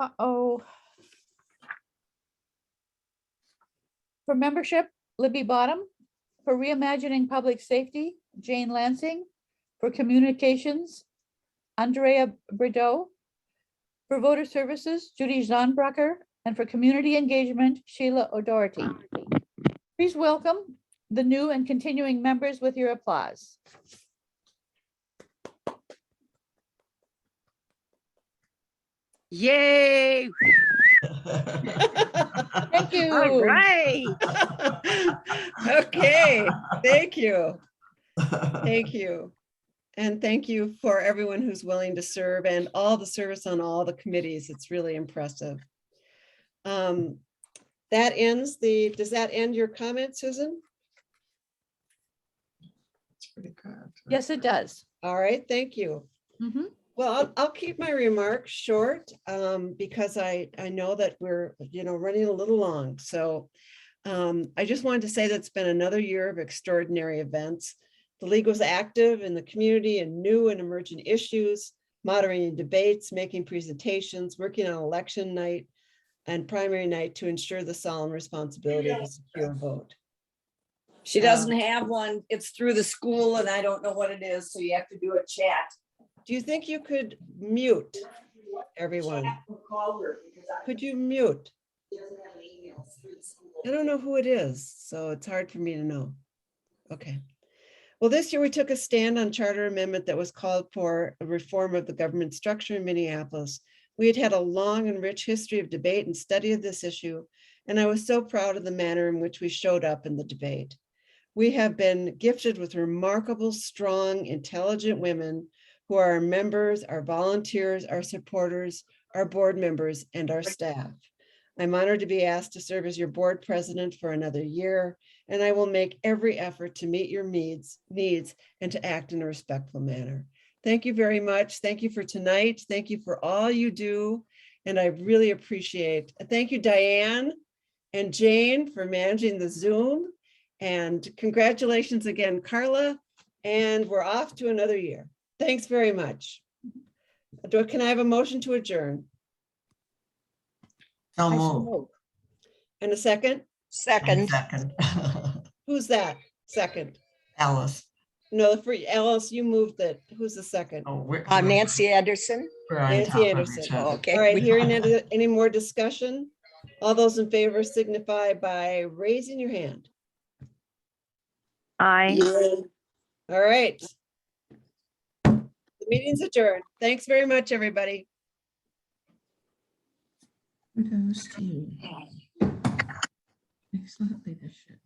Uh-oh. For Membership, Libby Bottom. For Reimagining Public Safety, Jane Lansing. For Communications, Andrea Brideau. For Voter Services, Judy Zonbracher. And for Community Engagement, Sheila O'Doherty. Please welcome the new and continuing members with your applause. Yay. Thank you. All right. Okay, thank you. Thank you. And thank you for everyone who's willing to serve and all the service on all the committees. It's really impressive. That ends does that end your comment, Susan? It's pretty good. Yes, it does. All right, thank you. Mhm. Well, I'll keep my remarks short because I know that we're, running a little long. So I just wanted to say that it's been another year of extraordinary events. The League was active in the community and new and emerging issues, moderating debates, making presentations, working on election night and primary night to ensure the solemn responsibility of a secure vote. She doesn't have one. It's through the school and I don't know what it is. So you have to do a chat. Do you think you could mute everyone? Could you mute? I don't know who it is, so it's hard for me to know. Okay. Well, this year we took a stand on charter amendment that was called for a reform of the government structure in Minneapolis. We had a long and rich history of debate and study of this issue, and I was so proud of the manner in which we showed up in the debate. We have been gifted with remarkable, strong, intelligent women who are our members, our volunteers, our supporters, our board members, and our staff. I'm honored to be asked to serve as your board president for another year, and I will make every effort to meet your needs and to act in a respectful manner. Thank you very much. Thank you for tonight. Thank you for all you do, and I really appreciate. Thank you, Diane and Jane, for managing the Zoom, and congratulations again, Carla, and we're off to another year. Thanks very much. Can I have a motion to adjourn? So moved. And a second? And Second. second. Who's that? Second? Alice. No, for Alice, you moved it. Who's the second? Oh, Nancy Anderson. we're on Nancy top of Anderson. each other. Okay. All right, hearing any more discussion? All those in favor signify by raising your hand. Aye. All right. The meeting's adjourned. Thanks very much, everybody. Kudos to you. Excellent leadership.